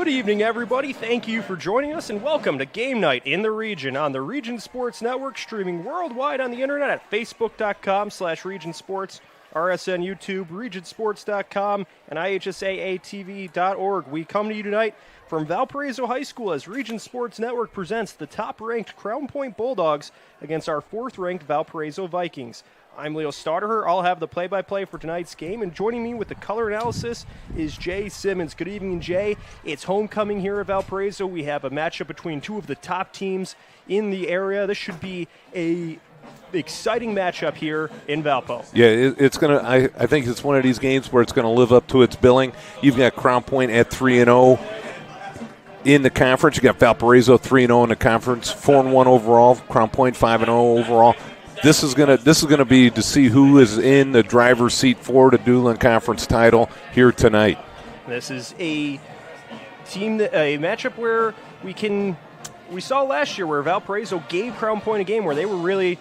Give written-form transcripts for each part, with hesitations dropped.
Good evening, everybody. Thank you for joining us, and welcome to Game Night in the Region on the Region Sports Network, streaming worldwide on the internet at facebook.com/regionsports, RSN YouTube, regionsports.com, and IHSAATV.org. We come to you tonight from Valparaiso High School as Region Sports Network presents the top-ranked Crown Point Bulldogs against our fourth-ranked Valparaiso Vikings. I'm Leo Stauderher. I'll have the play-by-play for tonight's game, and joining me with the color analysis is Jay Simmons. Good evening, Jay. It's homecoming here at Valparaiso. We have a matchup between two of the top teams in the area. This should be a exciting matchup here in Valpo. Yeah, it's gonna. I think it's one of these games where it's going to live up to its billing. You've got Crown Point at 3-0 in the conference. You got Valparaiso 3-0 in the conference, 4-1 overall. Crown Point 5-0 overall. This is gonna be to see who is in the driver's seat for the Doolin Conference title here tonight. This is a matchup where we saw last year where Valparaiso gave Crown Point a game where they were really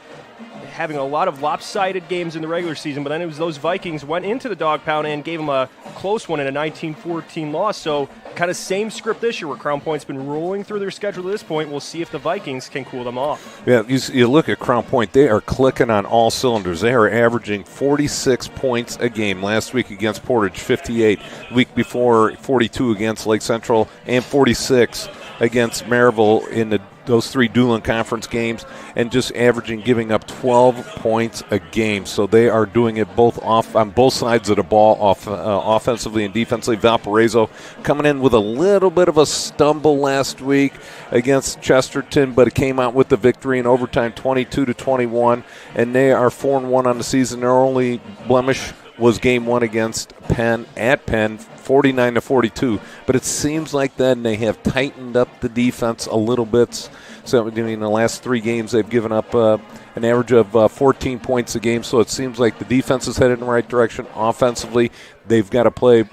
having a lot of lopsided games in the regular season, but then it was those Vikings went into the dog pound and gave them a close one in a 19-14 loss. So kind of same script this year where Crown Point's been rolling through their schedule to this point. We'll see if the Vikings can cool them off. Yeah, you look at Crown Point, they are clicking on all cylinders. They are averaging 46 points a game. Last week against Portage, 58. Week before, 42 against Lake Central, and 46 against Maryville in those three Doolin Conference games, and just giving up 12 points a game. So they are doing it on both sides of the ball, offensively and defensively. Valparaiso coming in with a little bit of a stumble last week against Chesterton, but it came out with the victory in overtime, 22-21, and they are 4-1 on the season. Their only blemish was game one against Penn at Penn, 49-42. But it seems like then they have tightened up the defense a little bit. So in the last three games, they've given up an average of 14 points a game. So it seems like the defense is headed in the right direction. Offensively, they've got to play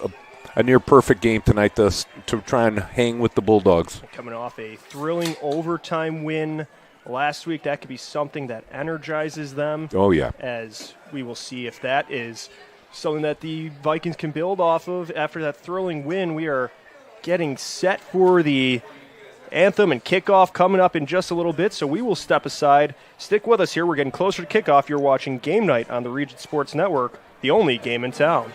a near-perfect game tonight to try and hang with the Bulldogs. Coming off a thrilling overtime win last week, that could be something that energizes them. Oh, yeah. As we will see if that is something that the Vikings can build off of after that thrilling win. We are getting set for the anthem and kickoff coming up in just a little bit, so we will step aside. Stick with us here. We're getting closer to kickoff. You're watching Game Night on the Region Sports Network, the only game in town.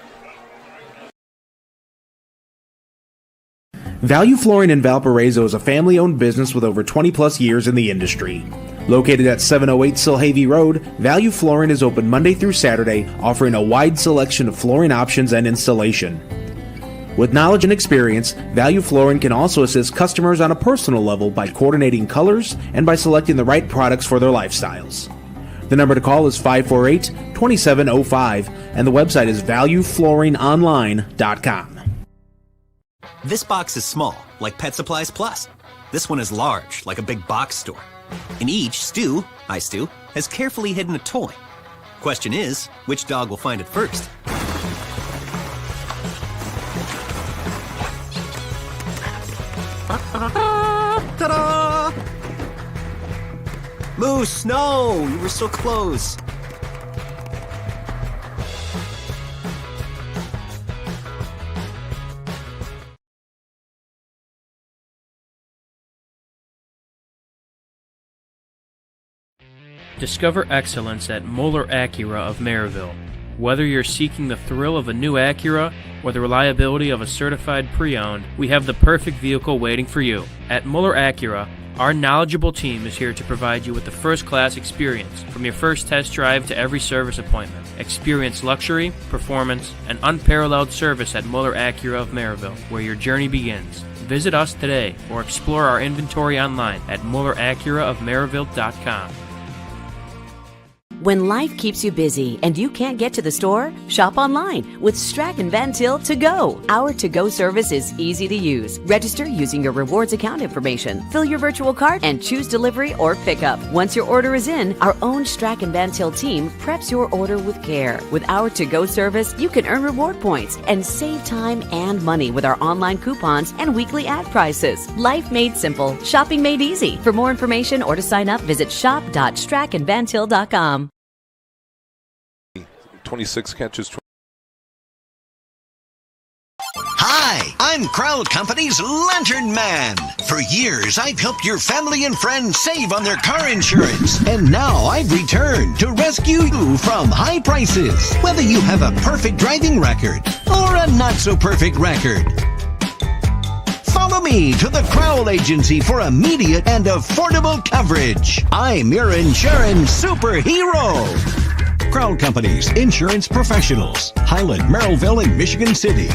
Value Flooring in Valparaiso is a family-owned business with over 20-plus years in the industry. Located at 708 Silhavy Road, Value Flooring is open Monday through Saturday, offering a wide selection of flooring options and installation. With knowledge and experience, Value Flooring can also assist customers on a personal level by coordinating colors and by selecting the right products for their lifestyles. The number to call is 548-2705, and the website is valueflooringonline.com. This box is small, like Pet Supplies Plus. This one is large, like a big box store. In each, Stu has carefully hidden a toy. Question is, which dog will find it first? Ta-da! Moose, no! You were so close. Discover excellence at Moeller Acura of Maryville. Whether you're seeking the thrill of a new Acura or the reliability of a certified pre-owned, we have the perfect vehicle waiting for you. At Moeller Acura, our knowledgeable team is here to provide you with the first-class experience from your first test drive to every service appointment. Experience luxury, performance, and unparalleled service at Moeller Acura of Maryville, where your journey begins. Visit us today or explore our inventory online at MoellerAcuraofMaryville.com. When life keeps you busy and you can't get to the store, shop online with Strachan Van Til To Go. Our to-go service is easy to use. Register using your rewards account information, fill your virtual cart, and choose delivery or pickup. Once your order is in, our own Strachan Van Til team preps your order with care. With our to-go service, you can earn reward points and save time and money with our online coupons and weekly ad prices. Life made simple, shopping made easy. For more information or to sign up, visit shop.strachanvantil.com. 26 catches. Hi, Hi, I'm Crowd Company's Lantern Man. For years, I've helped your family and friends save on their car insurance. And now I've returned to rescue you from high prices. Whether you have a perfect driving record or a not-so-perfect record. Follow me to the Crowd Agency for immediate and affordable coverage. I'm your insurance superhero. Crowd Company's insurance professionals. Highland, Merrillville, and Michigan City.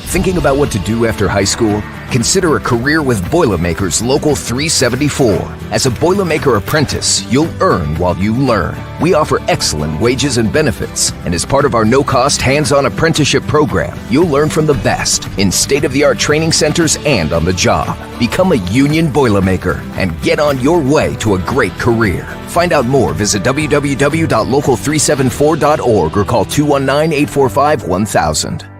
Thinking about what to do after high school? Consider a career with Boilermakers Local 374. As a Boilermaker apprentice, you'll earn while you learn. We offer excellent wages and benefits, and as part of our no-cost hands-on apprenticeship program, you'll learn from the best in state-of-the-art training centers and on the job. Become a union Boilermaker and get on your way to a great career. Find out more, visit www.local374.org or call 219-845-1000.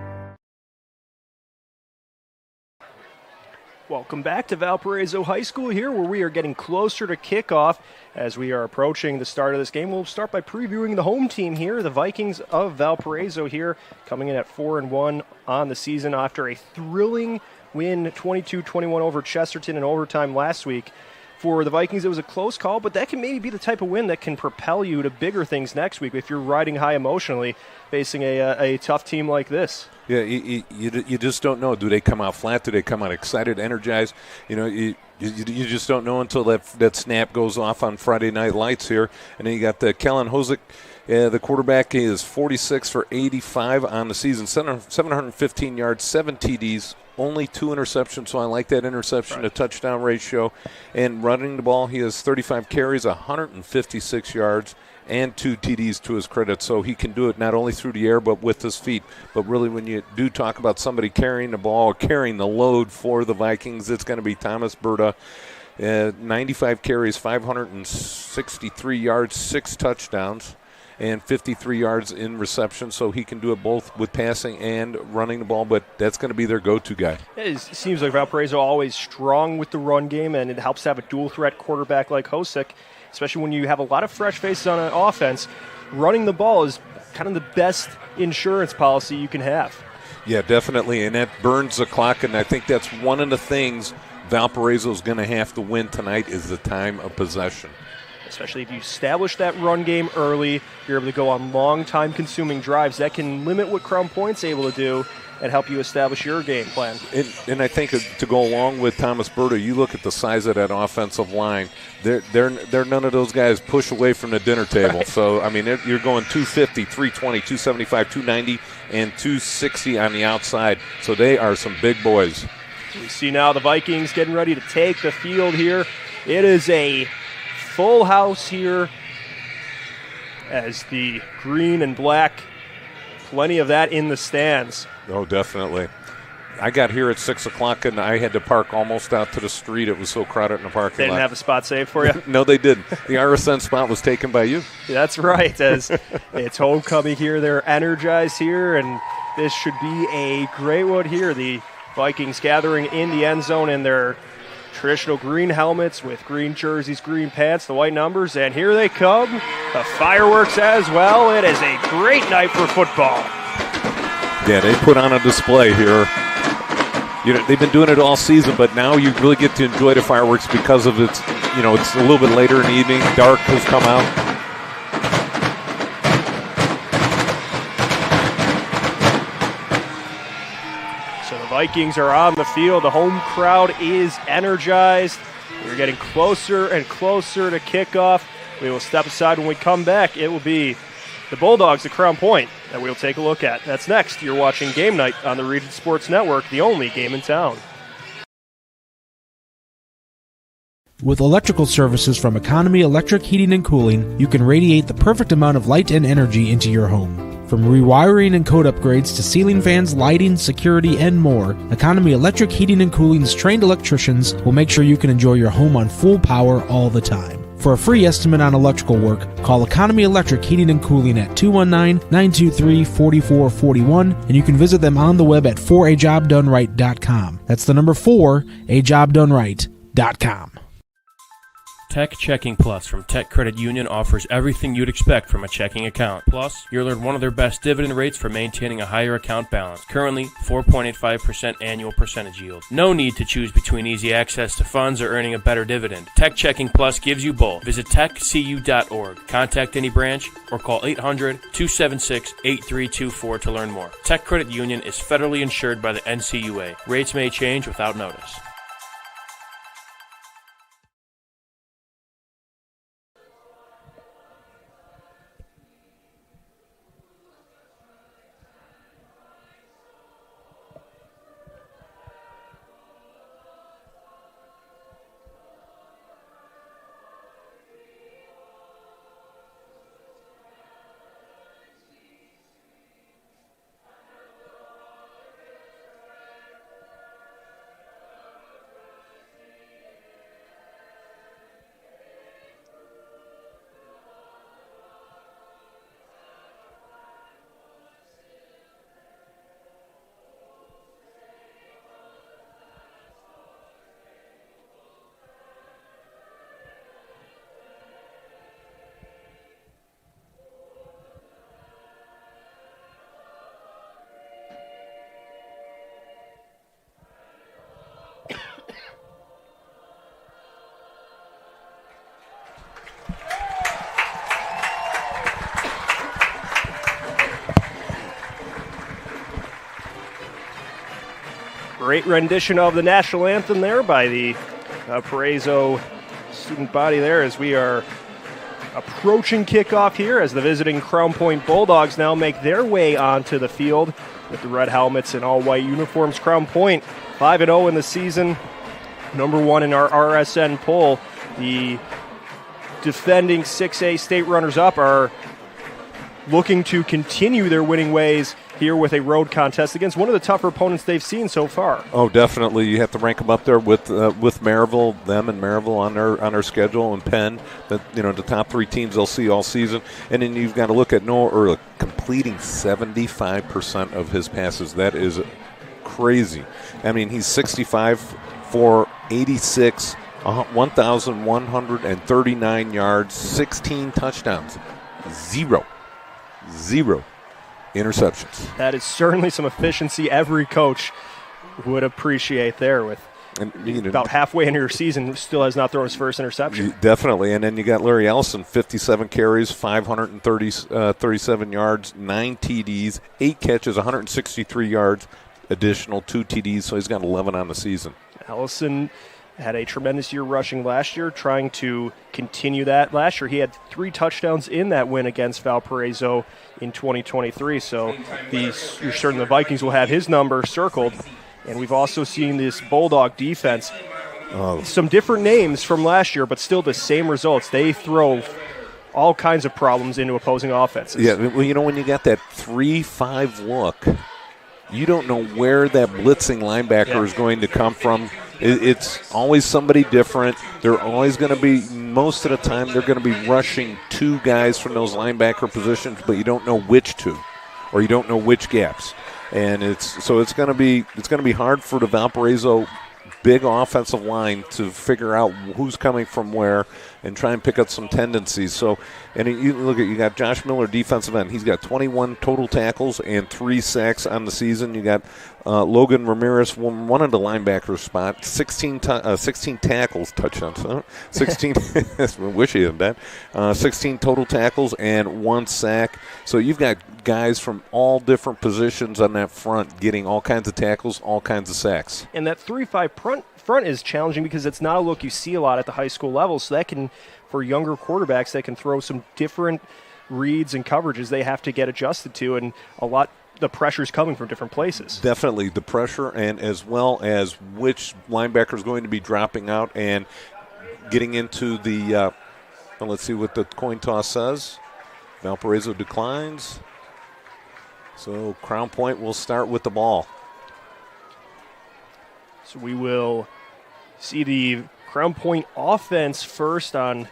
Welcome back to Valparaiso High School here, where we are getting closer to kickoff as we are approaching the start of this game. We'll start by previewing the home team here, the Vikings of Valparaiso here, coming in at 4-1 on the season after a thrilling win 22-21 over Chesterton in overtime last week. For the Vikings, it was a close call, but that can maybe be the type of win that can propel you to bigger things next week if you're riding high emotionally facing a tough team like this. Yeah, you just don't know. Do they come out flat? Do they come out excited, energized? You just don't know until that snap goes off on Friday Night Lights here. And then you got Kellen Hosick. The quarterback is 46 for 85 on the season, 715 yards, 7 TDs, only 2 interceptions, so I like that interception to touchdown ratio. And running the ball, he has 35 carries, 156 yards, and 2 TDs to his credit. So he can do it not only through the air but with his feet. But really, when you do talk about somebody carrying the ball or carrying the load for the Vikings, it's going to be Thomas Berta. 95 carries, 563 yards, 6 touchdowns, and 53 yards in reception. So he can do it both with passing and running the ball, but that's going to be their go-to guy. It seems like Valparaiso always strong with the run game, and it helps to have a dual-threat quarterback like Hosick, especially when you have a lot of fresh faces on an offense. Running the ball is kind of the best insurance policy you can have. Yeah, definitely, and that burns the clock, and I think that's one of the things Valparaiso is going to have to win tonight is the time of possession. Especially if you establish that run game early, you're able to go on long time-consuming drives. That can limit what Crown Point's able to do and help you establish your game plan. And I think to go along with Thomas Berta, you look at the size of that offensive line. They're none of those guys push away from the dinner table. Right. So, I mean, you're going 250, 320, 275, 290, and 260 on the outside. So they are some big boys. We see now the Vikings getting ready to take the field here. It is a full house here as the green and black, plenty of that in the stands. Oh, definitely. I got here at 6 o'clock and I had to park almost out to the street. It was so crowded in the parking lot. They didn't have a spot saved for you? No, they didn't. The RSN spot was taken by you. That's right. As it's homecoming here, they're energized here, and this should be a great one here. The Vikings gathering in the end zone in their traditional green helmets with green jerseys, green pants, the white numbers, and here they come. The fireworks as well. It is a great night for football. Yeah, they put on a display here. They've been doing it all season, but now you really get to enjoy the fireworks because of it's a little bit later in the evening. Dark has come out. Vikings are on the field. The home crowd is energized. We're getting closer and closer to kickoff. We will step aside when we come back. It will be the Bulldogs at Crown Point that we'll take a look at. That's next. You're watching Game Night on the Region Sports Network, the only game in town. With electrical services from Economy Electric Heating and Cooling, you can radiate the perfect amount of light and energy into your home. From rewiring and code upgrades to ceiling fans, lighting, security, and more, Economy Electric Heating and Cooling's trained electricians will make sure you can enjoy your home on full power all the time. For a free estimate on electrical work, call Economy Electric Heating and Cooling at 219-923-4441, and you can visit them on the web at forajobdoneright.com. That's the number 4, ajobdoneright.com. Tech Checking Plus from Tech Credit Union offers everything you'd expect from a checking account. Plus, you'll earn one of their best dividend rates for maintaining a higher account balance. Currently, 4.85% annual percentage yield. No need to choose between easy access to funds or earning a better dividend. Tech Checking Plus gives you both. Visit techcu.org. Contact any branch or call 800-276-8324 to learn more. Tech Credit Union is federally insured by the NCUA. Rates may change without notice. Great rendition of the national anthem there by the Valparaiso student body there as we are approaching kickoff here as the visiting Crown Point Bulldogs now make their way onto the field with the red helmets and all white uniforms. Crown Point 5-0 in the season, number 1 in our RSN poll. The defending 6A state runners-up are looking to continue their winning ways here with a road contest against one of the tougher opponents they've seen so far. Oh, definitely. You have to rank them up there with Maryville, them and Maryville on their schedule, and Penn. The top 3 teams they'll see all season. And then you've got to look at Noah Ehrlich completing 75% of his passes. That is crazy. I mean, he's 65 for 86, 1,139 yards, 16 touchdowns, zero interceptions. That is certainly some efficiency every coach would appreciate there with about halfway into your season, still has not thrown his first interception. Definitely. And then you got Larry Allison, 57 carries, 537 yards, 9 TDs, 8 catches, 163 yards, additional 2 TDs, so he's got 11 on the season. Allison had a tremendous year rushing last year, trying to continue that. Last year he had 3 touchdowns in that win against Valparaiso in 2023, so you're certain the Vikings will have his number circled. And we've also seen this Bulldog defense, some different names from last year, but still the same results. They throw all kinds of problems into opposing offenses. Yeah, well, when you got that 3-5 look, you don't know where that blitzing linebacker is going to come from. It's always somebody different. They're always going to be, most of the time, they're going to be rushing 2 guys from those linebacker positions, but you don't know which 2, or you don't know which gaps. And it's going to be hard for the Valparaiso big offensive line to figure out who's coming from where and try and pick up some tendencies. So, and you got Josh Miller, defensive end. He's got 21 total tackles and 3 sacks on the season. You got Logan Ramirez, one of the linebacker spot, 16 tackles, touchdowns. 16. I wish he had that. 16 total tackles and 1 sack. So you've got guys from all different positions on that front getting all kinds of tackles, all kinds of sacks. And that 3-5 front is challenging because it's not a look you see a lot at the high school level. So that can, for younger quarterbacks, that can throw some different reads and coverages they have to get adjusted to, and the pressure's coming from different places. Definitely the pressure, and as well as which linebacker is going to be dropping out and getting into the let's see what the coin toss says. Valparaiso declines. So Crown Point will start with the ball. So we will see the Crown Point offense first on.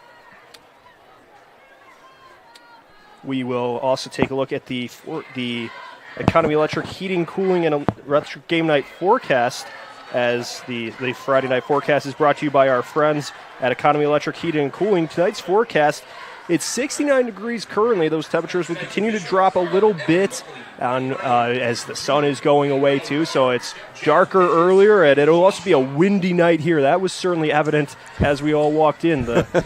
We will also take a look at the Economy Electric heating, cooling, and electric game night forecast as the Friday night forecast is brought to you by our friends at Economy Electric Heating and Cooling. Tonight's forecast, it's 69 degrees currently. Those temperatures will continue to drop a little bit as the sun is going away too, so it's darker earlier, and it'll also be a windy night here. That was certainly evident as we all walked in, the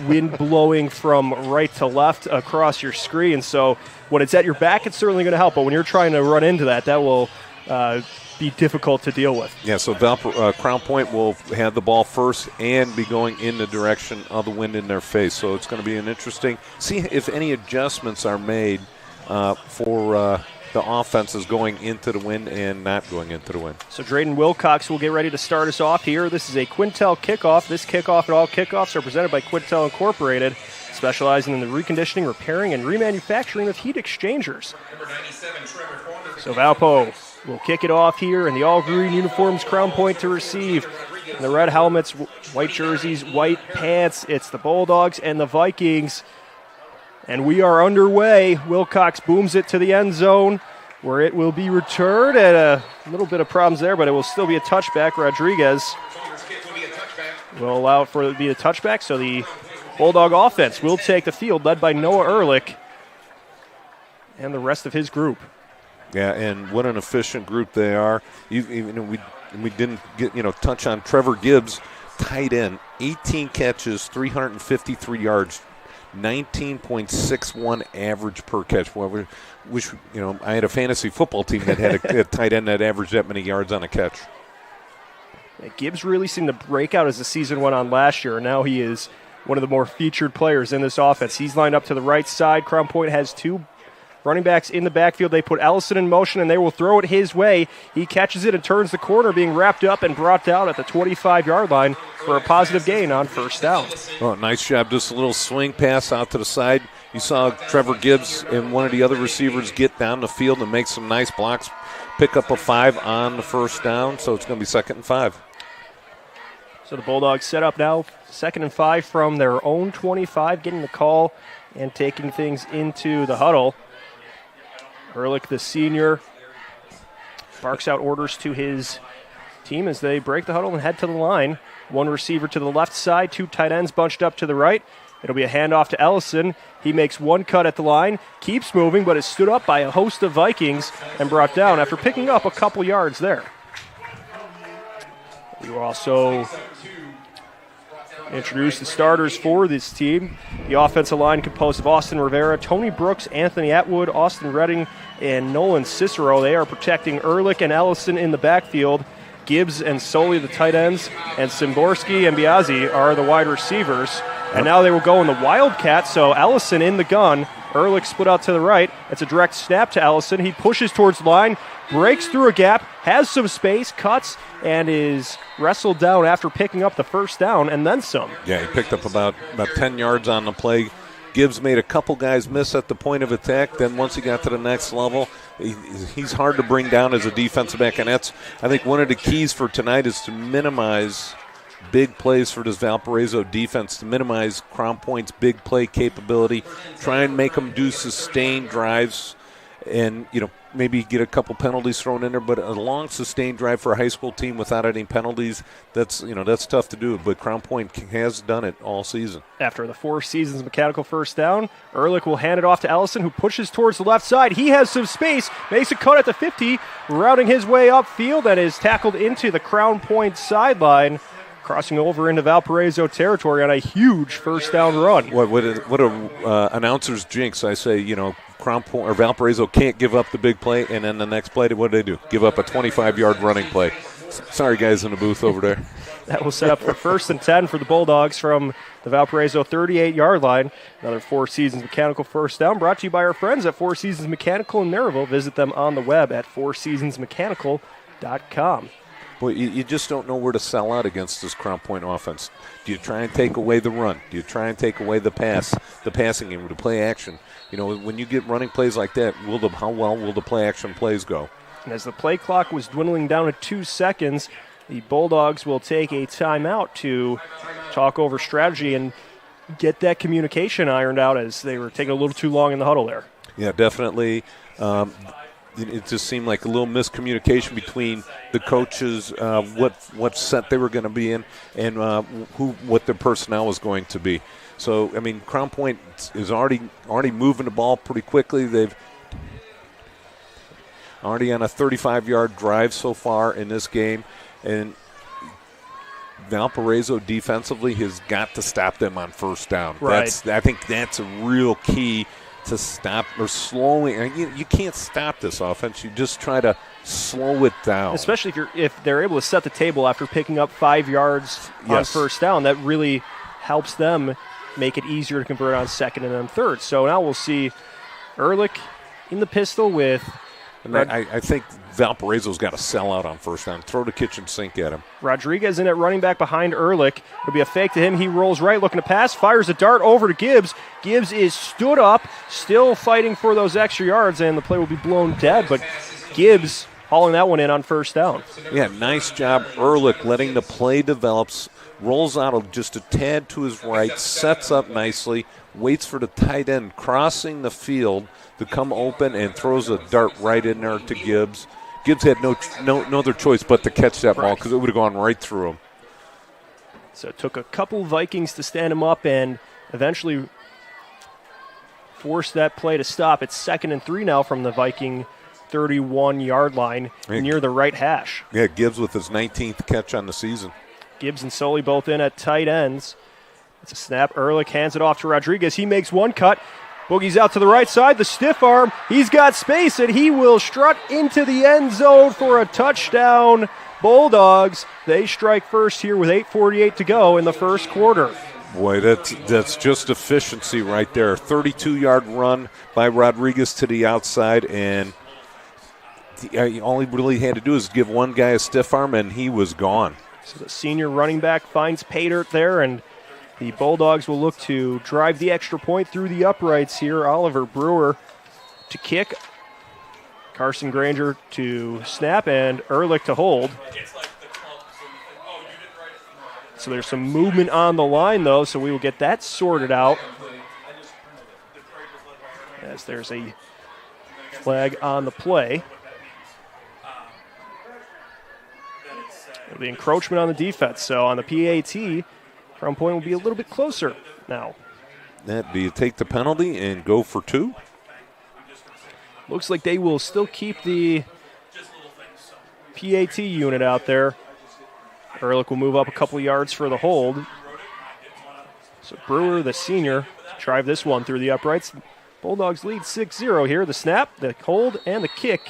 wind blowing from right to left across your screen. So when it's at your back, it's certainly going to help, but when you're trying to run into that will be difficult to deal with. Yeah, so Crown Point will have the ball first and be going in the direction of the wind in their face. So it's going to be an interesting, see if any adjustments are made for the offenses going into the wind and not going into the wind. So Drayden Wilcox will get ready to start us off here. This is a Quintel kickoff. This kickoff and all kickoffs are presented by Quintel Incorporated, specializing in the reconditioning, repairing, and remanufacturing of heat exchangers. So Valpo will kick it off here in the all-green uniforms, Crown Point to receive. In the red helmets, white jerseys, white pants. It's the Bulldogs and the Vikings. And we are underway. Wilcox booms it to the end zone where it will be returned. And a little bit of problems there, but it will still be a touchback. Rodriguez will allow it for it to be a touchback. So the Bulldog offense will take the field, led by Noah Ehrlich and the rest of his group. Yeah, and what an efficient group they are. We didn't get touch on Trevor Gibbs, tight end, 18 catches, 353 yards, 19.61 average per catch. Well, I had a fantasy football team that had a tight end that averaged that many yards on a catch. Gibbs really seemed to break out as the season went on last year, and now he is one of the more featured players in this offense. He's lined up to the right side. Crown Point has two running backs in the backfield. They put Allison in motion, and they will throw it his way. He catches it and turns the corner, being wrapped up and brought down at the 25-yard line for a positive gain on first down. Oh, nice job. Just a little swing pass out to the side. You saw Trevor Gibbs and one of the other receivers get down the field and make some nice blocks, pick up a 5 on the first down, so it's going to be 2nd and 5. So the Bulldogs set up now, 2nd and 5 from their own 25, getting the call and taking things into the huddle. Ehrlich, the senior, barks out orders to his team as they break the huddle and head to the line. One receiver to the left side, two tight ends bunched up to the right. It'll be a handoff to Allison. He makes one cut at the line, keeps moving, but is stood up by a host of Vikings and brought down after picking up a couple yards there. We will also introduce the starters for this team. The offensive line composed of Austin Rivera, Tony Brooks, Anthony Atwood, Austin Redding, and Nolan Cicero. They are protecting Ehrlich and Allison in the backfield. Gibbs and Soley, the tight ends, and Simborski and Biazzi are the wide receivers. And now they will go in the Wildcat, so Allison in the gun. Ehrlich split out to the right. It's a direct snap to Allison. He pushes towards the line, breaks through a gap, has some space, cuts, and is wrestled down after picking up the first down and then some. Yeah, he picked up about 10 yards on the play. Gibbs made a couple guys miss at the point of attack. Then once he got to the next level, he's hard to bring down as a defensive back. And that's, I think, one of the keys for tonight is to minimize big plays for this Valparaiso defense, to minimize Crown Point's big play capability, try and make them do sustained drives and, maybe get a couple penalties thrown in there, but a long sustained drive for a high school team without any penalties, that's tough to do, but Crown Point has done it all season. After the 4 seasons mechanical first down, Ehrlich will hand it off to Allison, who pushes towards the left side. He has some space, makes a cut at the 50, routing his way upfield, and is tackled into the Crown Point sideline, crossing over into Valparaiso territory on a huge first down run. What a announcer's jinx. I say, Crown Point or Valparaiso can't give up the big play, and then the next play, what do they do? Give up a 25-yard running play. Sorry, guys in the booth over there. That will set up for 1st and 10 for the Bulldogs from the Valparaiso 38-yard line. Another 4 Seasons Mechanical first down brought to you by our friends at 4 Seasons Mechanical in Maryville. Visit them on the web at fourseasonsmechanical.com. Boy, you just don't know where to sell out against this Crown Point offense. Do you try and take away the run? Do you try and take away the passing game, the play action? When you get running plays like that, how well will the play action plays go? And as the play clock was dwindling down to 2 seconds, the Bulldogs will take a timeout to talk over strategy and get that communication ironed out as they were taking a little too long in the huddle there. Yeah, definitely. it just seemed like a little miscommunication between the coaches, what set they were going to be in, and what their personnel was going to be. So, I mean, Crown Point is already moving the ball pretty quickly. They've already on a 35-yard drive so far in this game, and Valparaiso defensively has got to stop them on first down. Right. I think that's a real key to stop or slowing. You can't stop this offense. You just try to slow it down. Especially if they're able to set the table after picking up 5 yards on first down. That really helps them make it easier to convert on second and then third. So now we'll see Ehrlich in the pistol with... And I think Valparaiso's got to sell out on first down. Throw the kitchen sink at him. Rodriguez in at running back behind Ehrlich. It'll be a fake to him. He rolls right, looking to pass, fires a dart over to Gibbs. Gibbs is stood up, still fighting for those extra yards, and the play will be blown dead. But Gibbs hauling that one in on first down. Yeah, nice job, Ehrlich, letting the play develop. Rolls out just a tad to his right, sets up nicely, waits for the tight end crossing the field to come open and throws a dart right in there to Gibbs. Gibbs had no other choice but to catch that ball because it would have gone right through him. So it took a couple Vikings to stand him up and eventually force that play to stop. It's 2nd and 3 now from the Viking 31-yard line near the right hash. Yeah, Gibbs with his 19th catch on the season. Gibbs and Sully both in at tight ends. It's a snap. Ehrlich hands it off to Rodriguez. He makes one cut. Boogie's out to the right side. The stiff arm. He's got space, and he will strut into the end zone for a touchdown. Bulldogs, they strike first here with 8:48 to go in the first quarter. Boy, that's just efficiency right there. 32-yard run by Rodriguez to the outside, and all he really had to do is give one guy a stiff arm, and he was gone. So the senior running back finds pay dirt there, and the Bulldogs will look to drive the extra point through the uprights here. Oliver Brewer to kick. Carson Granger to snap, and Ehrlich to hold. So there's some movement on the line, though, so we will get that sorted out. As there's a flag on the play. The encroachment on the defense. So on the PAT, Crown Point will be a little bit closer now. That'd be take the penalty and go for 2. Looks like they will still keep the PAT unit out there. Ehrlich will move up a couple yards for the hold. So Brewer, the senior, drive this one through the uprights. Bulldogs lead 6-0 here. The snap, the hold, and the kick.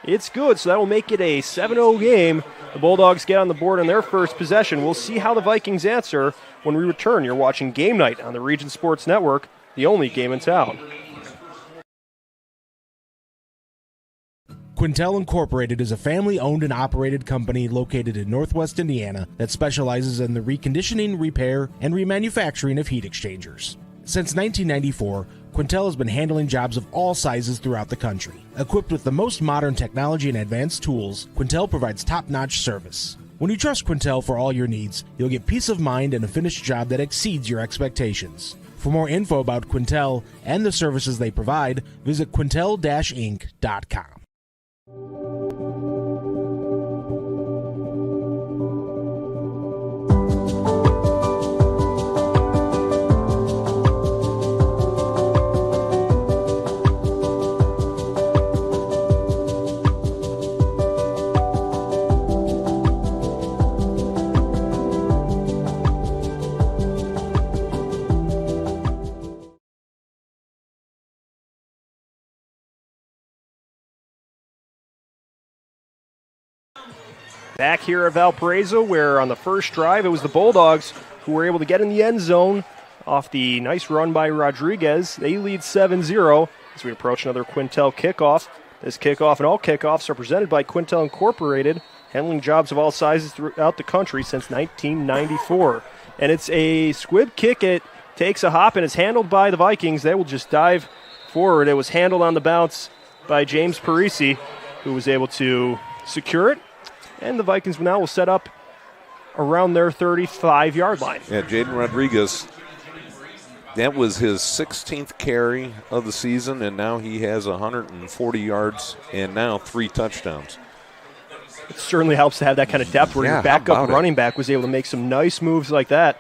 It's good, so that will make it a 7-0 game. The Bulldogs get on the board on their first possession. We'll see how the Vikings answer when we return. You're watching Game Night on the Region Sports Network, the only game in town. Quintel Incorporated is a family-owned and operated company located in Northwest Indiana that specializes in the reconditioning, repair, and remanufacturing of heat exchangers. Since 1994, Quintel has been handling jobs of all sizes throughout the country. Equipped with the most modern technology and advanced tools, Quintel provides top-notch service. When you trust Quintel for all your needs, you'll get peace of mind and a finished job that exceeds your expectations. For more info about Quintel and the services they provide, visit quintel-inc.com. Back here at Valparaiso, where on the first drive it was the Bulldogs who were able to get in the end zone off the nice run by Rodriguez. They lead 7-0 as we approach another Quintel kickoff. This kickoff and all kickoffs are presented by Quintel Incorporated, handling jobs of all sizes throughout the country since 1994. And it's a squib kick. It takes a hop and is handled by the Vikings. They will just dive forward. It was handled on the bounce by James Parisi, who was able to secure it. And the Vikings now will set up around their 35-yard line. Yeah, Jaden Rodriguez, that was his 16th carry of the season, and now he has 140 yards and now 3 touchdowns. It certainly helps to have that kind of depth where your backup running back was able to make some nice moves like that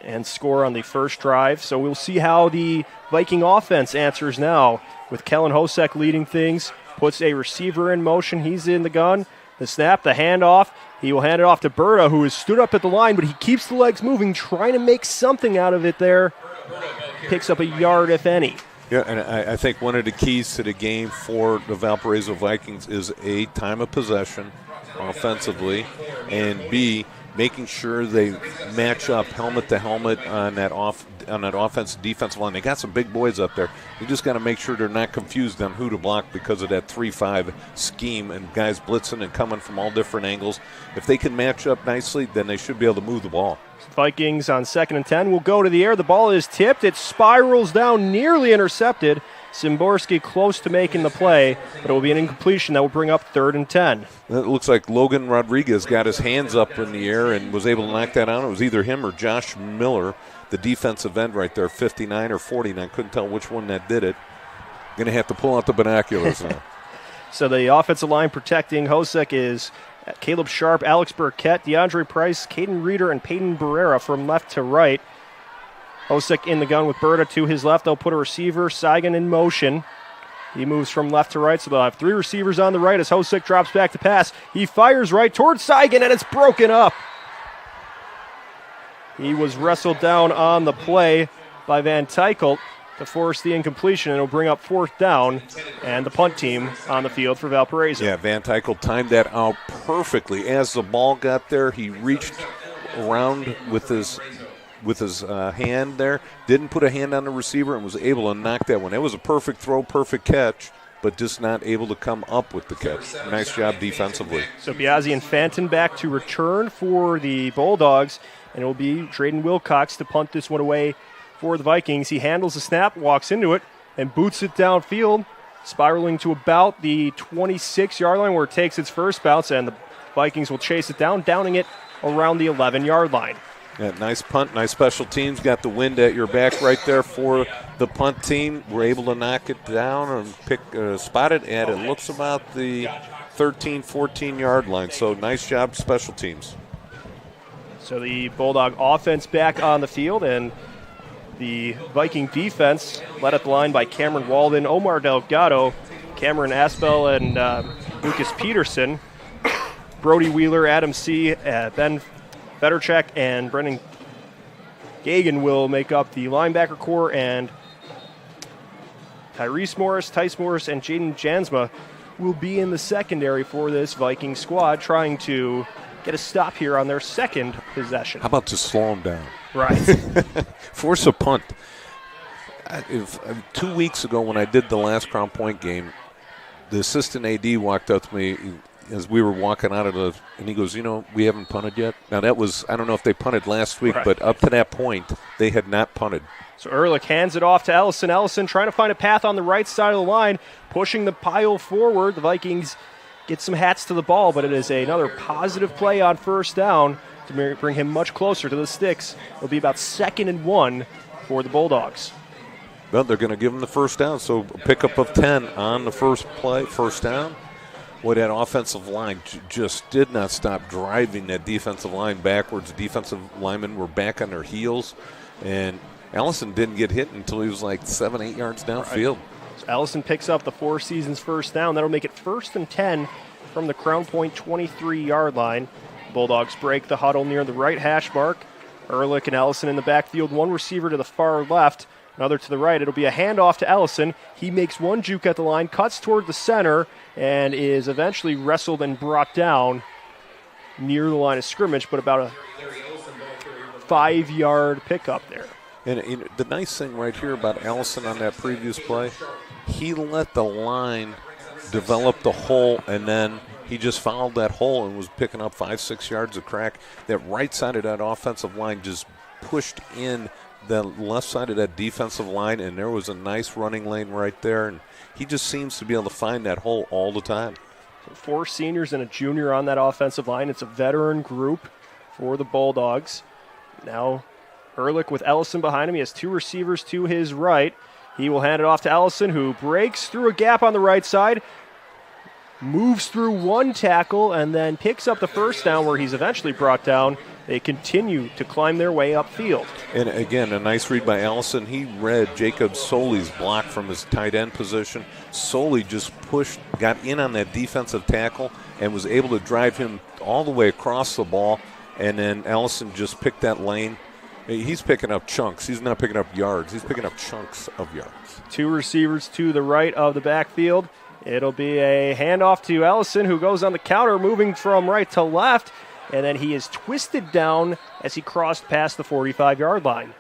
and score on the first drive. So we'll see how the Viking offense answers now with Kellen Hosek leading things, puts a receiver in motion. He's in the gun. The snap, the handoff. He will hand it off to Berta, who has stood up at the line, but he keeps the legs moving, trying to make something out of it there. Picks up a yard, if any. Yeah, and I think one of the keys to the game for the Valparaiso Vikings is A, time of possession offensively, and B, making sure they match up helmet to helmet on that offensive defensive line. They got some big boys up there. You just got to make sure they're not confused on who to block because of that 3-5 scheme and guys blitzing and coming from all different angles. If they can match up nicely, then they should be able to move the ball. Vikings on 2nd and 10 will go to the air. The ball is tipped. It spirals down, nearly intercepted. Szymborski close to making the play, but it will be an incompletion that will bring up 3rd and 10. It looks like Logan Rodriguez got his hands up in the air and was able to knock that out. It was either him or Josh Miller, the defensive end right there, 59 or 49. Couldn't tell which one that did it. Going to have to pull out the binoculars now. So the offensive line protecting Hosek is Caleb Sharp, Alex Burkett, DeAndre Price, Caden Reeder, and Peyton Barrera from left to right. Hosek in the gun with Berta to his left. They'll put a receiver, Saigon, in motion. He moves from left to right, so they'll have 3 receivers on the right as Hosek drops back to pass. He fires right towards Saigon, and it's broken up. He was wrestled down on the play by Van Tykelt to force the incompletion, and it'll bring up 4th down and the punt team on the field for Valparaiso. Yeah, Van Tykelt timed that out perfectly. As the ball got there, he reached around with his hand there, didn't put a hand on the receiver, and was able to knock that one. It was a perfect throw, perfect catch, but just not able to come up with the catch. Nice job defensively. So Biazzi and Fanton back to return for the Bulldogs, and it will be Drayden Wilcox to punt this one away for the Vikings. He handles the snap, walks into it, and boots it downfield, spiraling to about the 26-yard line where it takes its first bounce, and the Vikings will chase it down, downing it around the 11-yard line. Yeah, nice punt, nice special teams. Got the wind at your back right there for the punt team. We're able to knock it down and spot it at it looks about the 13, 14-yard line. So nice job, special teams. So the Bulldog offense back on the field, and the Viking defense led up the line by Cameron Walden, Omar Delgado, Cameron Aspel, and Lucas Peterson. Brody Wheeler, Adam C., Ben Federchek, and Brendan Gagan will make up the linebacker core, and Tyrese Morris, Tice Morris, and Jaden Jansma will be in the secondary for this Viking squad, trying to get a stop here on their second possession. How about to slow them down? Right. Force a punt. 2 weeks ago when I did the last Crown Point game, the assistant AD walked up to me as we were walking out of and he goes, we haven't punted yet. Now that was, I don't know if they punted last week, right, but up to that point, they had not punted. So Ehrlich hands it off to Allison. Allison trying to find a path on the right side of the line, pushing the pile forward. The Vikings get some hats to the ball, but it is another positive play on first down to bring him much closer to the sticks. It'll be about 2nd and 1 for the Bulldogs. Well, they're going to give him the first down, so a pickup of 10 on the first play, first down. Boy, that offensive line just did not stop driving that defensive line backwards. The defensive linemen were back on their heels, and Allison didn't get hit until he was like 7-8 yards downfield. Right. So Allison picks up the Four Seasons first down. That'll make it 1st and 10 from the Crown Point 23-yard line. Bulldogs break the huddle near the right hash mark. Ehrlich and Allison in the backfield. One receiver to the far left, another to the right. It'll be a handoff to Allison. He makes one juke at the line, cuts toward the center, and is eventually wrestled and brought down near the line of scrimmage, but about a 5-yard pickup there. And the nice thing right here about Allison on that previous play, he let the line develop the hole, and then he just followed that hole and was picking up 5-6 yards of crack. That right side of that offensive line just pushed in the left side of that defensive line, and there was a nice running lane right there, and he just seems to be able to find that hole all the time. So 4 seniors and a junior on that offensive line. It's a veteran group for the Bulldogs. Now Ehrlich with Allison behind him. He has two receivers to his right. He will hand it off to Allison, who breaks through a gap on the right side, moves through one tackle, and then picks up the first down where he's eventually brought down. They continue to climb their way upfield. And again, a nice read by Allison. He read Jacob Soley's block from his tight end position. Soley just got in on that defensive tackle and was able to drive him all the way across the ball. And then Allison just picked that lane. He's picking up chunks. He's not picking up yards. He's picking up chunks of yards. Two receivers to the right of the backfield. It'll be a handoff to Allison, who goes on the counter, moving from right to left. And then he is twisted down as he crossed past the 45-yard line.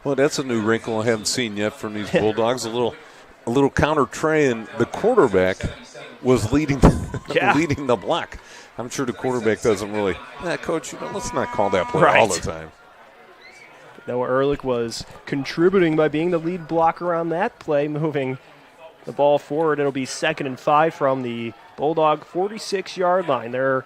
Well, that's a new wrinkle I haven't seen yet from these Bulldogs. A little counter tray, and the quarterback was leading the block. I'm sure the quarterback doesn't really, Coach, let's not call that play all the time. Noah Ehrlich was contributing by being the lead blocker on that play, moving the ball forward. It'll be 2nd and 5 from the Bulldog 46-yard line. They're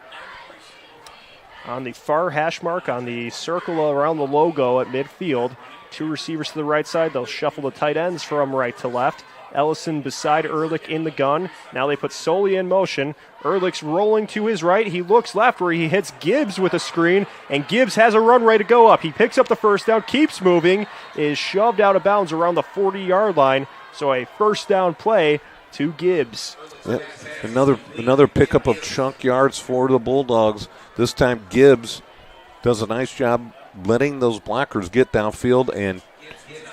on the far hash mark on the circle around the logo at midfield. Two receivers to the right side. They'll shuffle the tight ends from right to left. Ellison beside Ehrlich in the gun. Now they put Soley in motion. Ehrlich's rolling to his right. He looks left where he hits Gibbs with a screen, and Gibbs has a runway to go up. He picks up the first down, keeps moving, is shoved out of bounds around the 40-yard line. So a first down play to Gibbs. Yep. Another pickup of chunk yards for the Bulldogs. This time Gibbs does a nice job letting those blockers get downfield, and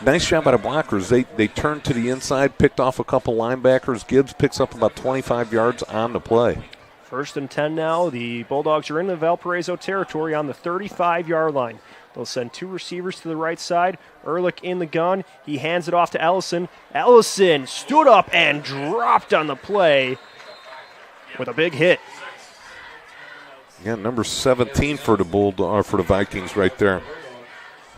nice job by the blockers. They turned to the inside, picked off a couple linebackers. Gibbs picks up about 25 yards on the play. 1st and 10 now. The Bulldogs are in the Valparaiso territory on the 35-yard line. They'll send two receivers to the right side. Ehrlich in the gun. He hands it off to Allison. Allison stood up and dropped on the play with a big hit. Yeah, number 17 for the Vikings right there.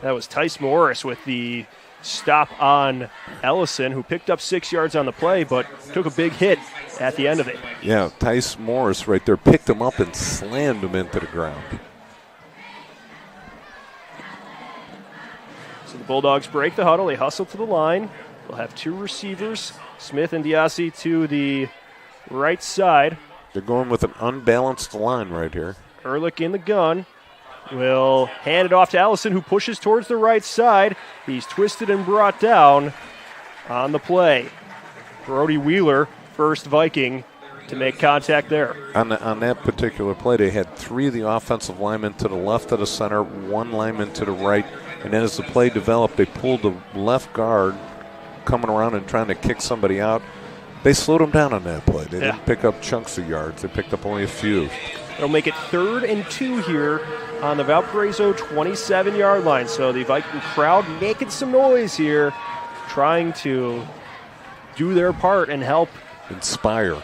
That was Tice Morris with the stop on Allison, who picked up 6 yards on the play, but took a big hit at the end of it. Yeah, Tice Morris right there picked him up and slammed him into the ground. So the Bulldogs break the huddle. They hustle to the line. They'll have two receivers, Smith and Diassi to the right side. They're going with an unbalanced line right here. Ehrlich in the gun. Will hand it off to Allison, who pushes towards the right side. He's twisted and brought down on the play. Brody Wheeler, first Viking to make contact there. On that particular play, they had three of the offensive linemen to the left of the center, one lineman to the right, and then as the play developed, they pulled the left guard coming around and trying to kick somebody out. They slowed them down on that play. They didn't pick up chunks of yards. They picked up only a few. It'll make it 3rd and 2 here on the Valparaiso 27-yard line. So the Viking crowd making some noise here, trying to do their part and help inspire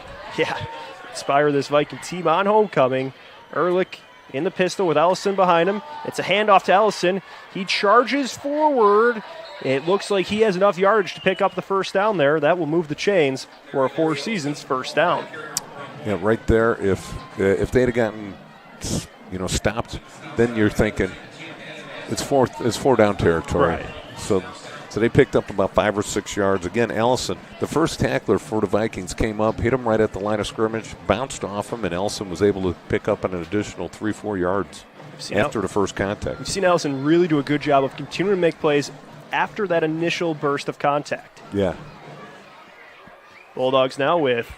this Viking team on homecoming. Ehrlich in the pistol with Allison behind him. It's a handoff to Allison. He charges forward. It looks like he has enough yardage to pick up the first down there. That will move the chains for a Four Seasons first down. Yeah, right there. If they'd have gotten stopped, then you're thinking it's four down territory. Right. So they picked up about 5 or 6 yards. Again, Allison, the first tackler for the Vikings, came up, hit him right at the line of scrimmage, bounced off him, and Allison was able to pick up an additional 3-4 yards after the first contact. We've seen Allison really do a good job of continuing to make plays after that initial burst of contact. Yeah. Bulldogs now with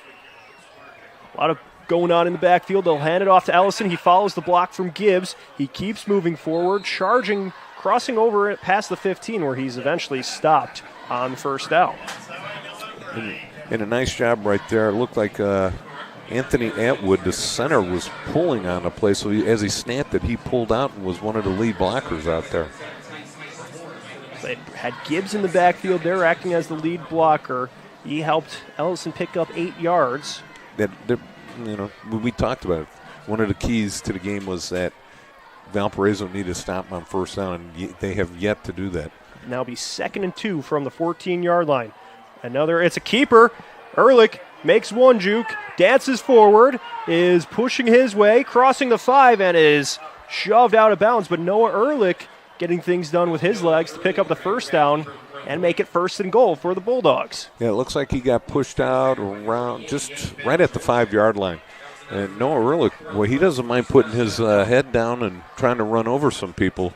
a lot of going on in the backfield. They'll hand it off to Allison. He follows the block from Gibbs. He keeps moving forward, charging, crossing over it past the 15 where he's eventually stopped on first down. And a nice job right there. It looked like Anthony Atwood, the center, was pulling on the play. So as he snapped it, he pulled out and was one of the lead blockers out there. They had Gibbs in the backfield. They're acting as the lead blocker. He helped Allison pick up 8 yards. We talked about it. One of the keys to the game was that Valparaiso needed to stop on first down, and they have yet to do that. Now be 2nd and 2 from the 14-yard line. It's a keeper. Ehrlich makes one juke, dances forward, is pushing his way, crossing the 5, and is shoved out of bounds. But Noah Ehrlich getting things done with his legs to pick up the first down and make it 1st and goal for the Bulldogs. Yeah, it looks like he got pushed out around just right at the 5-yard line. And Noah Ehrlich, well, he doesn't mind putting his head down and trying to run over some people.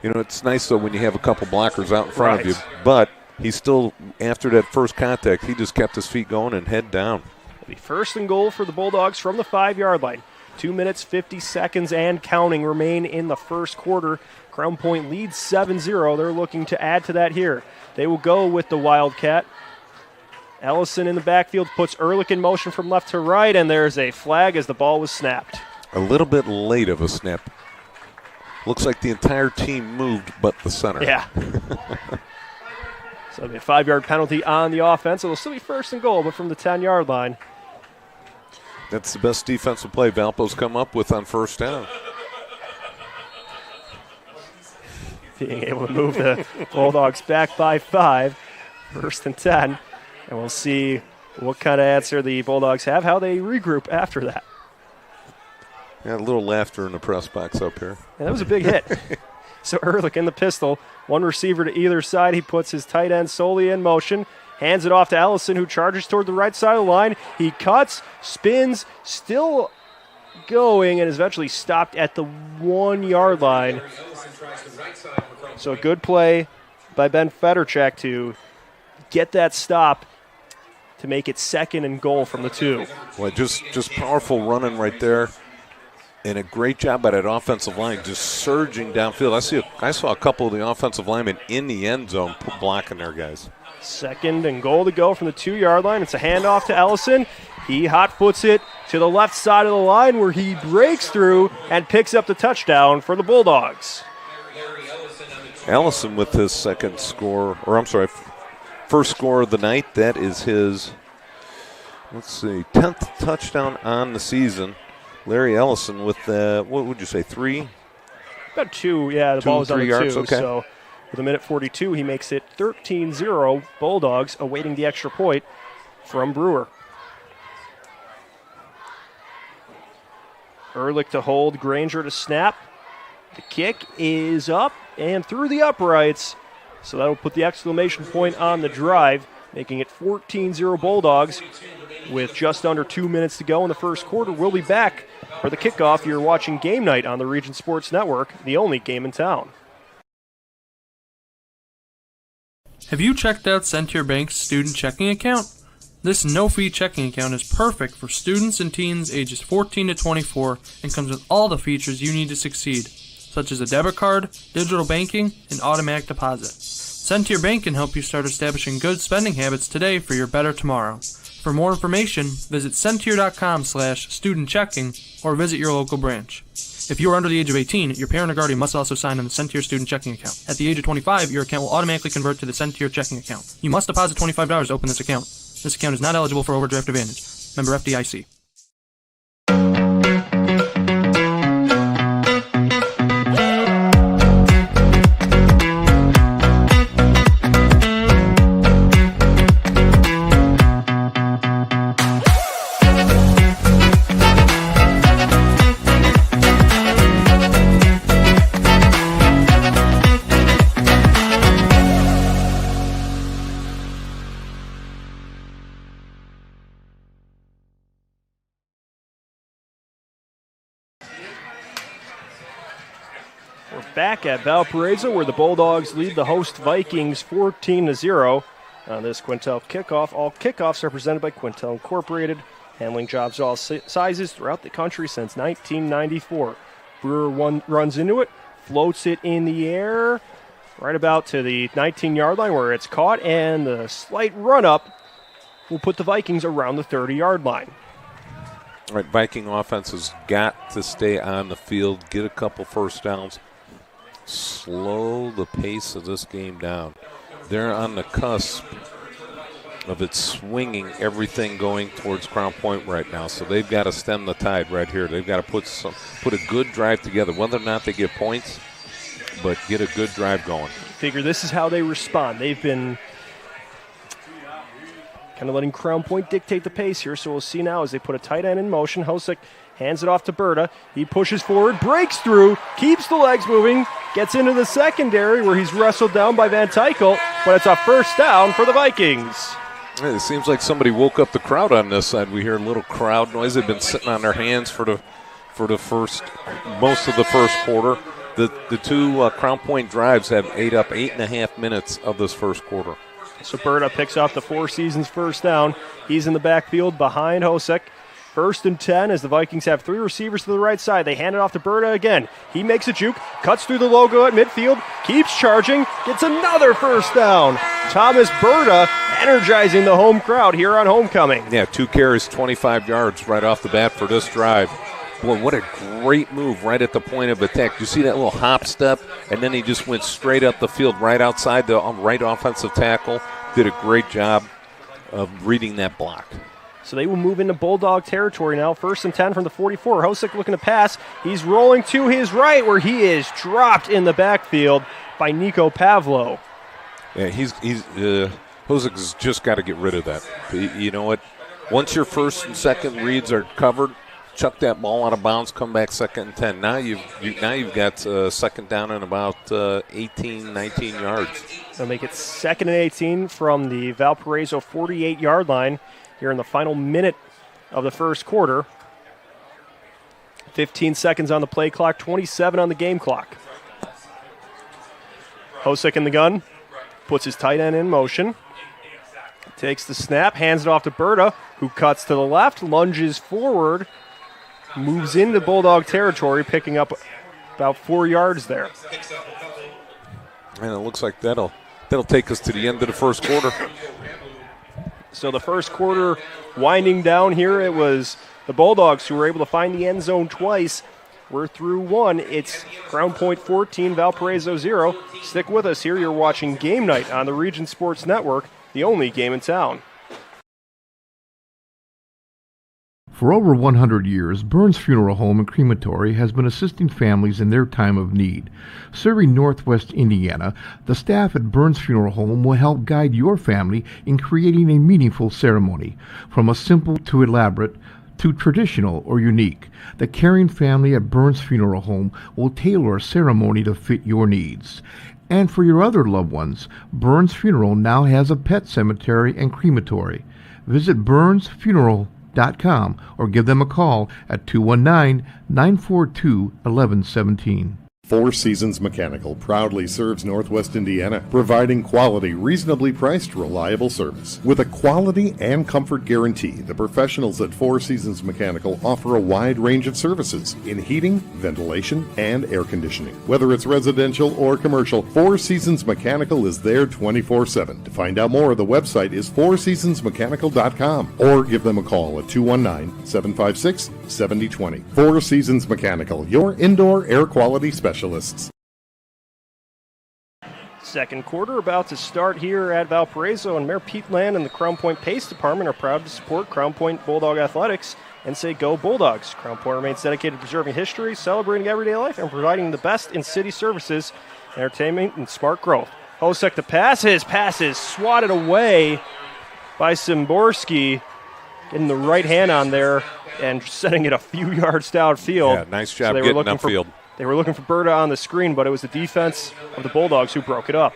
You know, it's nice, though, when you have a couple blockers out in front of you. But he still, after that first contact, he just kept his feet going and head down. It'll be 1st and goal for the Bulldogs from the 5-yard line. 2 minutes, 50 seconds, and counting remain in the first quarter. Crown Point leads 7-0. They're looking to add to that here. They will go with the Wildcat. Allison in the backfield puts Ehrlich in motion from left to right, and there's a flag as the ball was snapped. A little bit late of a snap. Looks like the entire team moved but the center. Yeah. So the 5-yard penalty on the offense. It'll still be 1st and goal, but from the 10-yard line. That's the best defensive play Valpo's come up with on first down. Being able to move the Bulldogs back by 5, 1st and 10. And we'll see what kind of answer the Bulldogs have, how they regroup after that. Yeah, a little laughter in the press box up here. And that was a big hit. So Ehrlich in the pistol, one receiver to either side. He puts his tight end solely in motion, hands it off to Allison, who charges toward the right side of the line. He cuts, spins, still going, and is eventually stopped at the 1-yard line. So a good play by Ben Federchek to get that stop to make it 2nd and goal from the 2. Well, just powerful running right there. And a great job by that offensive line, just surging downfield. I saw a couple of the offensive linemen in the end zone blocking their guys. 2nd and goal to go from the 2-yard line. It's a handoff to Allison. He hot-foots it to the left side of the line where he breaks through and picks up the touchdown for the Bulldogs. Allison with his first score of the night. That is his, 10th touchdown on the season. Larry Ellison with, what would you say, 3? About 2, yeah. The ball was on the 2. Yards, okay. So with a minute 42, he makes it 13-0. Bulldogs awaiting the extra point from Brewer. Ehrlich to hold, Granger to snap. The kick is up and through the uprights. So that'll put the exclamation point on the drive, making it 14-0 Bulldogs with just under 2 minutes to go in the first quarter. We'll be back for the kickoff. You're watching Game Night on the Region Sports Network, the only game in town. Have you checked out Centier Bank's student checking account? This no-fee checking account is perfect for students and teens ages 14 to 24 and comes with all the features you need to succeed, such as a debit card, digital banking, and automatic deposit. Centier Bank can help you start establishing good spending habits today for your better tomorrow. For more information, visit Centier.com/student-checking or visit your local branch. If you are under the age of 18, your parent or guardian must also sign on the Centier student checking account. At the age of 25, your account will automatically convert to the Centier checking account. You must deposit $25 to open this account. This account is not eligible for overdraft advantage. Member FDIC. Back at Valparaiso, where the Bulldogs lead the host Vikings 14-0. On this Quintel kickoff, all kickoffs are presented by Quintel Incorporated, handling jobs of all sizes throughout the country since 1994. Brewer runs into it, floats it in the air, right about to the 19-yard line where it's caught, and the slight run-up will put the Vikings around the 30-yard line. All right, Viking offense has got to stay on the field, get a couple first downs, slow the pace of this game down. They're on the cusp of it swinging everything going towards Crown Point right now, so they've got to stem the tide right here. They've got to put a good drive together, whether or not they get points, but get a good drive going. Figure this is how they respond. They've been kind of letting Crown Point dictate the pace here, so we'll see now as they put a tight end in motion. Hosick hands it off to Berta. He pushes forward, breaks through, keeps the legs moving, gets into the secondary where he's wrestled down by Van Teichel, but it's a first down for the Vikings. It seems like somebody woke up the crowd on this side. We hear a little crowd noise. They've been sitting on their hands for the first most of the first quarter. The two Crown Point drives have ate up 8.5 minutes of this first quarter. So Berta picks off the Four Seasons first down. He's in the backfield behind Hosek. 1st and 10 as the Vikings have 3 receivers to the right side. They hand it off to Berta again. He makes a juke, cuts through the logo at midfield, keeps charging, gets another first down. Thomas Berta energizing the home crowd here on homecoming. Yeah, 2 carries, 25 yards right off the bat for this drive. Boy, what a great move right at the point of attack. You see that little hop step, and then he just went straight up the field right outside the right offensive tackle. Did a great job of reading that block. So they will move into Bulldog territory now. 1st and 10 from the 44. Hosek looking to pass. He's rolling to his right where he is dropped in the backfield by Nico Pavlo. Yeah, Hosek's just got to get rid of that. You know what? Once your first and second reads are covered, chuck that ball out of bounds, come back 2nd and 10. Now you've got second down and about 18, 19 yards. They'll make it 2nd and 18 from the Valparaiso 48-yard line here in the final minute of the first quarter. 15 seconds on the play clock, 27 on the game clock. Hosek in the gun, puts his tight end in motion. Takes the snap, hands it off to Berta, who cuts to the left, lunges forward, moves into Bulldog territory, picking up about 4 yards there. And it looks like that'll take us to the end of the first quarter. So the first quarter winding down here, it was the Bulldogs who were able to find the end zone twice. We're through one. It's Crown Point 14, Valparaiso 0. Stick with us here. You're watching Game Night on the Region Sports Network, the only game in town. For over 100 years, Burns Funeral Home and Crematory has been assisting families in their time of need. Serving Northwest Indiana, the staff at Burns Funeral Home will help guide your family in creating a meaningful ceremony. From a simple to elaborate, to traditional or unique, the caring family at Burns Funeral Home will tailor a ceremony to fit your needs. And for your other loved ones, Burns Funeral now has a pet cemetery and crematory. Visit burnsfuneral.com or give them a call at 219-942-1117. Four Seasons Mechanical proudly serves Northwest Indiana, providing quality, reasonably priced, reliable service. With a quality and comfort guarantee, the professionals at Four Seasons Mechanical offer a wide range of services in heating, ventilation, and air conditioning. Whether it's residential or commercial, Four Seasons Mechanical is there 24/7. To find out more, the website is fourseasonsmechanical.com or give them a call at 219-756-7020. Four Seasons Mechanical, your indoor air quality specialist. Second quarter about to start here at Valparaiso, and Mayor Pete Land and the Crown Point Pace Department are proud to support Crown Point Bulldog Athletics and say go Bulldogs. Crown Point remains dedicated to preserving history, celebrating everyday life, and providing the best in city services, entertainment, and smart growth. Hosek to pass. His pass is swatted away by Szymborski, getting the right hand on there and sending it a few yards downfield. Yeah, nice job getting upfield. They were looking for Berta on the screen, but it was the defense of the Bulldogs who broke it up.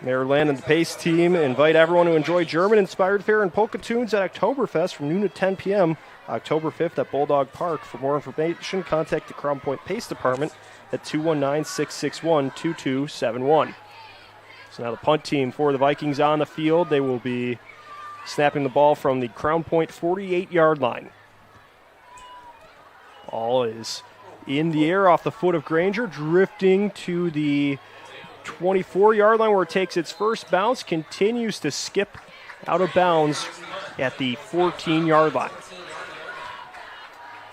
Mayor Land and the Pace team invite everyone to enjoy German-inspired fare and polka tunes at Oktoberfest from noon to 10 p.m. October 5th at Bulldog Park. For more information, contact the Crown Point Pace Department at 219-661-2271. So now the punt team for the Vikings on the field. They will be snapping the ball from the Crown Point 48-yard line. Ball is in the air off the foot of Granger, drifting to the 24-yard line where it takes its first bounce, continues to skip out of bounds at the 14-yard line.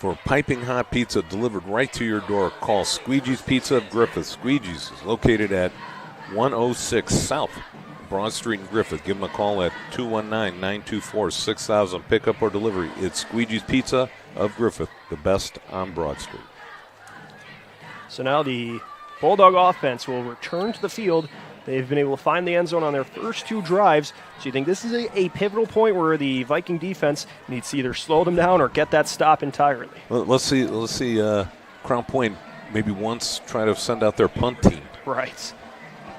For piping hot pizza delivered right to your door, call Squeegee's Pizza of Griffith. Squeegee's is located at 106 South Broad Street in Griffith. Give them a call at 219-924-6000. Pickup or delivery. It's Squeegee's Pizza of Griffith, the best on Broad Street. So now the Bulldog offense will return to the field. They've been able to find the end zone on their first two drives. So you think this is a pivotal point where the Viking defense needs to either slow them down or get that stop entirely. Well, let's see Crown Point maybe once try to send out their punt team. Right.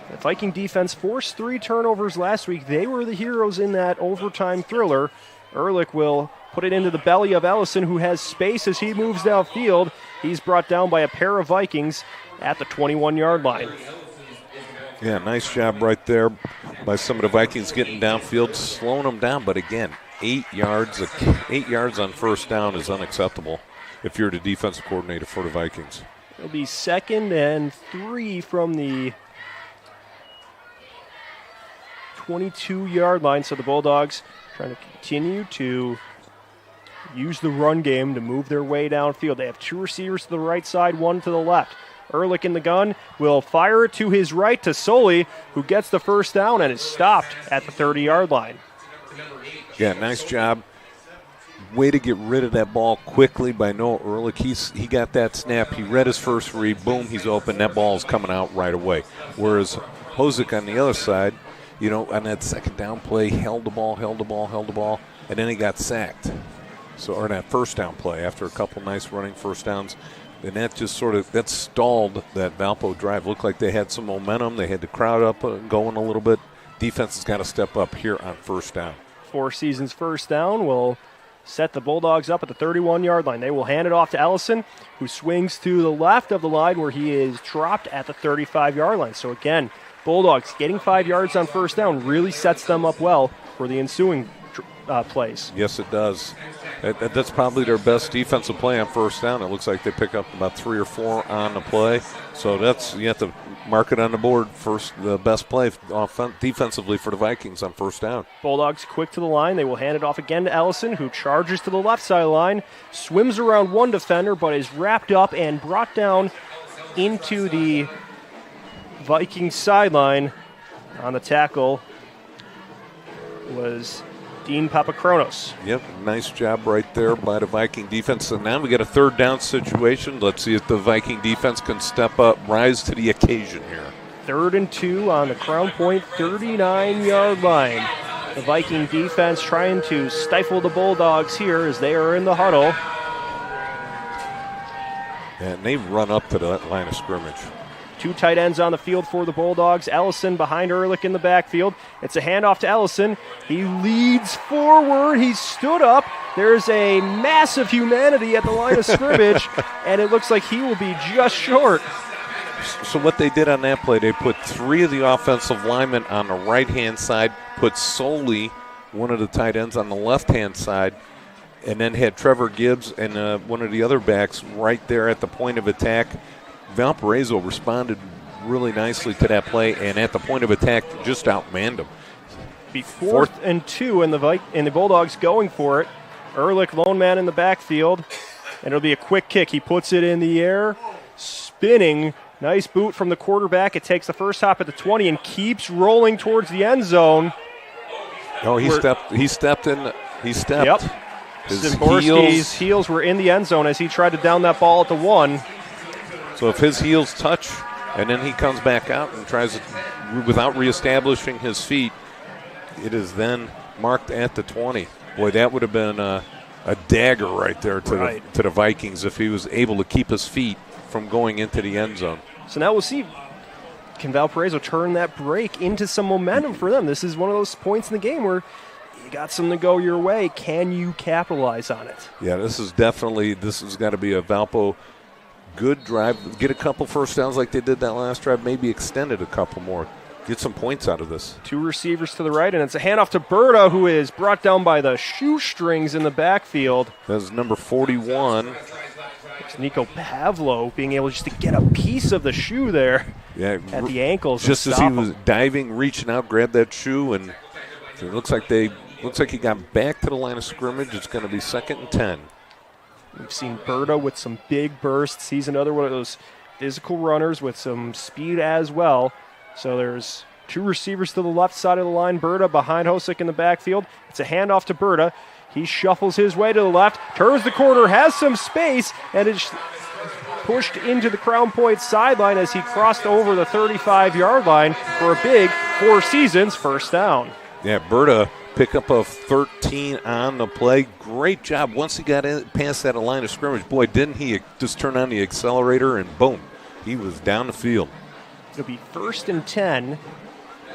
The Viking defense forced 3 turnovers last week. They were the heroes in that overtime thriller. Ehrlich will put it into the belly of Allison, who has space as he moves downfield. He's brought down by a pair of Vikings at the 21-yard line. Yeah, nice job right there by some of the Vikings getting downfield, slowing them down. But again, 8 yards on first down is unacceptable if you're the defensive coordinator for the Vikings. It'll be 2nd and 3 from the 22-yard line. So the Bulldogs trying to continue to use the run game to move their way downfield. They have 2 receivers to the right side, 1 to the left. Ehrlich in the gun will fire it to his right to Soley, who gets the first down and is stopped at the 30-yard line. Yeah, nice job. Way to get rid of that ball quickly by Noah Ehrlich. He got that snap. He read his first read. Boom, he's open. That ball is coming out right away. Whereas Hosick on the other side, on that second down play, held the ball, and then he got sacked. Or that first down play after a couple nice running first downs. And that just that stalled that Valpo drive. Looked like they had some momentum. They had the crowd up going a little bit. Defense has got to step up here on first down. Four Seasons first down will set the Bulldogs up at the 31-yard line. They will hand it off to Allison, who swings to the left of the line where he is dropped at the 35-yard line. So again, Bulldogs getting 5 yards on first down really sets them up well for the ensuing plays. Yes, it does. That's probably their best defensive play on first down. It looks like they pick up about 3 or 4 on the play. So you have to mark it on the board first. The best play defensively for the Vikings on first down. Bulldogs quick to the line. They will hand it off again to Allison, who charges to the left side of the line, swims around one defender, but is wrapped up and brought down into the Vikings sideline. On the tackle was Dean Papakronos. Yep, nice job right there by the Viking defense. So now we got a third down situation. Let's see if the Viking defense can step up, rise to the occasion here. 3rd and 2 on the Crown Point 39-yard line. The Viking defense trying to stifle the Bulldogs here as they are in the huddle. And they run up to the line of scrimmage. 2 tight ends on the field for the Bulldogs. Allison behind Ehrlich in the backfield. It's a handoff to Allison. He leads forward. He stood up. There's a massive humanity at the line of scrimmage, and it looks like he will be just short. So what they did on that play, they put 3 of the offensive linemen on the right-hand side, put solely one of the tight ends on the left-hand side, and then had Trevor Gibbs and one of the other backs right there at the point of attack. Valparaiso responded really nicely to that play, and at the point of attack, just outmanned them. Be 4th and 2, and the Bulldogs going for it. Ehrlich, lone man in the backfield, and it'll be a quick kick. He puts it in the air, spinning. Nice boot from the quarterback. It takes the first hop at the 20 and keeps rolling towards the end zone. Oh, he stepped in. He stepped. Yep. His heels were in the end zone as he tried to down that ball at the 1. So if his heels touch and then he comes back out and tries it without reestablishing his feet, it is then marked at the 20. Boy, that would have been a dagger right there to the Vikings if he was able to keep his feet from going into the end zone. So now we'll see, can Valparaiso turn that break into some momentum for them? This is one of those points in the game where you got something to go your way. Can you capitalize on it? Yeah, this has got to be a Valpo good drive. Get a couple first downs like they did that last drive, maybe extend it a couple more. Get some points out of this. 2 receivers to the right, and it's a handoff to Berta, who is brought down by the shoestrings in the backfield. That's number 41. It's Nico Pavlo being able just to get a piece of the shoe there at the ankles. Just as he was diving, reaching out, grabbed that shoe, and it looks like he got back to the line of scrimmage. It's going to be 2nd and 10. We've seen Berta with some big bursts. He's another one of those physical runners with some speed as well. So there's 2 receivers to the left side of the line. Berta behind Hosick in the backfield. It's a handoff to Berta. He shuffles his way to the left, turns the corner, has some space, and is pushed into the Crown Point sideline as he crossed over the 35-yard line for a big Four Seasons first down. Yeah, Berta Pick up a 13 on the play. Great job. Once he got in, past that line of scrimmage, boy, didn't he just turn on the accelerator and boom, he was down the field. It'll be 1st and 10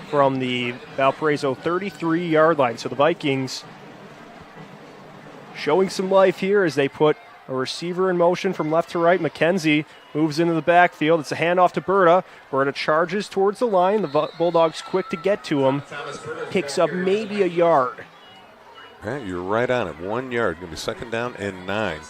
from the Valparaiso 33-yard line. So the Vikings showing some life here as they put a receiver in motion from left to right. McKenzie moves into the backfield. It's a handoff to Berta. Berta charges towards the line. The Bulldogs quick to get to him. Picks up maybe a yard. Right, you're right on it. 1 yard. Going to be 2nd down and 9.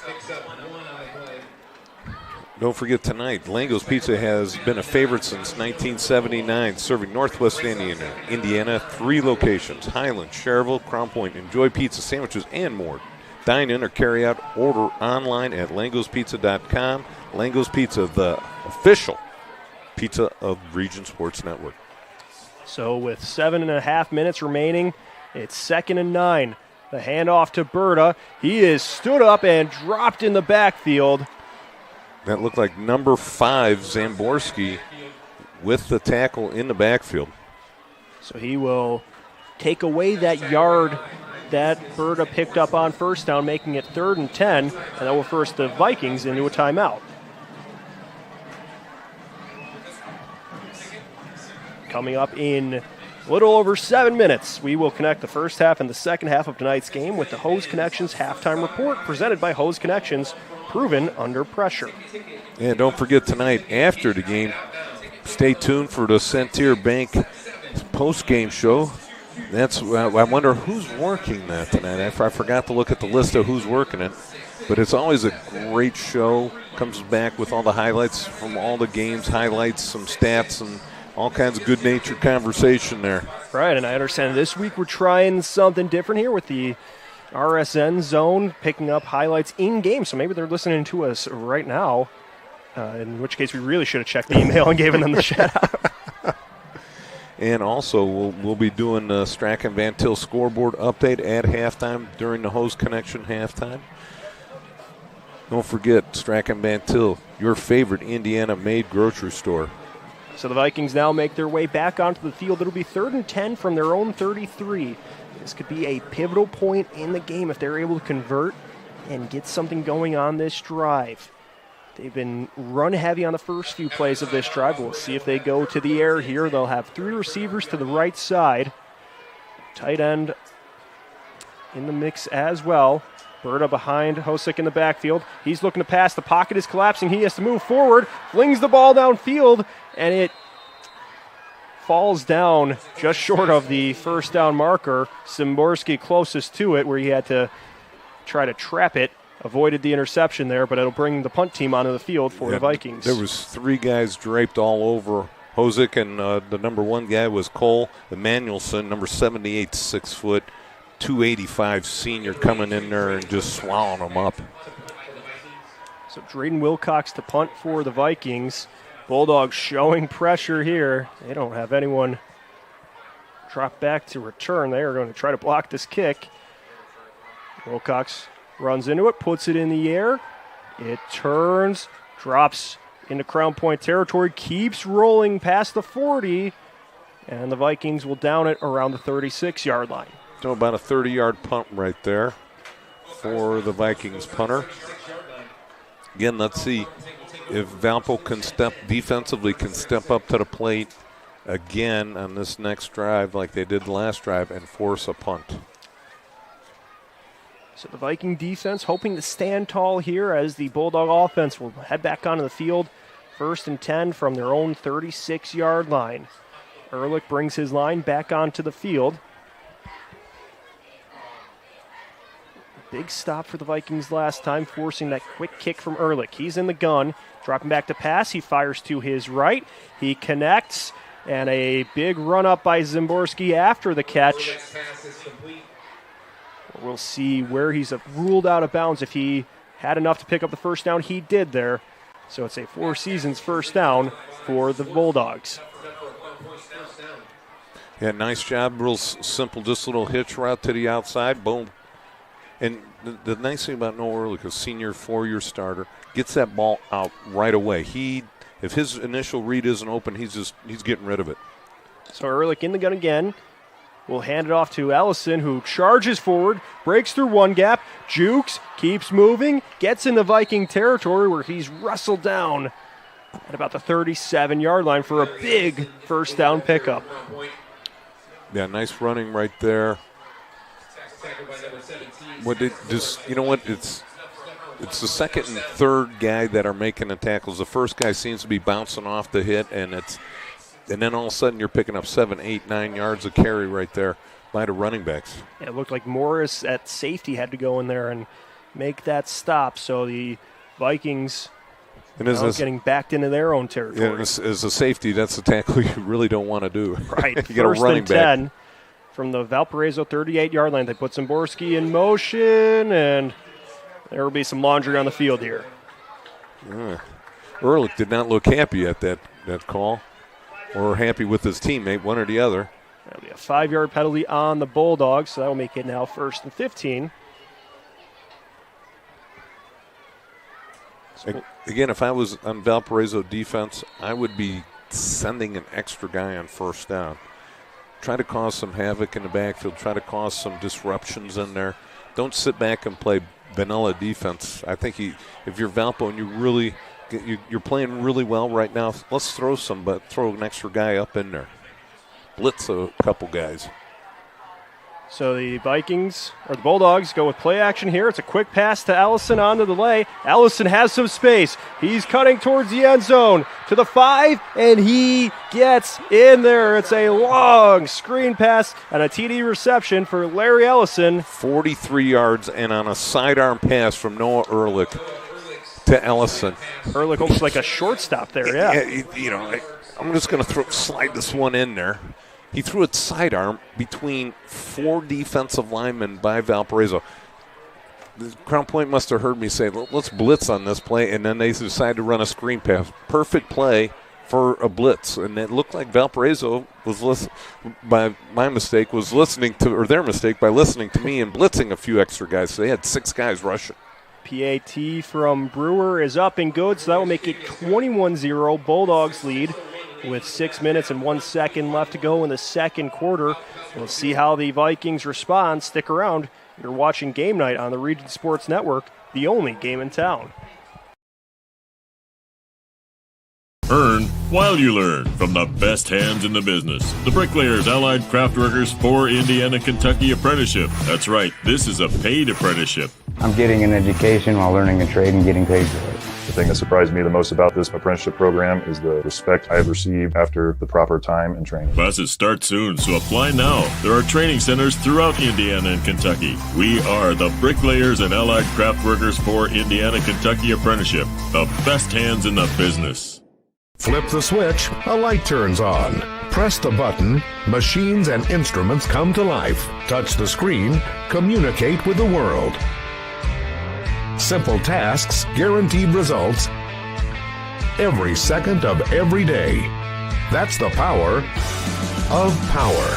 Don't forget tonight, Lango's Pizza has been a favorite since 1979, serving Northwest Indiana, 3 locations, Highland, Cherville, Crown Point. Enjoy pizza, sandwiches, and more. Dine in or carry out, order online at langospizza.com. Lango's Pizza, the official pizza of Region Sports Network. So with 7.5 minutes remaining, it's 2nd and 9. The handoff to Berta. He is stood up and dropped in the backfield. That looked like number 5, Zamborski, with the tackle in the backfield. So he will take away that yard that Berta picked up on 1st down, making it 3rd and 10, and that will force the Vikings into a timeout. Coming up in a little over 7 minutes, we will connect the first half and the second half of tonight's game with the Hose Connections halftime report presented by Hose Connections, proven under pressure. And don't forget tonight, after the game, stay tuned for the Centier Bank post-game show. I wonder who's working that tonight. I forgot to look at the list of who's working it. But it's always a great show. Comes back with all the highlights from all the games, highlights, some stats, and all kinds of good-natured conversation there. Right, and I understand this week we're trying something different here with the RSN zone, picking up highlights in-game. So maybe they're listening to us right now, in which case we really should have checked the email and given them the shout-out. And also, we'll be doing the Strachan Van Til scoreboard update at halftime during the Hose Connection halftime. Don't forget, Strachan Van Til, your favorite Indiana-made grocery store. So the Vikings now make their way back onto the field. It'll be 3rd and 10 from their own 33. This could be a pivotal point in the game if they're able to convert and get something going on this drive. They've been run heavy on the first few plays of this drive. We'll see if they go to the air here. They'll have 3 receivers to the right side. Tight end in the mix as well. Berta behind Hosick in the backfield. He's looking to pass. The pocket is collapsing. He has to move forward. Flings the ball downfield, and it falls down just short of the 1st down marker. Szymborski closest to it, where he had to try to trap it. Avoided the interception there, but it'll bring the punt team onto the field for the Vikings. There was 3 guys draped all over Hosick, and the number 1 guy was Cole Emanuelson, number 78, 6 foot, 285 senior, coming in there and just swallowing them up. So Drayden Wilcox to punt for the Vikings. Bulldogs showing pressure here. They don't have anyone drop back to return. They are going to try to block this kick. Wilcox runs into it, puts it in the air. It turns, drops into Crown Point territory, keeps rolling past the 40, and the Vikings will down it around the 36-yard line. So about a 30-yard punt right there for the Vikings punter. Again, let's see if Valpo can step up to the plate again on this next drive like they did the last drive and force a punt. So the Viking defense hoping to stand tall here as the Bulldog offense will head back onto the field. 1st and 10 from their own 36-yard line. Ehrlich brings his line back onto the field. Big stop for the Vikings last time, forcing that quick kick from Ehrlich. He's in the gun, dropping back to pass. He fires to his right. He connects, and a big run-up by Szymborski after the catch. We'll see where he's ruled out of bounds. If he had enough to pick up the 1st down, he did there. So it's a 4 seasons 1st down for the Bulldogs. Yeah, nice job. Real simple, just a little hitch route to the outside. Boom. And the nice thing about Noah Ehrlich, a senior 4-year starter, gets that ball out right away. If his initial read isn't open, he's getting rid of it. So Ehrlich in the gun again. will hand it off to Allison, who charges forward, breaks through one gap, jukes, keeps moving, gets into Viking territory where he's wrestled down at about the 37-yard line for a big first down pickup. Yeah, nice running right there. It's the second and third guy that are making the tackles. The first guy seems to be bouncing off the hit, and then all of a sudden you're picking up 7, 8, 9 yards of carry right there by the running backs. Yeah, it looked like Morris at safety had to go in there and make that stop. So the Vikings getting backed into their own territory. Yeah, as a safety, that's a tackle you really don't want to do. Right. You get a running First and back. 10 from the Valparaiso 38-yard line. They put Zimborski in motion, and there will be some laundry on the field here. Ehrlich did not look happy at that call, or happy with his teammate, one or the other. That'll be a 5-yard penalty on the Bulldogs, so that will make it now 1st and 15. Again, if I was on Valparaiso defense, I would be sending an extra guy on first down. Try to cause some havoc in the backfield. Try to cause some disruptions in there. Don't sit back and play vanilla defense. I think if you're Valpo and you're playing really well right now, let's throw an extra guy up in there. Blitz a couple guys. So the Bulldogs go with play action here. It's a quick pass to Allison onto the lay. Allison has some space. He's cutting towards the end zone to the 5, and he gets in there. It's a long screen pass and a TD reception for Larry Allison. 43 yards and on a sidearm pass from Noah Ehrlich to Allison. Ehrlich almost like a shortstop there, yeah. I'm just going to slide this one in there. He threw it sidearm between 4 defensive linemen by Valparaiso. Crown Point must have heard me say, let's blitz on this play, and then they decided to run a screen pass. Perfect play for a blitz. And it looked like Valparaiso was their mistake by listening to me and blitzing a few extra guys. So they had 6 guys rushing. PAT from Brewer is up and good, so that will make it 21-0. Bulldogs lead with 6 minutes and 1 second left to go in the second quarter. We'll see how the Vikings respond. Stick around. You're watching Game Night on the Region Sports Network, the only game in town. Earn while you learn from the best hands in the business. The Bricklayers Allied Craft Workers for Indiana, Kentucky Apprenticeship. That's right, this is a paid apprenticeship. I'm getting an education while learning a trade and getting paid for it. The thing that surprised me the most about this apprenticeship program is the respect I have received after the proper time and training. Classes start soon, so apply now. There are training centers throughout Indiana and Kentucky. We are the Bricklayers and Allied Craft Workers for Indiana, Kentucky Apprenticeship. The best hands in the business. Flip the switch, a light turns on. Press the button, machines and instruments come to life. Touch the screen, communicate with the world. Simple tasks, guaranteed results, every second of every day. That's the power of power.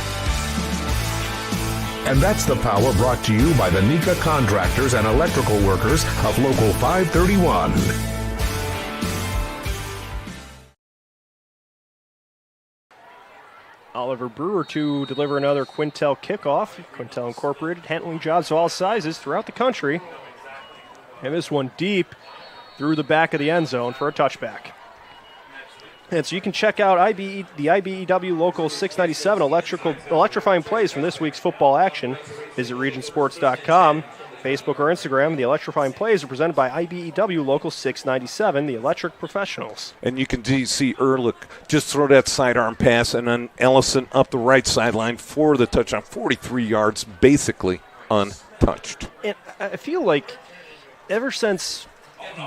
And that's the power brought to you by the NECA contractors and electrical workers of Local 531. Oliver Brewer to deliver another Quintel kickoff. Quintel Incorporated handling jobs of all sizes throughout the country. And this one deep through the back of the end zone for a touchback. And so you can check out the IBEW Local 697 electrifying plays from this week's football action. Visit regionsports.com, Facebook or Instagram. The electrifying plays are presented by IBEW Local 697, the electric professionals. And you can see Ehrlich just throw that sidearm pass, and then Allison up the right sideline for the touchdown. 43 yards, basically untouched. And I feel like ever since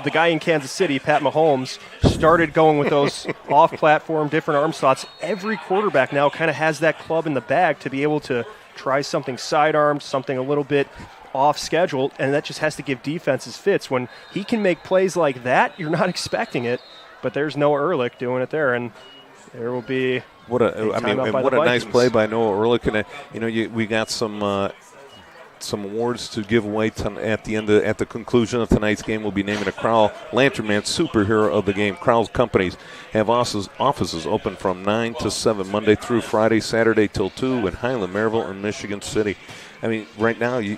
the guy in Kansas City, Pat Mahomes, started going with those off-platform, different arm slots, every quarterback now kind of has that club in the bag to be able to try something sidearmed, something a little bit off-schedule, and that just has to give defenses fits. When he can make plays like that, you're not expecting it, but there's Noah Ehrlich doing it there, and there will be what a nice play by Noah Ehrlich. And we got some some awards to give away at the conclusion of tonight's game. We'll be naming a Crowell Lantern Man superhero of the game. Crowell's companies have offices open from 9 to 7 Monday through Friday, Saturday till 2 in Highland, Maryville, and Michigan City. I mean, right now you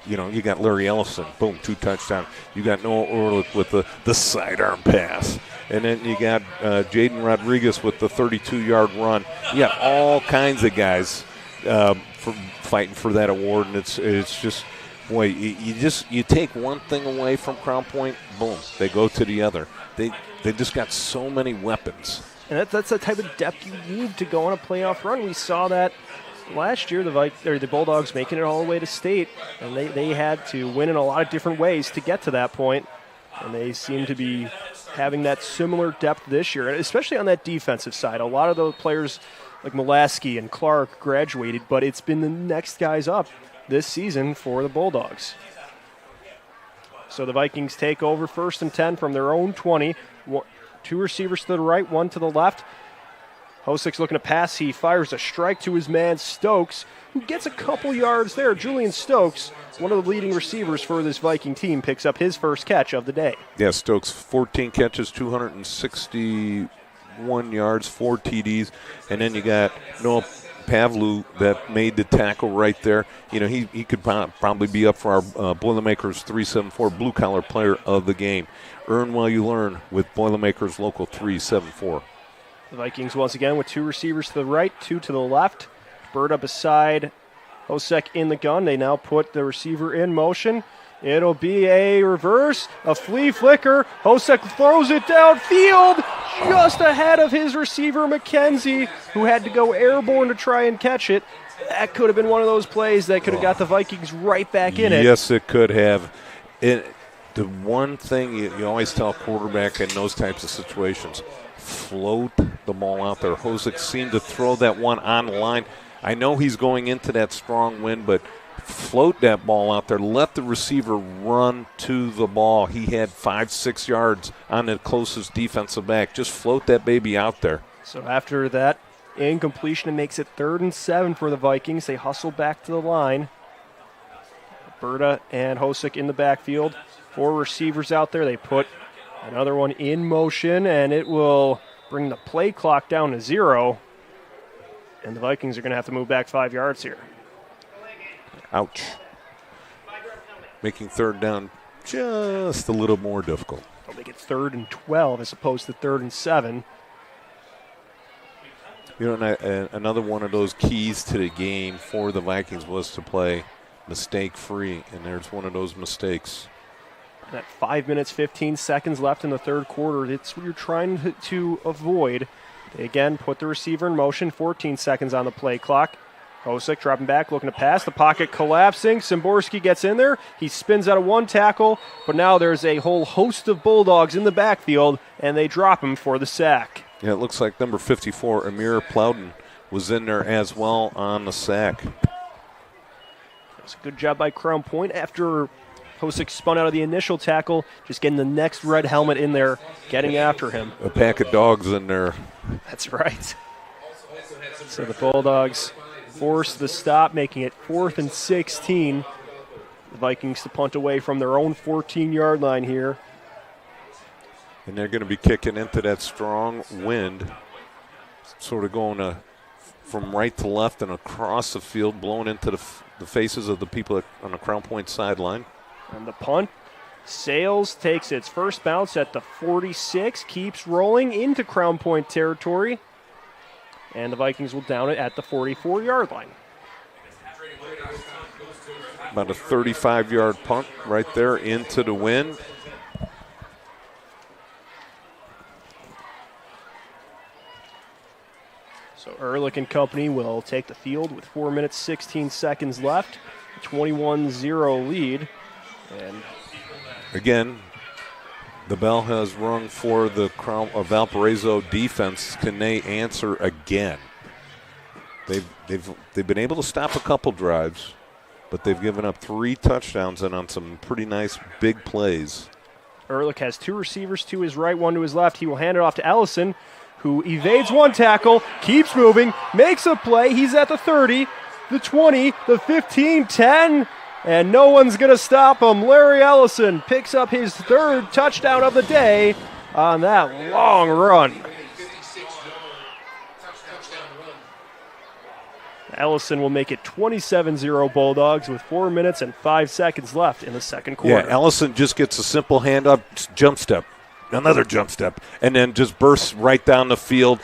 got Larry Allison, boom, 2 touchdowns. You got Noah Orlick with the sidearm pass. And then you got Jaden Rodriguez with the 32-yard run. You got all kinds of guys fighting for that award, and it's just, boy, you take one thing away from Crown Point, boom, they go to the other. They just got so many weapons. And that's the type of depth you need to go on a playoff run. We saw that last year, the Bulldogs making it all the way to state, and they had to win in a lot of different ways to get to that point, and they seem to be having that similar depth this year, especially on that defensive side. A lot of those players like Mulaski and Clark graduated, but it's been the next guys up this season for the Bulldogs. So the Vikings take over 1st and 10 from their own 20. 2 receivers to the right, 1 to the left. Hosick's looking to pass. He fires a strike to his man Stokes, who gets a couple yards there. Julian Stokes, one of the leading receivers for this Viking team, picks up his first catch of the day. Yeah, Stokes, 14 catches, 261 yards, 4 TDs. And then you got Noah Pavlu that made the tackle right there. You know, he could probably be up for our Boilermakers 374 blue-collar player of the game. Earn while you learn with Boilermakers Local 374. The Vikings once again with 2 receivers to the right, 2 to the left. Bird up beside Hosek in the gun. They now put the receiver in motion. It'll be a reverse, a flea flicker. Hosek throws it downfield just ahead of his receiver, McKenzie, who had to go airborne to try and catch it. That could have been one of those plays that could have got the Vikings right back in it. Yes, it could have. The one thing you always tell a quarterback in those types of situations, float the ball out there. Hosek seemed to throw that one on the line. I know he's going into that strong wind, but float that ball out there. Let the receiver run to the ball. He had 5-6 yards on the closest defensive back. Just float that baby out there. So after that incompletion, it makes it 3rd and 7 for the Vikings. They hustle back to the line. Berta and Hosek in the backfield. 4 receivers out there. They put another one in motion, and it will bring the play clock down to 0. And the Vikings are going to have to move back 5 yards here. Ouch. Making 3rd down just a little more difficult. They'll make it 3rd and 12 as opposed to 3rd and 7. You know, another one of those keys to the game for the Vikings was to play mistake-free, and there's one of those mistakes. At 5 minutes, 15 seconds left in the 3rd quarter, it's what you're trying to avoid. They again put the receiver in motion, 14 seconds on the play clock. Hosek dropping back, looking to pass. The pocket collapsing. Szymborski gets in there. He spins out of 1 tackle, but now there's a whole host of Bulldogs in the backfield, and they drop him for the sack. Yeah, it looks like number 54, Amir Plowden, was in there as well on the sack. It's a good job by Crown Point after Hosek spun out of the initial tackle, just getting the next red helmet in there, getting after him. A pack of dogs in there. That's right. So the Bulldogs force the stop, making it 4th and 16. The Vikings to punt away from their own 14-yard line here. And they're going to be kicking into that strong wind, sort of going from right to left and across the field, blowing into the faces of the people on the Crown Point sideline. And the punt sails, takes its first bounce at the 46, keeps rolling into Crown Point territory. And the Vikings will down it at the 44-yard line. About a 35-yard punt right there into the wind. So Ehrlich and company will take the field with 4 minutes, 16 seconds left. 21-0 lead. And again, the bell has rung for the Valparaiso defense. Can they answer again? They've been able to stop a couple drives, but they've given up 3 touchdowns and on some pretty nice big plays. Ehrlich has 2 receivers to his right, 1 to his left. He will hand it off to Allison, who evades 1 tackle, keeps moving, makes a play. He's at the 30, the 20, the 15, 10. and no one's going to stop him. Larry Allison picks up his 3rd touchdown of the day on that long run. Allison will make it 27-0 Bulldogs with 4 minutes and 5 seconds left in the second quarter. Yeah, Allison just gets a simple hand-up jump step, another jump step, and then just bursts right down the field.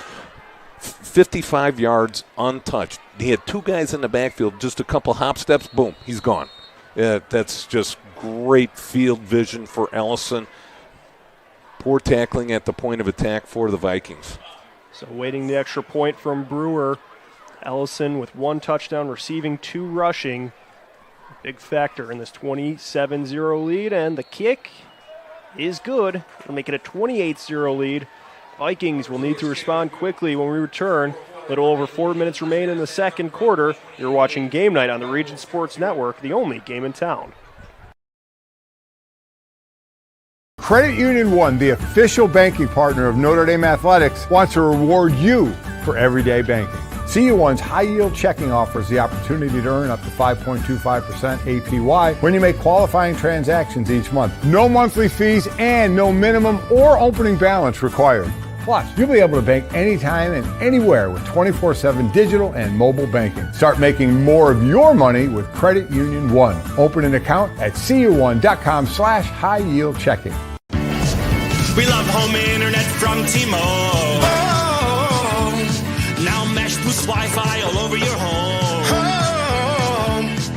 55 yards untouched. He had 2 guys in the backfield, just a couple hop steps, boom, he's gone. That's just great field vision for Allison. Poor tackling at the point of attack for the Vikings. So waiting the extra point from Brewer. Allison with 1 touchdown, receiving 2 rushing. Big factor in this 27-0 lead, and the kick is good. We'll make it a 28-0 lead. Vikings will need to respond quickly when we return. Little over 4 minutes remain in the second quarter. You're watching Game Night on the Region Sports Network, the only game in town. Credit Union One, the official banking partner of Notre Dame Athletics, wants to reward you for everyday banking. CU1's high-yield checking offers the opportunity to earn up to 5.25% APY when you make qualifying transactions each month. No monthly fees and no minimum or opening balance required. Plus, you'll be able to bank anytime and anywhere with 24/7 digital and mobile banking. Start making more of your money with Credit Union One. Open an account at cu1.com/high-yield checking. We love home internet from T-Mobile. Now Mesh boosts Wi-Fi all over your home.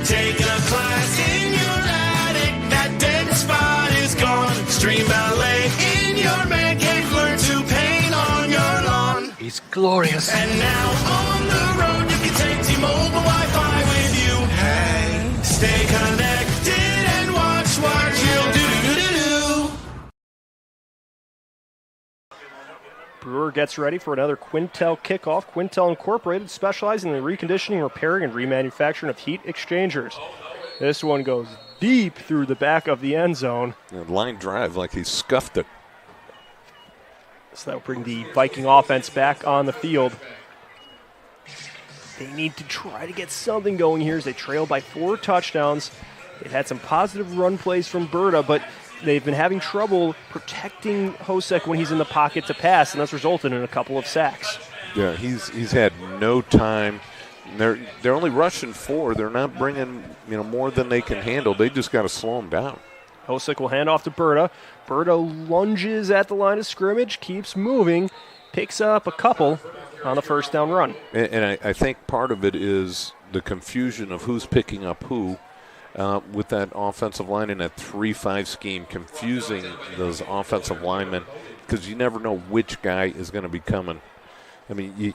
Taking a class in your attic, that dead spot is gone. Stream ballet in your man cave, learn to paint on your lawn. It's glorious. And now on the road, you can take T-Mobile Wi-Fi with you. Hey, stay connected and watch what you'll do. Brewer gets ready for another Quintel kickoff. Quintel Incorporated, specializing in the reconditioning, repairing, and remanufacturing of heat exchangers. This one goes deep through the back of the end zone. Line drive like he scuffed it. So that will bring the Viking offense back on the field. They need to try to get something going here as they trail by 4 touchdowns. They've had some positive run plays from Berta, but they've been having trouble protecting Hosek when he's in the pocket to pass, and that's resulted in a couple of sacks. Yeah, he's had no time. They're only rushing 4. They're not bringing more than they can handle. They just got to slow them down. Hosek will hand off to Berta. Berta lunges at the line of scrimmage, keeps moving, picks up a couple on the first down run. And I think part of it is the confusion of who's picking up who. With that offensive line in that 3-5 scheme, confusing those offensive linemen because you never know which guy is going to be coming. I mean,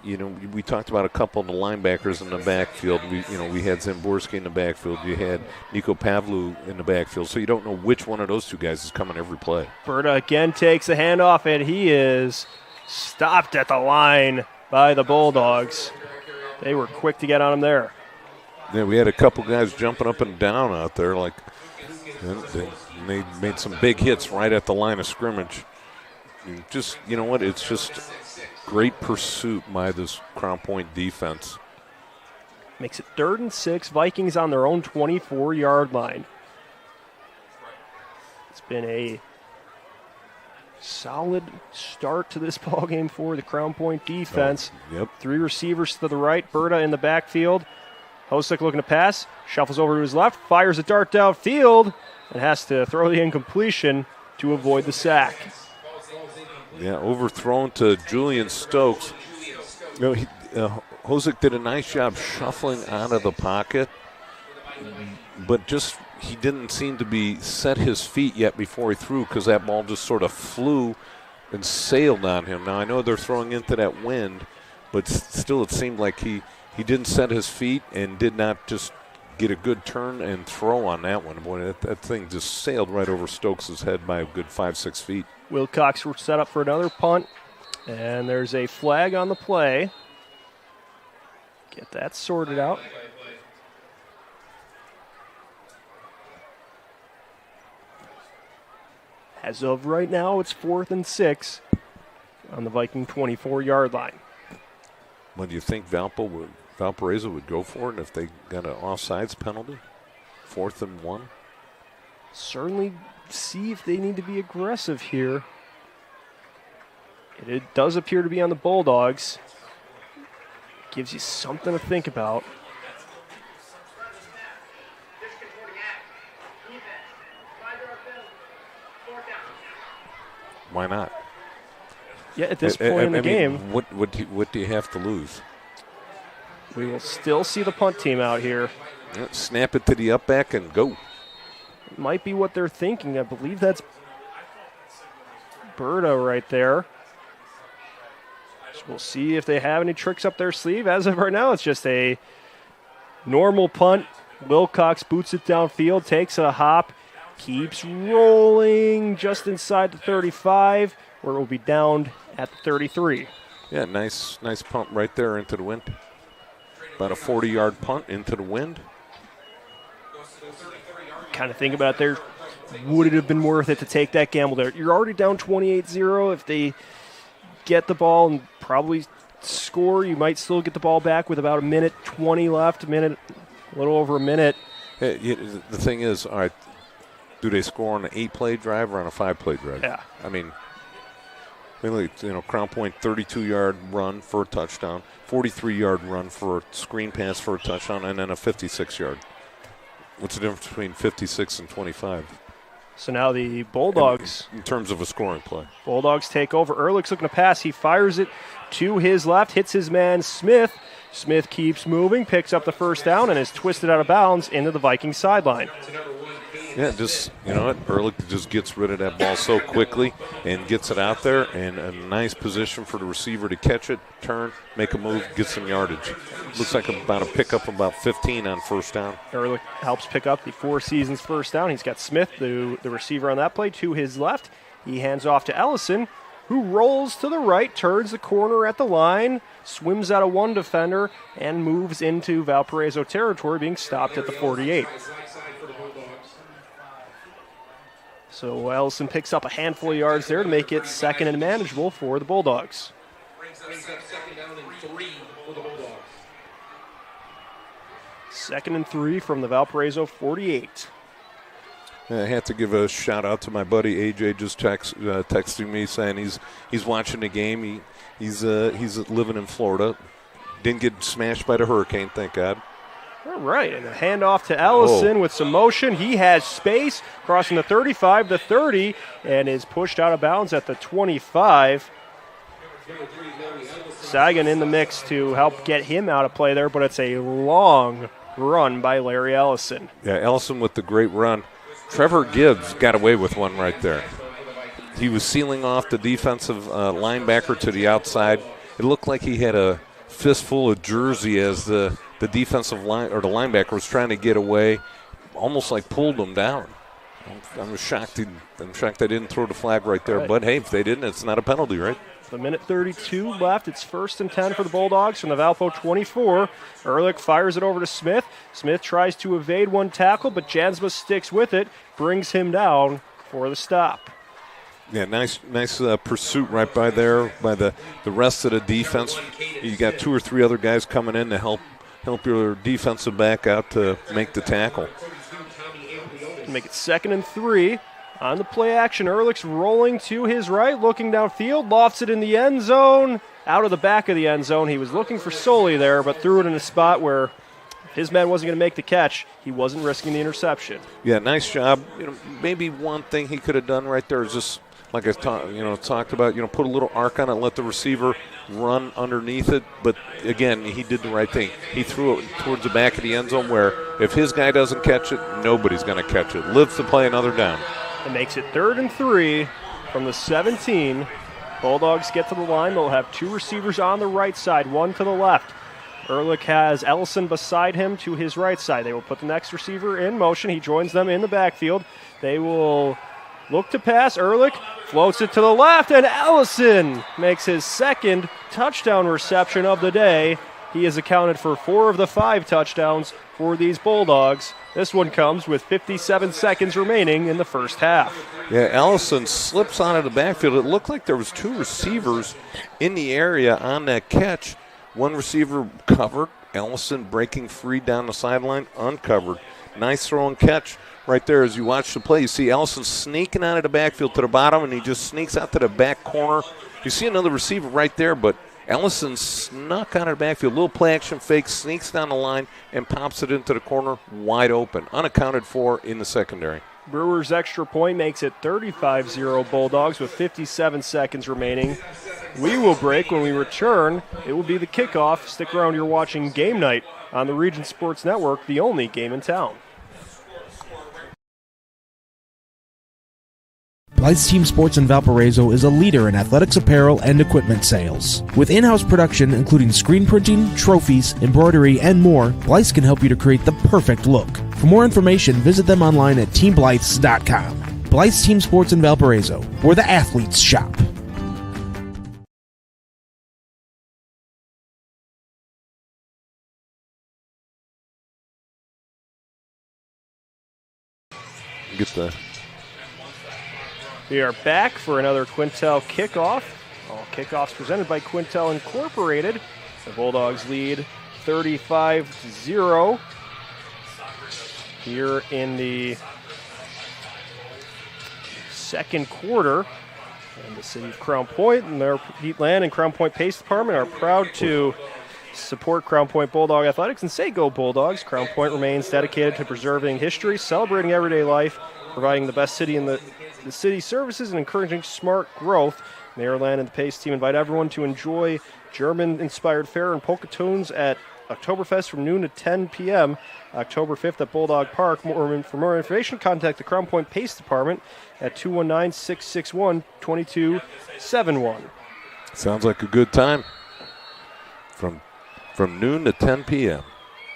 we talked about a couple of the linebackers in the backfield. We had Zimborski in the backfield. You had Nico Pavlu in the backfield. So you don't know which one of those 2 guys is coming every play. Berta again takes the handoff, and he is stopped at the line by the Bulldogs. They were quick to get on him there. Yeah, we had a couple guys jumping up and down out there. They made some big hits right at the line of scrimmage. Just, it's just great pursuit by this Crown Point defense. Makes it 3rd and 6. Vikings on their own 24-yard line. It's been a solid start to this ballgame for the Crown Point defense. Oh, yep. 3 receivers to the right. Berta in the backfield. Hosek looking to pass, shuffles over to his left, fires a dart downfield, and has to throw the incompletion to avoid the sack. Yeah, overthrown to Julian Stokes. Hosek did a nice job shuffling out of the pocket, but he didn't seem to be set his feet yet before he threw because that ball just sort of flew and sailed on him. Now, I know they're throwing into that wind, but still it seemed like he didn't set his feet and did not just get a good turn and throw on that one. Boy, that thing just sailed right over Stokes' head by a good 5-6 feet. Wilcox were set up for another punt, and there's a flag on the play. Get that sorted out. As of right now, it's 4th and 6 on the Viking 24-yard line. Well, do you think Valparaiso would go for it if they got an offsides penalty? 4th and 1. Certainly see if they need to be aggressive here. It does appear to be on the Bulldogs. Gives you something to think about. Why not? Yeah, at this point in the game. What do you have to lose? We will still see the punt team out here. Yeah, snap it to the up back and go. Might be what they're thinking. I believe that's Berto right there. So we'll see if they have any tricks up their sleeve. As of right now, it's just a normal punt. Wilcox boots it downfield, takes a hop, keeps rolling just inside the 35, where it will be downed at the 33. Yeah, nice pump right there into the wind. About a 40-yard punt into the wind. Kind of think about there. Would it have been worth it to take that gamble there? You're already down 28-0. If they get the ball and probably score, you might still get the ball back with about a minute 20 left, a little over a minute. The thing is, all right, do they score on an 8-play drive or on a 5-play drive? Yeah. I mean, Crown Point 32-yard run for a touchdown, 43-yard run for a screen pass for a touchdown, and then a 56-yard. What's the difference between 56 and 25? So now the Bulldogs. In terms of a scoring play. Bulldogs take over. Ehrlich's looking to pass. He fires it to his left, hits his man Smith. Smith keeps moving, picks up the first down, and is twisted out of bounds into the Vikings sideline. Yeah, just, you know what, Ehrlich just gets rid of that ball so quickly and gets it out there, and a nice position for the receiver to catch it, turn, make a move, get some yardage. Looks like about a pickup of about 15 on first down. Ehrlich helps pick up the Four Seasons first down. He's got Smith, the receiver on that play, to his left. He hands off to Allison, who rolls to the right, turns the corner at the line, swims out of one defender, and moves into Valparaiso territory, being stopped at the 48. So Allison picks up a handful of yards there to make it second and manageable for the Bulldogs. Second and 3 from the Valparaiso 48. I have to give a shout out to my buddy AJ. Just texting me saying he's watching the game. He's living in Florida. Didn't get smashed by the hurricane, thank God. All right, and a handoff to Allison with some motion. He has space, crossing the 35, the 30, and is pushed out of bounds at the 25. Sagan in the mix to help get him out of play there, but it's a long run by Larry Allison. Yeah, Allison with the great run. Trevor Gibbs got away with one right there. He was sealing off the defensive linebacker to the outside. It looked like he had a fistful of jersey as the defensive line or the linebacker was trying to get away, almost like pulled him down. I'm shocked. I'm shocked they didn't throw the flag right there. But hey, if they didn't, it's not a penalty, right? The minute 32 left. It's 1st and 10 for the Bulldogs from the Valpo 24. Ehrlich fires it over to Smith. Smith tries to evade one tackle, but Jansma sticks with it, brings him down for the stop. Yeah, nice pursuit right by there by the rest of the defense. You got 2 or 3 other guys coming in to help your defensive back out to make the tackle. Make it 2nd and 3. On the play action, Ehrlich's rolling to his right, looking downfield, lofts it in the end zone. Out of the back of the end zone. He was looking for Soley there, but threw it in a spot where if his man wasn't going to make the catch, he wasn't risking the interception. Yeah, nice job. Maybe one thing he could have done right there is just, like I talked about, put a little arc on it, let the receiver run underneath it. But again, he did the right thing. He threw it towards the back of the end zone where if his guy doesn't catch it, nobody's going to catch it. Lives to play another down. It makes it 3rd and 3 from the 17. Bulldogs get to the line. They'll have 2 receivers on the right side, 1 to the left. Ehrlich has Allison beside him to his right side. They will put the next receiver in motion. He joins them in the backfield. They will look to pass. Ehrlich floats it to the left, and Allison makes his 2nd touchdown reception of the day. He has accounted for 4 of the 5 touchdowns for these Bulldogs. This one comes with 57 seconds remaining in the first half. Yeah, Allison slips out of the backfield. It looked like there was 2 receivers in the area on that catch. One receiver covered. Allison breaking free down the sideline, uncovered. Nice throw and catch right there as you watch the play. You see Allison sneaking out of the backfield to the bottom, and he just sneaks out to the back corner. You see another receiver right there, but Allison snuck out of the backfield. Little play action fake, sneaks down the line, and pops it into the corner wide open. Unaccounted for in the secondary. Brewers' extra point makes it 35-0 Bulldogs with 57 seconds remaining. We will break. When we return, it will be the kickoff. Stick around, you're watching Game Night on the Region Sports Network, the only game in town. Blythe's Team Sports in Valparaiso is a leader in athletics apparel and equipment sales. With in-house production including screen printing, trophies, embroidery, and more, Blythe's can help you to create the perfect look. For more information, visit them online at teamblythes.com. Blythe's Team Sports in Valparaiso, where the athletes shop. Get the... We are back for another Quintel kickoff. All kickoffs presented by Quintel Incorporated. The Bulldogs lead 35-0 here in the second quarter. And the city of Crown Point and their Peatland and Crown Point Pace Department are proud to support Crown Point Bulldog Athletics and say go Bulldogs. Crown Point remains dedicated to preserving history, celebrating everyday life, providing the best city in the city services, and encouraging smart growth. Mayor Land and the Pace team invite everyone to enjoy German-inspired fare and polka tunes at Oktoberfest from noon to 10 p.m. October 5th at Bulldog Park. For more information, contact the Crown Point Pace Department at 219-661-2271. Sounds like a good time. From noon to 10 p.m.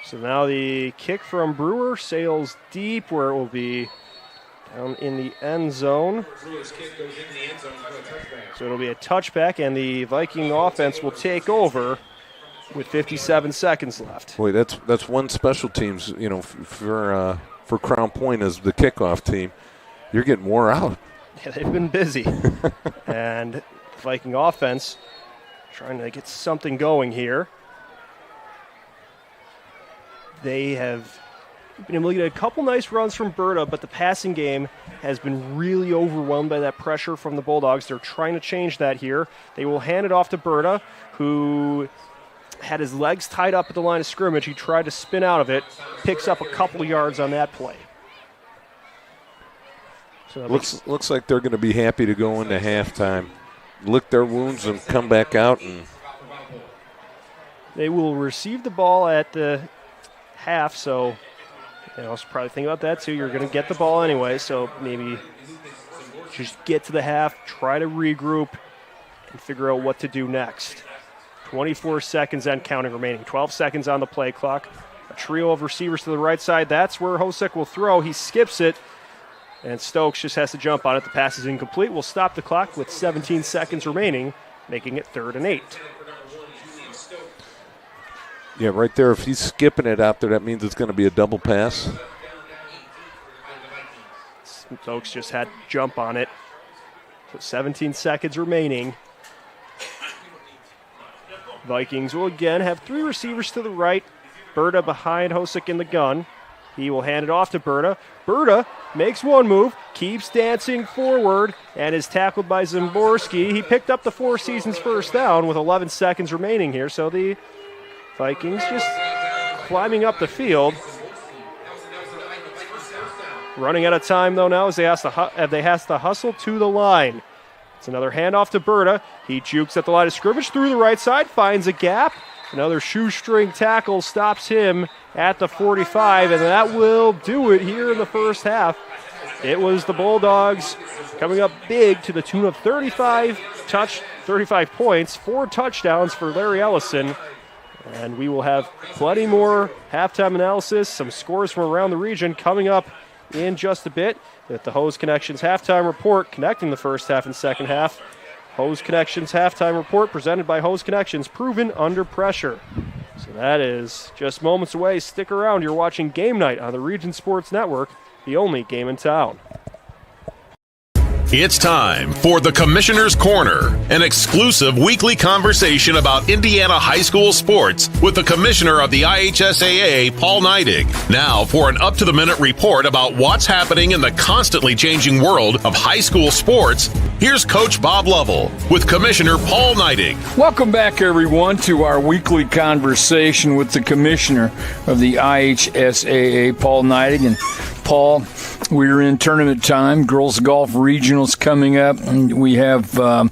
So now the kick from Brewer sails deep where it will be down in the end zone. So it'll be a touchback, and the Viking offense will take over with 57 seconds left. Boy, that's one special teams, for Crown Point as the kickoff team. You're getting wore out. Yeah, they've been busy. And the Viking offense trying to get something going here. They have been able to get a couple nice runs from Berta, but the passing game has been really overwhelmed by that pressure from the Bulldogs. They're trying to change that here. They will hand it off to Berta, who had his legs tied up at the line of scrimmage. He tried to spin out of it, picks up a couple yards on that play. So looks like they're going to be happy to go into halftime, lick their wounds, and come back out. And they will receive the ball at the half, so I was probably thinking about that too. You're going to get the ball anyway, so maybe just get to the half, try to regroup, and figure out what to do next. 24 seconds and counting remaining. 12 seconds on the play clock. A trio of receivers to the right side. That's where Hosek will throw. He skips it, and Stokes just has to jump on it. The pass is incomplete. We'll stop the clock with 17 seconds remaining, making it 3rd and 8. Yeah, right there, if he's skipping it out there, that means it's going to be a double pass. Stokes just had to jump on it. So 17 seconds remaining. Vikings will again have 3 receivers to the right. Berta behind Hosek in the gun. He will hand it off to Berta. Berta makes one move, keeps dancing forward, and is tackled by Zimborski. He picked up the Four Seasons first down with 11 seconds remaining here. So the Vikings just climbing up the field. Running out of time, though, now as they have to hustle to the line. It's another handoff to Berta. He jukes at the line of scrimmage through the right side, finds a gap. Another shoestring tackle stops him at the 45, and that will do it here in the first half. It was the Bulldogs coming up big to the tune of 35 points, 4 touchdowns for Larry Allison. And we will have plenty more halftime analysis, some scores from around the region coming up in just a bit. With the Hose Connections halftime report connecting the first half and second half. Hose Connections halftime report presented by Hose Connections, proven under pressure. So that is just moments away. Stick around. You're watching Game Night on the Region Sports Network, the only game in town. It's time for the Commissioner's Corner, an exclusive weekly conversation about Indiana high school sports with the Commissioner of the IHSAA, Paul Neidig. Now for an up-to-the-minute report about what's happening in the constantly changing world of high school sports, here's Coach Bob Lovell with Commissioner Paul Neidig. Welcome back, everyone, to our weekly conversation with the Commissioner of the IHSAA, Paul Neidig. And Paul, we're in tournament time. Girls golf regionals coming up, and we have a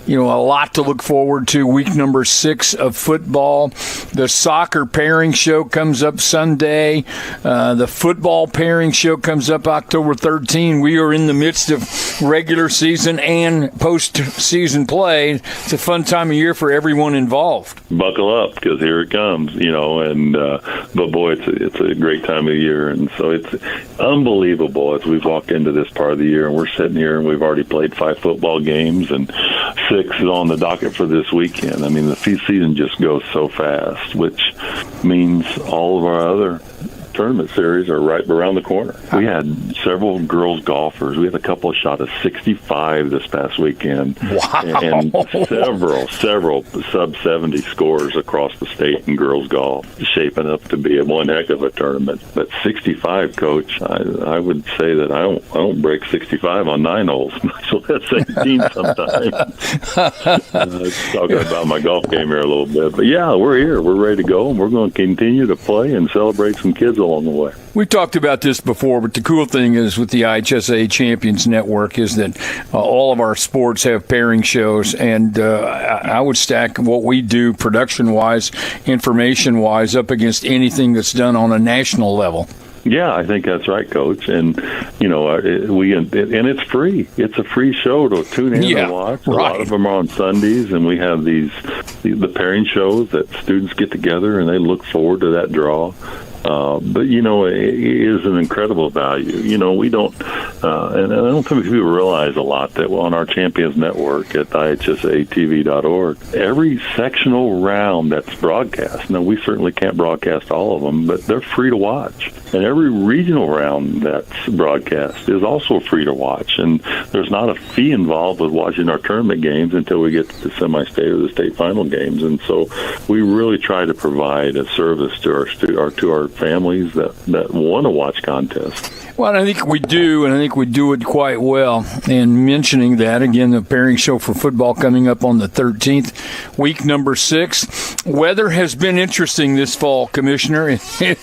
lot to look forward to. Week number 6 of football. The soccer pairing show comes up Sunday. The football pairing show comes up October 13. We are in the midst of regular season and postseason play. It's a fun time of year for everyone involved. Buckle up, because here it comes, but boy, it's a great time of year, and so it's unbelievable as we've walked into this part of the year, and we're sitting here and we've already played 5 football games and 6 is on the docket for this weekend. I mean, the season just goes so fast, which means all of our other tournament series are right around the corner. We had several girls golfers. We had a couple of shot of 65 this past weekend. Wow. And several sub-70 scores across the state in girls golf, shaping up to be one heck of a tournament. But 65, Coach, I would say that I don't break 65 on 9 holes. So that's 18 sometimes. Talking about my golf game here a little bit. But yeah, we're here. We're ready to go, and we're going to continue to play and celebrate some kids along the way. We've talked about this before, but the cool thing is with the IHSA Champions Network is that all of our sports have pairing shows, and I would stack what we do production-wise, information-wise, up against anything that's done on a national level. Yeah, I think that's right, Coach. And it's free. It's a free show to tune in and watch. A lot of them are on Sundays, and we have the pairing shows that students get together and they look forward to that draw. But it is an incredible value. We don't, and I don't think people realize a lot that on our Champions Network at IHSATV.org, every sectional round that's broadcast, now we certainly can't broadcast all of them, but they're free to watch. And every regional round that's broadcast is also free to watch. And there's not a fee involved with watching our tournament games until we get to the semi-state or the state final games. And so we really try to provide a service to our families that want to watch contests. Well, I think we do, and I think we do it quite well. And mentioning that, again, the pairing show for football coming up on the 13th, week number 6. Weather has been interesting this fall, Commissioner. We've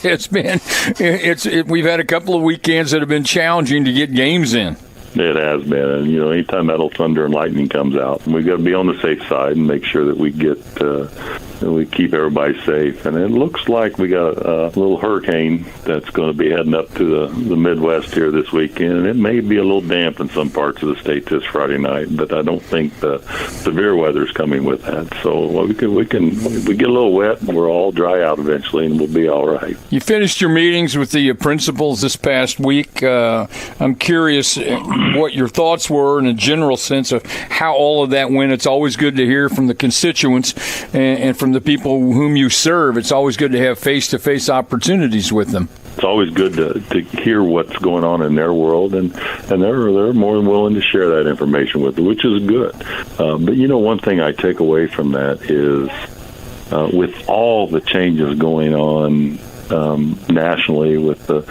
had a couple of weekends that have been challenging to get games in. It has been, and anytime that'll thunder and lightning comes out, we've got to be on the safe side and make sure that we we keep everybody safe. And it looks like we got a little hurricane that's going to be heading up to the Midwest here this weekend, and it may be a little damp in some parts of the state this Friday night, but I don't think the severe weather's coming with that. So we get a little wet, and we're all dry out eventually, and we'll be all right. You finished your meetings with the principals this past week. I'm curious what your thoughts were in a general sense of how all of that went. It's always good to hear from the constituents and from the people whom you serve. It's always good to have face-to-face opportunities with them. It's always good to hear what's going on in their world, and they're more than willing to share that information with you, which is good. But one thing I take away from that is with all the changes going on nationally with the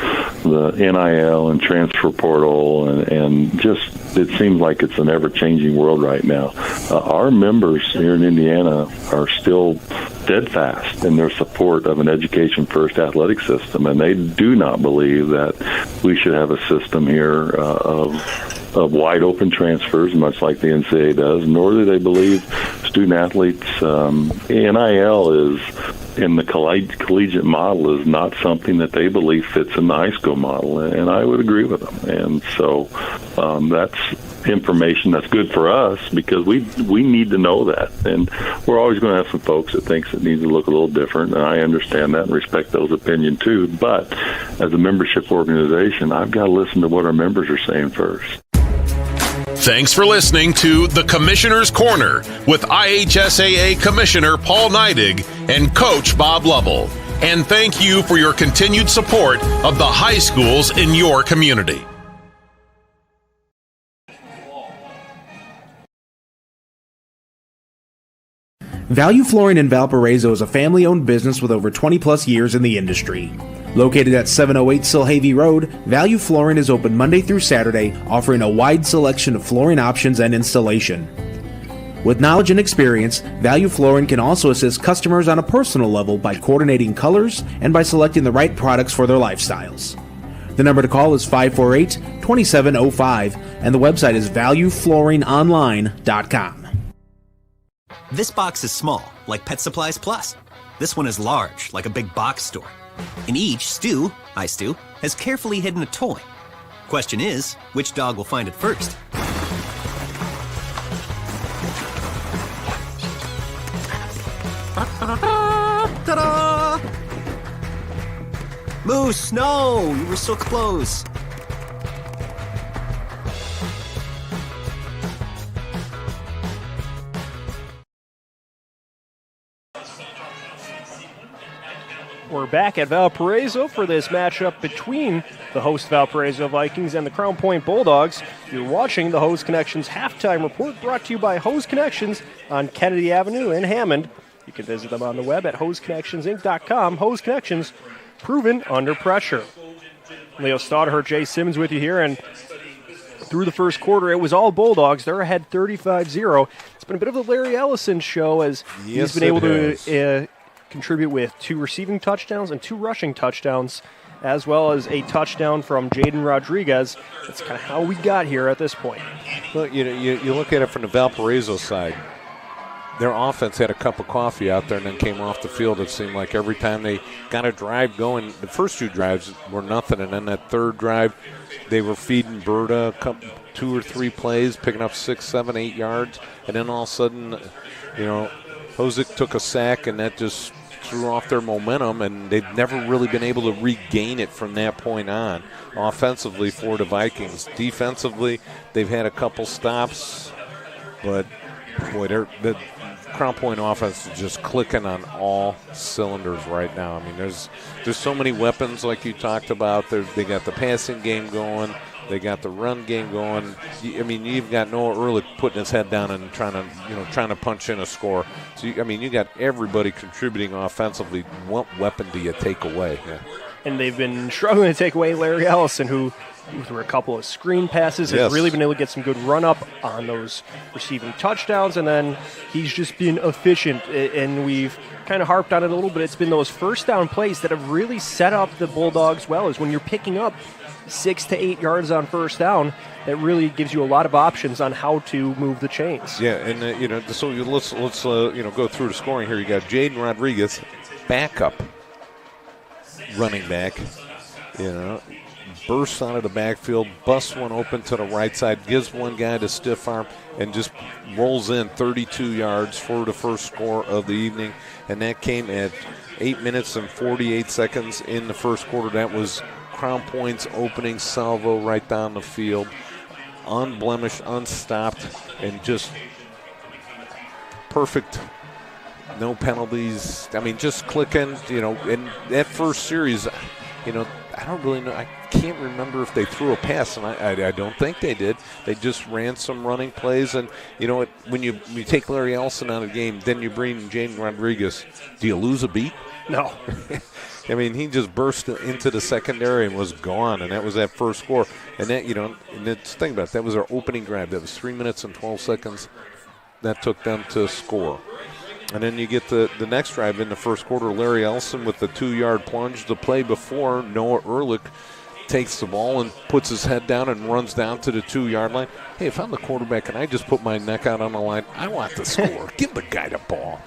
NIL and transfer portal and just it seems like it's an ever-changing world right now. Our members here in Indiana are still steadfast in their support of an education-first athletic system, and they do not believe that we should have a system here of wide-open transfers, much like the NCAA does, nor do they believe student-athletes. NIL is, in the collegiate model, is not something that they believe fits in the high school model, and I would agree with them. And so that's information that's good for us because we need to know that, and we're always going to have some folks that thinks it needs to look a little different, and I understand that and respect those opinions too. But as a membership organization, I've got to listen to what our members are saying first. Thanks for listening to The Commissioner's Corner with IHSAA Commissioner Paul Neidig and Coach Bob Lovell. And thank you for your continued support of the high schools in your community. Value Flooring in Valparaiso is a family-owned business with over 20-plus years in the industry. Located at 708 Silhavy Road, Value Flooring is open Monday through Saturday, offering a wide selection of flooring options and installation. With knowledge and experience, Value Flooring can also assist customers on a personal level by coordinating colors and by selecting the right products for their lifestyles. The number to call is 548-2705, and the website is valueflooringonline.com. This box is small, like Pet Supplies Plus. This one is large, like a big box store. In each, Stu, has carefully hidden a toy. Question is, which dog will find it first? Ta-da! Moose, no! You were so close. We're back at Valparaiso for this matchup between the host Valparaiso Vikings and the Crown Point Bulldogs. You're watching the Hose Connections halftime report, brought to you by Hose Connections on Kennedy Avenue in Hammond. You can visit them on the web at hoseconnectionsinc.com. Hose Connections, proven under pressure. Leo Stoddard, Jay Simmons with you here, and through the first quarter, it was all Bulldogs. They're ahead 35-0. It's been a bit of a Larry Allison show as he's been able to contribute with 2 receiving touchdowns and 2 rushing touchdowns, as well as a touchdown from Jaden Rodriguez. That's kind of how we got here at this point. Well, you look at it from the Valparaiso side. Their offense had a cup of coffee out there and then came off the field. It seemed like every time they got a drive going, the first 2 drives were nothing, and then that third drive, they were feeding Berta 2 or 3 plays, picking up 6, 7, 8 yards, and then all of a sudden, Hosick took a sack, and that just threw off their momentum, and they've never really been able to regain it from that point on. Offensively for the Vikings. Defensively, they've had a couple stops, but boy, the Crown Point offense is just clicking on all cylinders right now. I mean, there's so many weapons like you talked about. They got the passing game going. They got the run game going. I mean, you've got Noah Ehrlich putting his head down and trying to punch in a score. So, you got everybody contributing offensively. What weapon do you take away? Yeah. And they've been struggling to take away Larry Allison, who through a couple of screen passes has really been able to get some good run-up on those receiving touchdowns, and then he's just been efficient. And we've kind of harped on it a little bit. It's been those first down plays that have really set up the Bulldogs well, is when you're picking up 6 to 8 yards on first down, it really gives you a lot of options on how to move the chains. Yeah, and so let's go through the scoring here. You got Jaden Rodriguez, backup running back, bursts out of the backfield, busts one open to the right side, gives one guy the stiff arm, and just rolls in 32 yards for the first score of the evening. And that came at 8 minutes and 48 seconds in the first quarter. That was Crown Point's opening salvo right down the field. Unblemished, unstopped, and just perfect. No penalties. I mean, just clicking, in that first series, I don't really know. I can't remember if they threw a pass, and I don't think they did. They just ran some running plays, and when you take Larry Allison out of the game, then you bring Jaden Rodriguez. Do you lose a beat? No. I mean, he just burst into the secondary and was gone, and that was that first score. And that, and let's think about it. That was our opening drive. That was 3 minutes and 12 seconds. That took them to score. And then you get the next drive in the first quarter. Larry Ellison with the 2-yard plunge. The play before, Noah Ehrlich takes the ball and puts his head down and runs down to the 2-yard line. Hey, if I'm the quarterback and I just put my neck out on the line, I want the score. Give the guy the ball.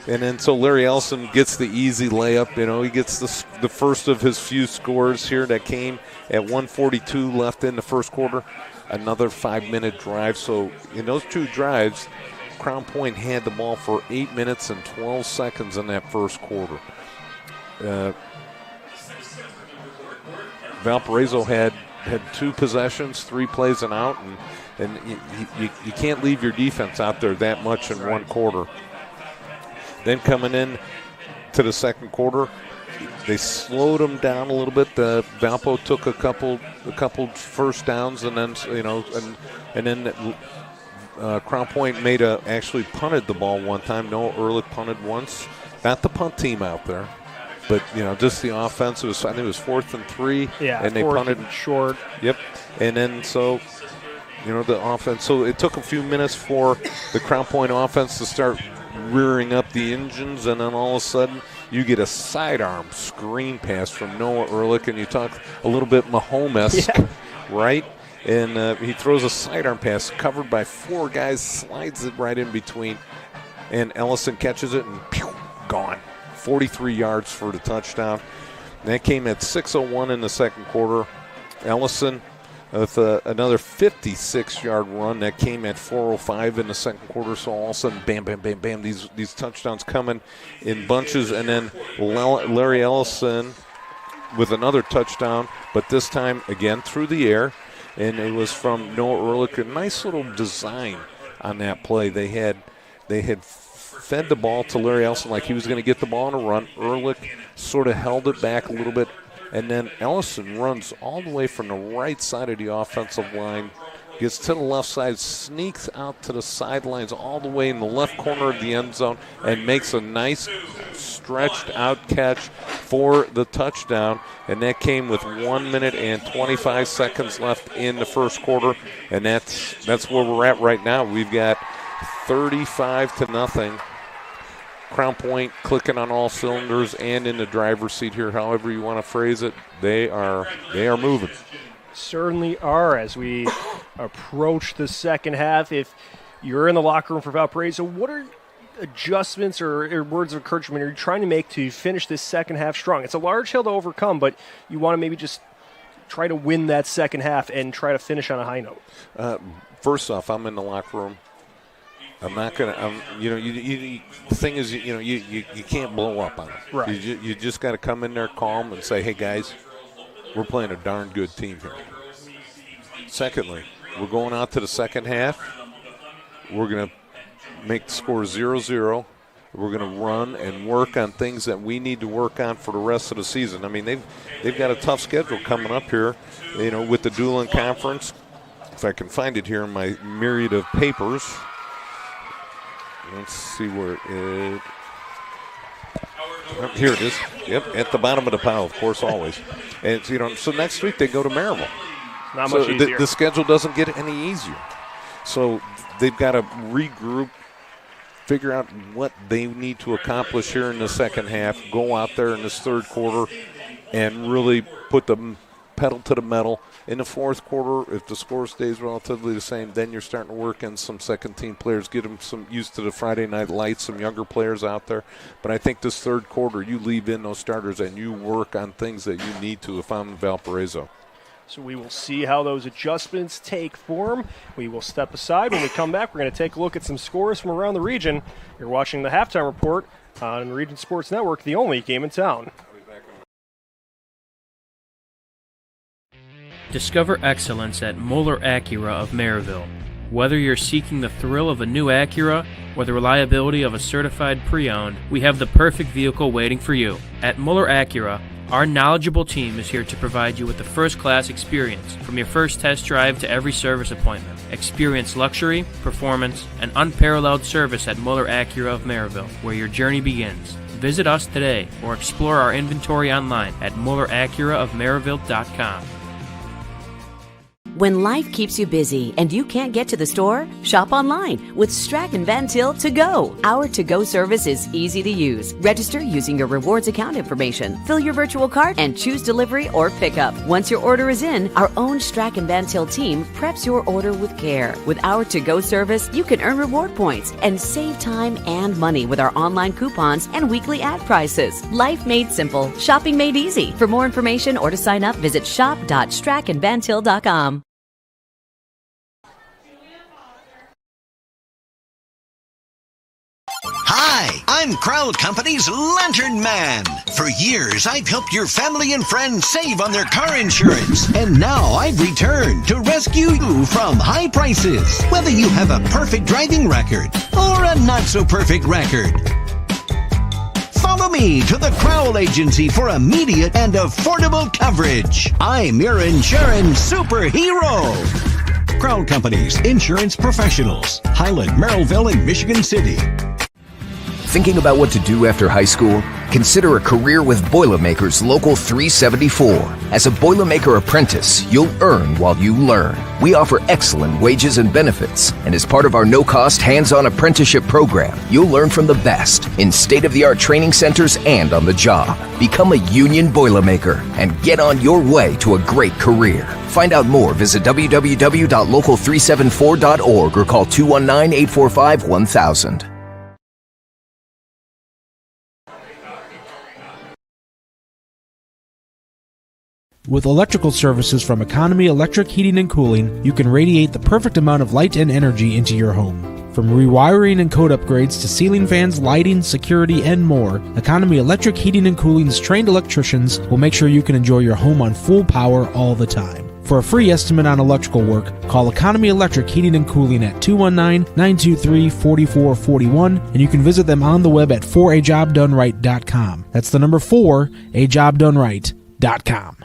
And then so Larry Ellison gets the easy layup. He gets the first of his few scores here that came at 1:42 left in the first quarter. Another 5-minute drive. So in those 2 drives, Crown Point had the ball for 8 minutes and 12 seconds in that first quarter. Valparaiso had 2 possessions, 3 plays and out, and you can't leave your defense out there that much in one quarter. Then coming in to the second quarter, they slowed them down a little bit. Valpo took a couple first downs, and then Crown Point actually punted the ball one time. Noah Ehrlich punted once. Not the punt team out there, but just the offense. I think it was 4th and 3. Yeah, and they punted short. Yep, and then the offense. So it took a few minutes for the Crown Point offense to start rearing up the engines, and then all of a sudden you get a sidearm screen pass from Noah Ehrlich, and you talk a little bit Mahomes-esque, right? And he throws a sidearm pass covered by 4 guys, slides it right in between, and Allison catches it and gone. 43 yards for the touchdown. And that came at 6:01 in the second quarter. Allison with another 56-yard run that came at 4:05 in the second quarter. So all of a sudden, bam, bam, bam, bam, these touchdowns coming in bunches. And then Larry Allison with another touchdown, but this time again through the air. And it was from Noah Ehrlich. A nice little design on that play. They had fed the ball to Larry Allison like he was going to get the ball on a run. Ehrlich sort of held it back a little bit. And then Allison runs all the way from the right side of the offensive line, gets to the left side, sneaks out to the sidelines all the way in the left corner of the end zone, and makes a nice stretched out catch for the touchdown. And that came with 1 minute and 25 seconds left in the first quarter. And that's where we're at right now. We've got 35-0. Crown Point clicking on all cylinders and in the driver's seat here, however you want to phrase it. They are moving. Certainly are. As we approach the second half, if you're in the locker room for Valparaiso, what are adjustments or words of encouragement are you trying to make to finish this second half strong? It's a large hill to overcome, but you want to maybe just try to win that second half and try to finish on a high note. First off, I'm in the locker room. I'm not going to, the thing is, you can't blow up on it. Right. You just got to come in there calm and say, hey, guys, we're playing a darn good team here. Secondly, we're going out to the second half. We're going to make the score 0-0. We're going to run and work on things that we need to work on for the rest of the season. I mean, they've got a tough schedule coming up here, with the Doolin Conference. If I can find it here in my myriad of papers. Let's see where it is. Here it is. Yep, at the bottom of the pile, of course, always. And so next week they go to Maryville. Not much easier. The schedule doesn't get any easier. So they've got to regroup, figure out what they need to accomplish here in the second half, go out there in this third quarter, and really put the pedal to the metal. In the fourth quarter, if the score stays relatively the same, then you're starting to work in some second-team players, get them some used to the Friday night lights, some younger players out there. But I think this third quarter, you leave in those starters and you work on things that you need to if I'm Valparaiso. So we will see how those adjustments take form. We will step aside. When we come back, we're going to take a look at some scores from around the region. You're watching the Halftime Report on Region Sports Network, the only game in town. Discover excellence at Moeller Acura of Maryville. Whether you're seeking the thrill of a new Acura or the reliability of a certified pre-owned, we have the perfect vehicle waiting for you. At Moeller Acura, our knowledgeable team is here to provide you with the first-class experience, from your first test drive to every service appointment. Experience luxury, performance, and unparalleled service at Moeller Acura of Maryville, where your journey begins. Visit us today or explore our inventory online at MoellerAcuraofMaryville.com. When life keeps you busy and you can't get to the store, shop online with Strachan Van Til To Go. Our to-go service is easy to use. Register using your rewards account information, fill your virtual cart, and choose delivery or pickup. Once your order is in, our own Strachan Van Til team preps your order with care. With our to-go service, you can earn reward points and save time and money with our online coupons and weekly ad prices. Life made simple, shopping made easy. For more information or to sign up, visit shop.strachanvantil.com. Hi, I'm Crowd Company's Lantern Man. For years, I've helped your family and friends save on their car insurance. And now I've returned to rescue you from high prices. Whether you have a perfect driving record or a not-so-perfect record. Follow me to the Crowell Agency for immediate and affordable coverage. I'm your insurance superhero. Crown Companies, insurance professionals. Highland, Merrillville, and Michigan City. Thinking about what to do after high school? Consider a career with Boilermakers Local 374. As a Boilermaker apprentice, you'll earn while you learn. We offer excellent wages and benefits, and as part of our no-cost hands-on apprenticeship program, you'll learn from the best in state-of-the-art training centers and on the job. Become a union Boilermaker and get on your way to a great career. Find out more, visit www.local374.org or call 219-845-1000. With electrical services from Economy Electric Heating and Cooling, you can radiate the perfect amount of light and energy into your home. From rewiring and code upgrades to ceiling fans, lighting, security, and more, Economy Electric Heating and Cooling's trained electricians will make sure you can enjoy your home on full power all the time. For a free estimate on electrical work, call Economy Electric Heating and Cooling at 219-923-4441, and you can visit them on the web at forajobdoneright.com. That's the number 4ajobdoneright.com.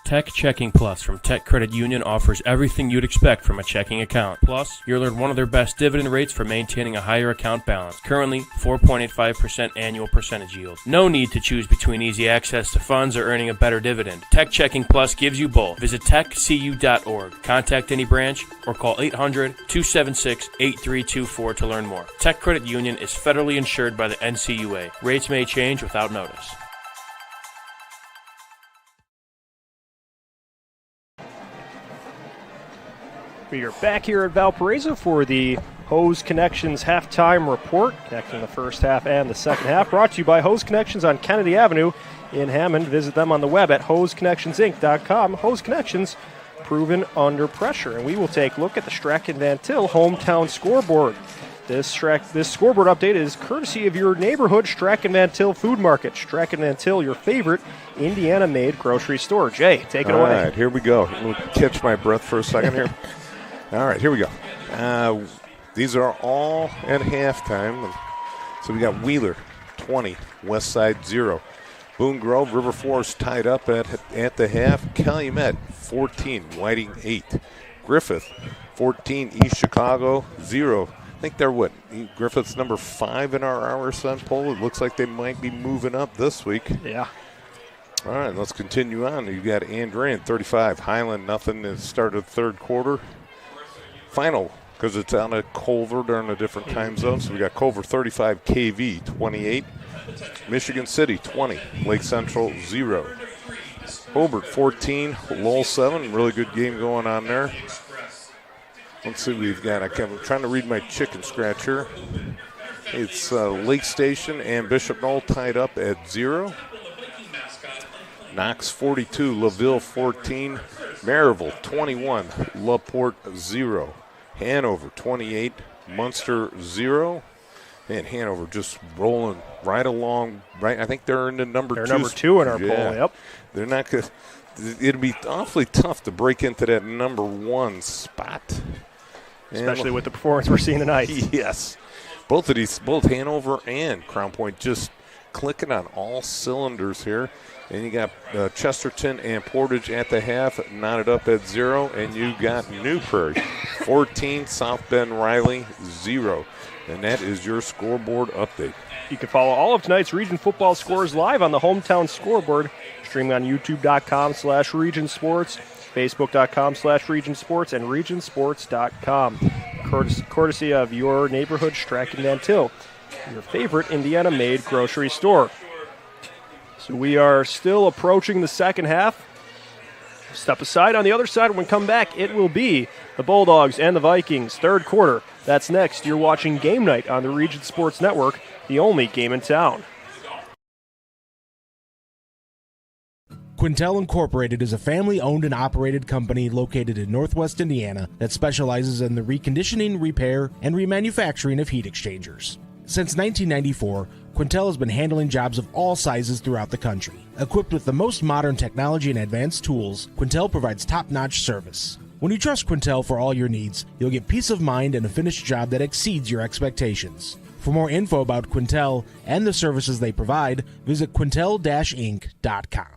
Tech Checking Plus from Tech Credit Union offers everything you'd expect from a checking account. Plus, you'll earn one of their best dividend rates for maintaining a higher account balance. Currently, 4.85% annual percentage yield. No need to choose between easy access to funds or earning a better dividend. Tech Checking Plus gives you both. Visit techcu.org, contact any branch, or call 800-276-8324 to learn more. Tech Credit Union is federally insured by the NCUA. Rates may change without notice. We are back here at Valparaiso for the Hose Connections halftime report, connecting the first half and the second half. Brought to you by Hose Connections on Kennedy Avenue in Hammond. Visit them on the web at hoseconnectionsinc.com. Hose Connections, proven under pressure. And we will take a look at the Strachan Van Til hometown scoreboard. This scoreboard update is courtesy of your neighborhood Strachan Van Til Food Market. Strachan Van Til, your favorite Indiana-made grocery store. Jay, take it away. All right, here we go. We'll catch my breath for a second here. All right, here we go. These are all at halftime. So we got Wheeler, 20, Westside, 0. Boone Grove, River Forest tied up at the half. Calumet, 14, Whiting, 8. Griffith, 14, East Chicago, 0. I think they're Griffith's number 5 in our Hour Sun poll. It looks like they might be moving up this week. Yeah. All right, let's continue on. You got Andrean, 35. Highland, nothing at the start of the third quarter. Final, because it's on a Culver. They're in a different time zone. So we got Culver 35, KV 28. Michigan City 20, Lake Central 0. Hobart 14, Lowell 7. Really good game going on there. Let's see what we've got. I'm trying to read my chicken scratch here. It's Lake Station and Bishop Knoll tied up at 0. Knox 42, LaVille 14. Maryville 21, LaPorte 0. Hanover 28, Munster 0. And Hanover just rolling right along. Right, I think they're in the number 2. They're number 2 in our poll, yep. They're not good. It'd be awfully tough to break into that number 1 spot. Especially with the performance we're seeing tonight. Yes. Both Hanover and Crown Point just clicking on all cylinders here. And you got Chesterton and Portage at the half, knotted up at 0. And you got New Prairie, 14, South Bend Riley, 0. And that is your scoreboard update. You can follow all of tonight's Region Football scores live on the Hometown Scoreboard, streaming on youtube.com/Region Sports, facebook.com/Region Sports, and regionsports.com. Courtesy of your neighborhood Strachan Van Til, your favorite Indiana-made grocery store. So we are still approaching the second half. Step aside. On the other side, when we come back, it will be the Bulldogs and the Vikings, third quarter. That's next. You're watching Game Night on the Region Sports Network, the only game in town. Quintel Incorporated is a family-owned and operated company located in Northwest Indiana that specializes in the reconditioning, repair, and remanufacturing of heat exchangers. Since 1994, Quintel has been handling jobs of all sizes throughout the country. Equipped with the most modern technology and advanced tools, Quintel provides top-notch service. When you trust Quintel for all your needs, you'll get peace of mind and a finished job that exceeds your expectations. For more info about Quintel and the services they provide, visit quintel-inc.com.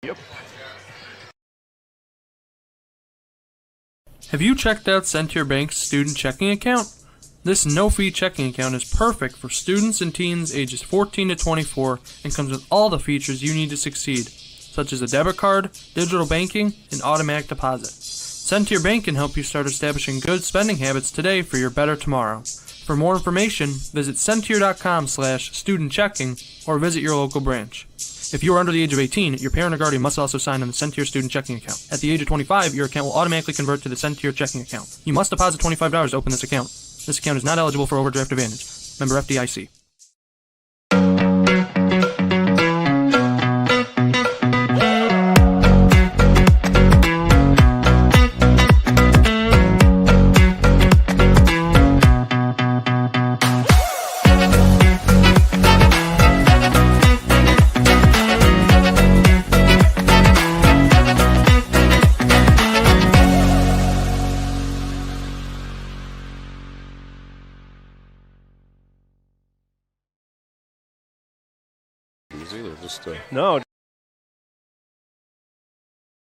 Yep. Have you checked out Centier Bank's student checking account? This no-fee checking account is perfect for students and teens ages 14 to 24 and comes with all the features you need to succeed, such as a debit card, digital banking, and automatic deposit. Centier Bank can help you start establishing good spending habits today for your better tomorrow. For more information, visit Centier.com/student-checking or visit your local branch. If you are under the age of 18, your parent or guardian must also sign on the Centier student checking account. At the age of 25, your account will automatically convert to the Centier checking account. You must deposit $25 to open this account. This account is not eligible for overdraft advantage. Member FDIC. No.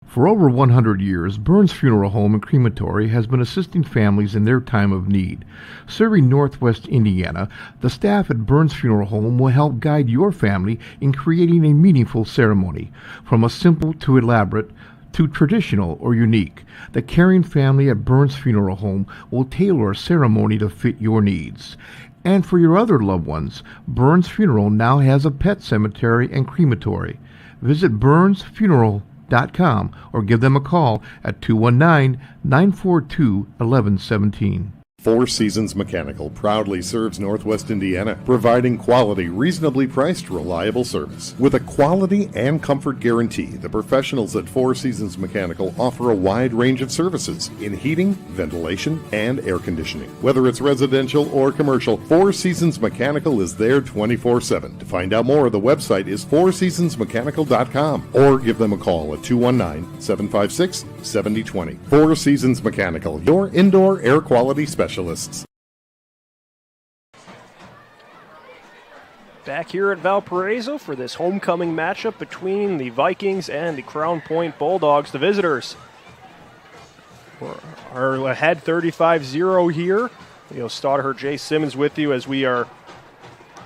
For over 100 years, Burns Funeral Home and Crematory has been assisting families in their time of need. Serving Northwest Indiana, the staff at Burns Funeral Home will help guide your family in creating a meaningful ceremony. From a simple to elaborate, to traditional or unique, the caring family at Burns Funeral Home will tailor a ceremony to fit your needs. And for your other loved ones, Burns Funeral now has a pet cemetery and crematory. Visit burnsfuneral.com or give them a call at 219-942-1117. Four Seasons Mechanical proudly serves Northwest Indiana, providing quality, reasonably priced, reliable service. With a quality and comfort guarantee, the professionals at Four Seasons Mechanical offer a wide range of services in heating, ventilation, and air conditioning. Whether it's residential or commercial, Four Seasons Mechanical is there 24/7. To find out more, the website is fourseasonsmechanical.com or give them a call at 219-756-7020. Four Seasons Mechanical, your indoor air quality specialist. Back here at Valparaiso for this homecoming matchup between the Vikings and the Crown Point Bulldogs, the visitors are ahead 35-0 here. Leo Stodder, Jay Simmons with you as we are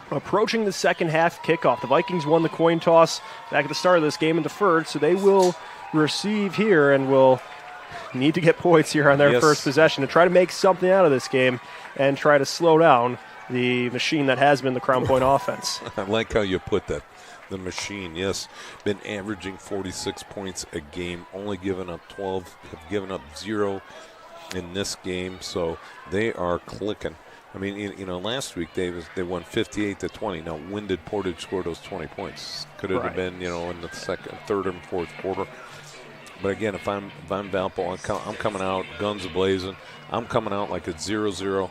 approaching the second half kickoff. The Vikings won the coin toss back at the start of this game and deferred, so they will receive here and will need to get points here on their first possession to try to make something out of this game and try to slow down the machine that has been the Crown Point offense. I like how you put that. The machine, yes. Been averaging 46 points a game, only given up 12, have given up 0 in this game, so they are clicking. I mean, you know, last week they won 58-20. Now, when did Portage score those 20 points? Could it have been, you know, in the second, third, and fourth quarter? But again, if I'm Valpo, I'm coming out guns a-blazing. I'm coming out like it's 0-0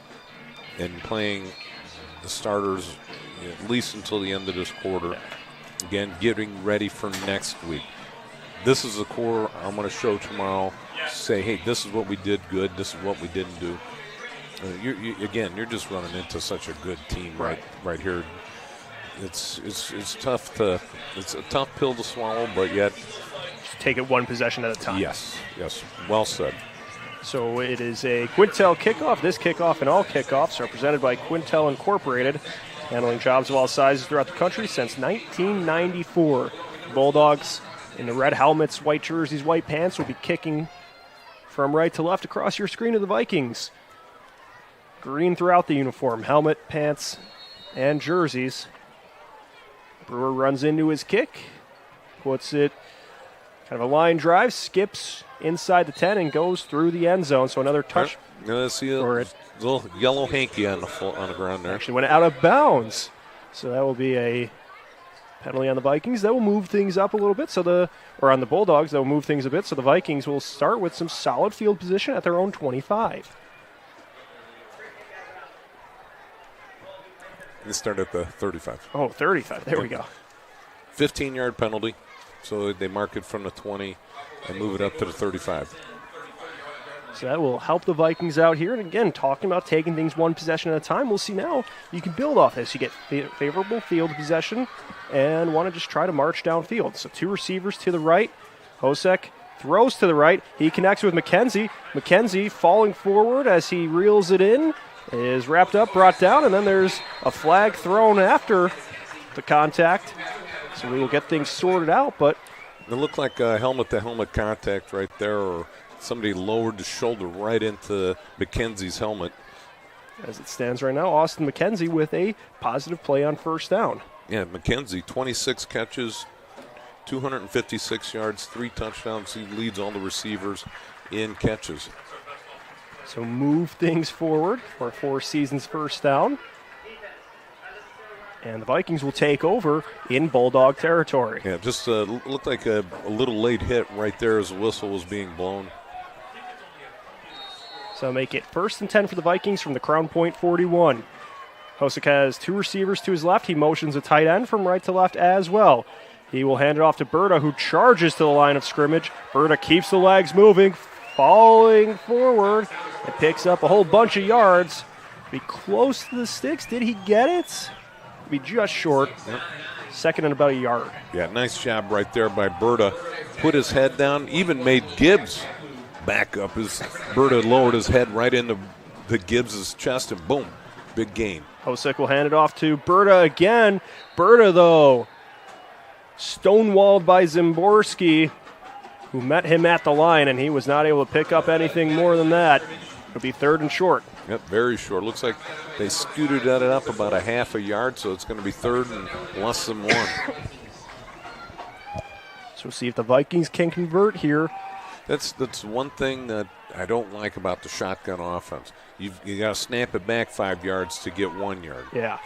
and playing the starters at least until the end of this quarter. Again, getting ready for next week. This is the core I'm going to show tomorrow. Say, hey, this is what we did good. This is what we didn't do. You're just running into such a good team right here. It's tough to. It's a tough pill to swallow, but yet. Take it one possession at a time. Yes, well said. So it is a Quintel kickoff. This kickoff and all kickoffs are presented by Quintel Incorporated, handling jobs of all sizes throughout the country since 1994. Bulldogs in the red helmets, white jerseys, white pants will be kicking from right to left across your screen of the Vikings. Green throughout the uniform, helmet, pants, and jerseys. Brewer runs into his kick, puts it kind of a line drive, skips inside the 10 and goes through the end zone. So another touch. See a little yellow hanky on the ground there. Actually went out of bounds. So that will be a penalty on the Vikings. That will move things up a little bit. Or on the Bulldogs, that will move things a bit. So the Vikings will start with some solid field position at their own 25. They start at the 35. Oh, 35. There we go. 15-yard penalty. So they mark it from the 20 and move it up to the 35. So that will help the Vikings out here. And again, talking about taking things one possession at a time, we'll see now you can build off this. You get favorable field possession and want to just try to march downfield. So 2 receivers to the right. Hosek throws to the right. He connects with McKenzie. McKenzie falling forward as he reels it in. Is wrapped up, brought down, and then there's a flag thrown after the contact. So we will get things sorted out, but it looked like a helmet-to-helmet contact right there, or somebody lowered the shoulder right into McKenzie's helmet. As it stands right now, Austin McKenzie with a positive play on first down. Yeah, McKenzie, 26 catches, 256 yards, 3 touchdowns. He leads all the receivers in catches. So move things forward for 4 seasons first down. And the Vikings will take over in Bulldog territory. Yeah, just looked like a little late hit right there as the whistle was being blown. So make it 1st and 10 for the Vikings from the Crown Point 41. Hosek has 2 receivers to his left. He motions a tight end from right to left as well. He will hand it off to Berta, who charges to the line of scrimmage. Berta keeps the legs moving, falling forward, and picks up a whole bunch of yards. Be close to the sticks. Did he get it? Be just short. Yep. 2nd and about a yard. Yeah, nice job right there by Berta. Put his head down, even made Gibbs back up as Berta lowered his head right into the Gibbs' chest, and boom, big gain. Hosek will hand it off to Berta again. Berta, though, stonewalled by Zimborski, who met him at the line, and he was not able to pick up anything more than that. It'll be 3rd and short. Yep, very short. Looks like they scooted that up about a half a yard, so it's going to be 3rd and less than 1. So we'll see if the Vikings can convert here. That's one thing that I don't like about the shotgun offense. You got to snap it back 5 yards to get 1 yard. Yeah.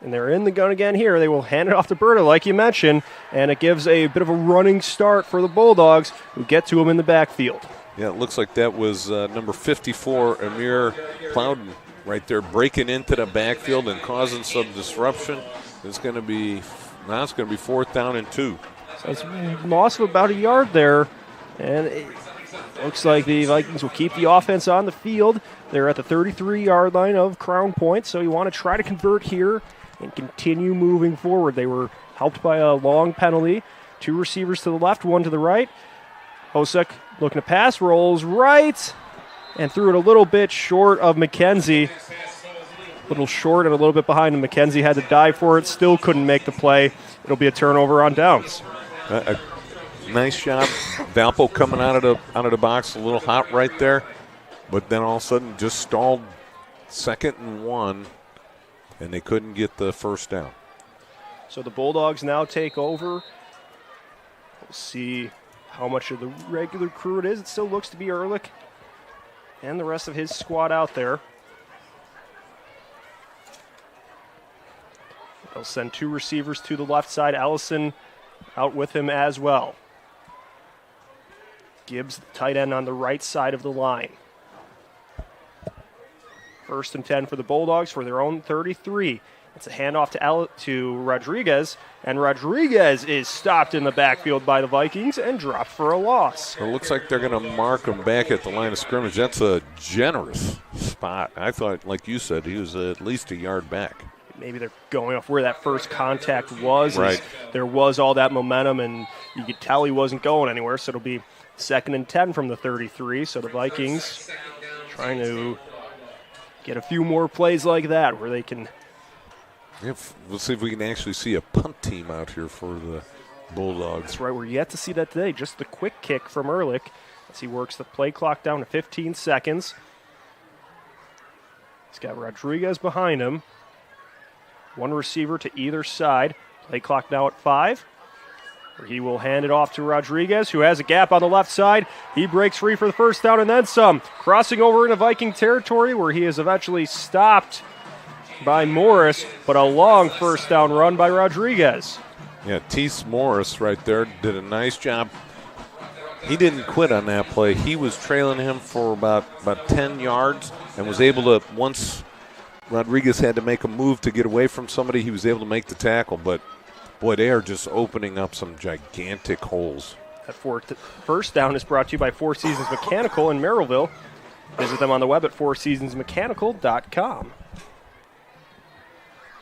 And they're in the gun again here. They will hand it off to Berta, like you mentioned, and it gives a bit of a running start for the Bulldogs, who get to him in the backfield. Yeah, it looks like that was number 54, Amir Plowden, right there, breaking into the backfield and causing some disruption. It's going to be 4th down and 2. So it's a loss of about a yard there, and it looks like the Vikings will keep the offense on the field. They're at the 33-yard line of Crown Point, so you want to try to convert here and continue moving forward. They were helped by a long penalty. 2 receivers to the left, 1 to the right. Hosek looking to pass, rolls right, and threw it a little bit short of McKenzie. A little short and a little bit behind him. McKenzie had to dive for it, still couldn't make the play. It'll be a turnover on downs. Nice job. Valpo coming out of the box a little hot right there, but then all of a sudden just stalled 2nd and 1, and they couldn't get the first down. So the Bulldogs now take over. We'll see how much of the regular crew it is. It still looks to be Ehrlich and the rest of his squad out there. They'll send 2 receivers to the left side. Allison out with him as well. Gibbs, the tight end, on the right side of the line. 1st and 10 for the Bulldogs for their own 33. It's a handoff to Rodriguez, and Rodriguez is stopped in the backfield by the Vikings and dropped for a loss. It looks like they're going to mark him back at the line of scrimmage. That's a generous spot. I thought, like you said, he was at least a yard back. Maybe they're going off where that first contact was. Right. There was all that momentum, and you could tell he wasn't going anywhere, so it'll be 2nd and 10 from the 33. So the Vikings trying to get a few more plays like that where they can. We'll see if we can actually see a punt team out here for the Bulldogs. That's right. We're yet to see that today. Just the quick kick from Ehrlich as he works the play clock down to 15 seconds. He's got Rodriguez behind him. 1 receiver to either side. Play clock now at 5. Where he will hand it off to Rodriguez, who has a gap on the left side. He breaks free for the first down and then some. Crossing over into Viking territory where he is eventually stopped by Morris, but a long first down run by Rodriguez. Yeah, Tease Morris right there did a nice job. He didn't quit on that play. He was trailing him for about 10 yards and was able to, once Rodriguez had to make a move to get away from somebody, he was able to make the tackle. But, boy, they are just opening up some gigantic holes. That first down is brought to you by Four Seasons Mechanical in Merrillville. Visit them on the web at fourseasonsmechanical.com.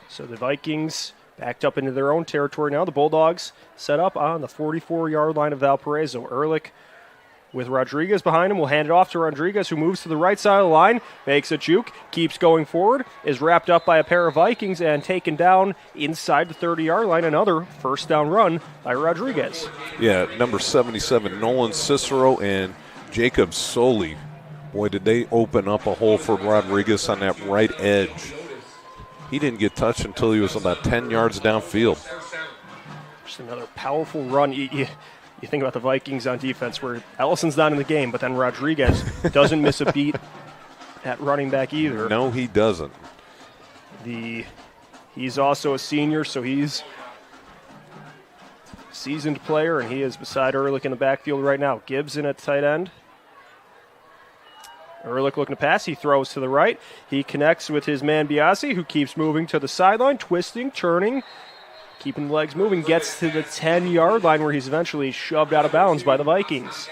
So the Vikings backed up into their own territory now. The Bulldogs set up on the 44-yard line of Valparaiso. Ehrlich with Rodriguez behind him will hand it off to Rodriguez, who moves to the right side of the line, makes a juke, keeps going forward, is wrapped up by a pair of Vikings and taken down inside the 30-yard line. Another first down run by Rodriguez. Yeah, number 77, Nolan Cicero and Jacob Soli. Boy, did they open up a hole for Rodriguez on that right edge. He didn't get touched until he was about 10 yards downfield. Just another powerful run. You think about the Vikings on defense where Allison's not in the game, but then Rodriguez doesn't miss a beat at running back either. No, he doesn't. He's also a senior, so he's a seasoned player, and he is beside Ehrlich in the backfield right now. Gibson at tight end. Ehrlich looking to pass. He throws to the right. He connects with his man Biasi, who keeps moving to the sideline, twisting, turning, keeping the legs moving, gets to the 10-yard line where he's eventually shoved out of bounds by the Vikings.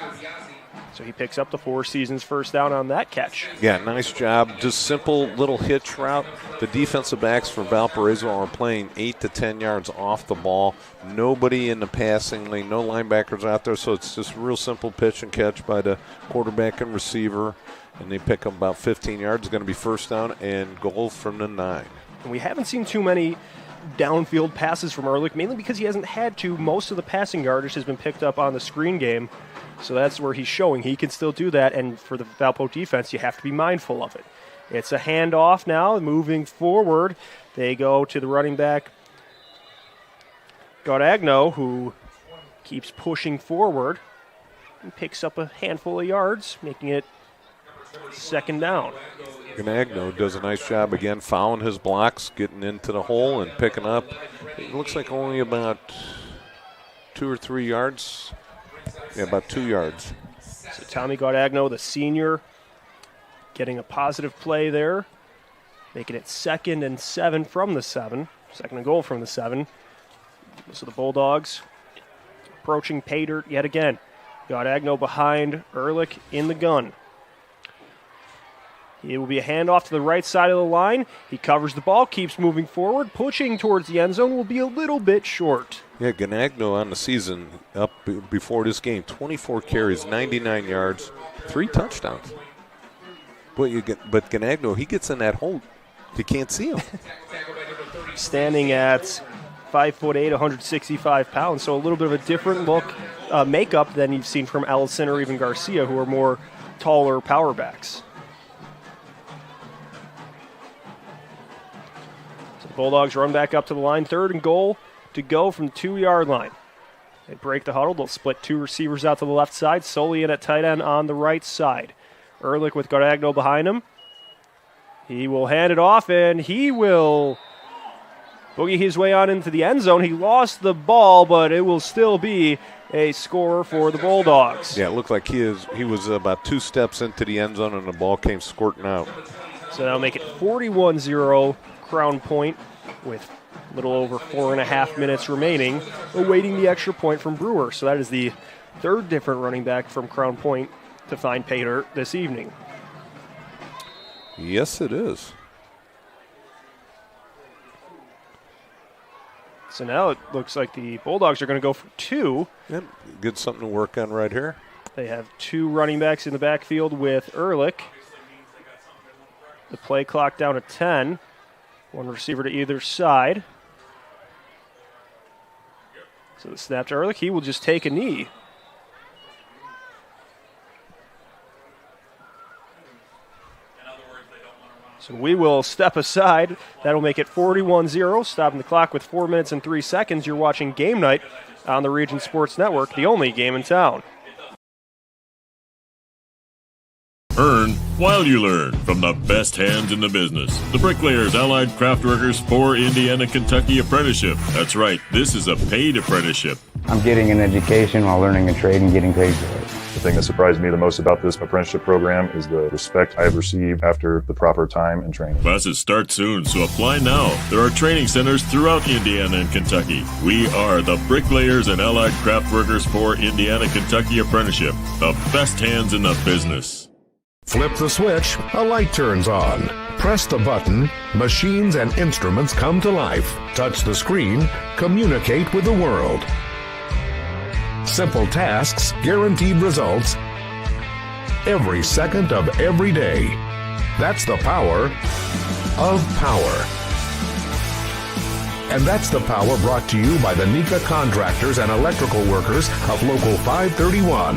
So he picks up the Four Seasons first down on that catch. Yeah, nice job. Just simple little hitch route. The defensive backs for Valparaiso are playing 8 to 10 yards off the ball. Nobody in the passing lane, no linebackers out there, so it's just real simple pitch and catch by the quarterback and receiver. And they pick up about 15 yards. It's going to be first down and goal from the 9. And we haven't seen too many downfield passes from Ehrlich, mainly because he hasn't had to. Most of the passing yardage has been picked up on the screen game. So that's where he's showing he can still do that. And for the Valpo defense, you have to be mindful of it. It's a handoff now, moving forward. They go to the running back, Gaudagno, who keeps pushing forward and picks up a handful of yards, making it second down. Gaudagno does a nice job again, fouling his blocks, getting into the hole and picking up. It looks like only about 2 or 3 yards. Yeah, about 2 yards. So Tommy Gaudagno, the senior, getting a positive play there, making it 2nd and 7 from the 7. 2nd and goal from the 7. So the Bulldogs approaching pay dirt yet again. Gaudagno behind Ehrlich in the gun. It will be a handoff to the right side of the line. He covers the ball, keeps moving forward, pushing towards the end zone, will be a little bit short. Yeah, Gaudagno on the season up before this game, 24 carries, 99 yards, 3 touchdowns. But Gaudagno, he gets in that hole, you can't see him. Standing at 5'8", 165 pounds, so a little bit of a different look, makeup than you've seen from Allison or even Garcia, who are more taller power backs. Bulldogs run back up to the line. 3rd and goal to go from the 2-yard line. They break the huddle. They'll split 2 receivers out to the left side. Solely in at tight end on the right side. Ehrlich with Gaudagno behind him. He will hand it off, and he will boogie his way on into the end zone. He lost the ball, but it will still be a score for the Bulldogs. Yeah, it looked like he was about 2 steps into the end zone, and the ball came squirting out. So that'll make it 41-0. Crown Point with a little over 4.5 minutes remaining, awaiting the extra point from Brewer. So that is the 3rd different running back from Crown Point to find pay dirt this evening. Yes, it is. So now it looks like the Bulldogs are going to go for 2. Yep, good something to work on right here. They have 2 running backs in the backfield with Ehrlich. The play clock down to 10. 1 receiver to either side. So the snap to Ehrlich. He will just take a knee. So we will step aside. That'll make it 41-0. Stopping the clock with 4 minutes and 3 seconds. You're watching Game Night on the Region Sports Network, the only game in town. Earn while you learn from the best hands in the business. The Bricklayers Allied Craftworkers for Indiana, Kentucky Apprenticeship. That's right, this is a paid apprenticeship. I'm getting an education while learning a trade and getting paid for it. The thing that surprised me the most about this apprenticeship program is the respect I have received after the proper time and training. Classes start soon, so apply now. There are training centers throughout Indiana and Kentucky. We are the Bricklayers and Allied Craft Workers for Indiana Kentucky Apprenticeship, the best hands in the business. Flip the switch, a light turns on. Press the button, machines and instruments come to life. Touch the screen, communicate with the world. Simple tasks, guaranteed results, every second of every day. That's the power of power. And that's the power brought to you by the NECA contractors and electrical workers of Local 531.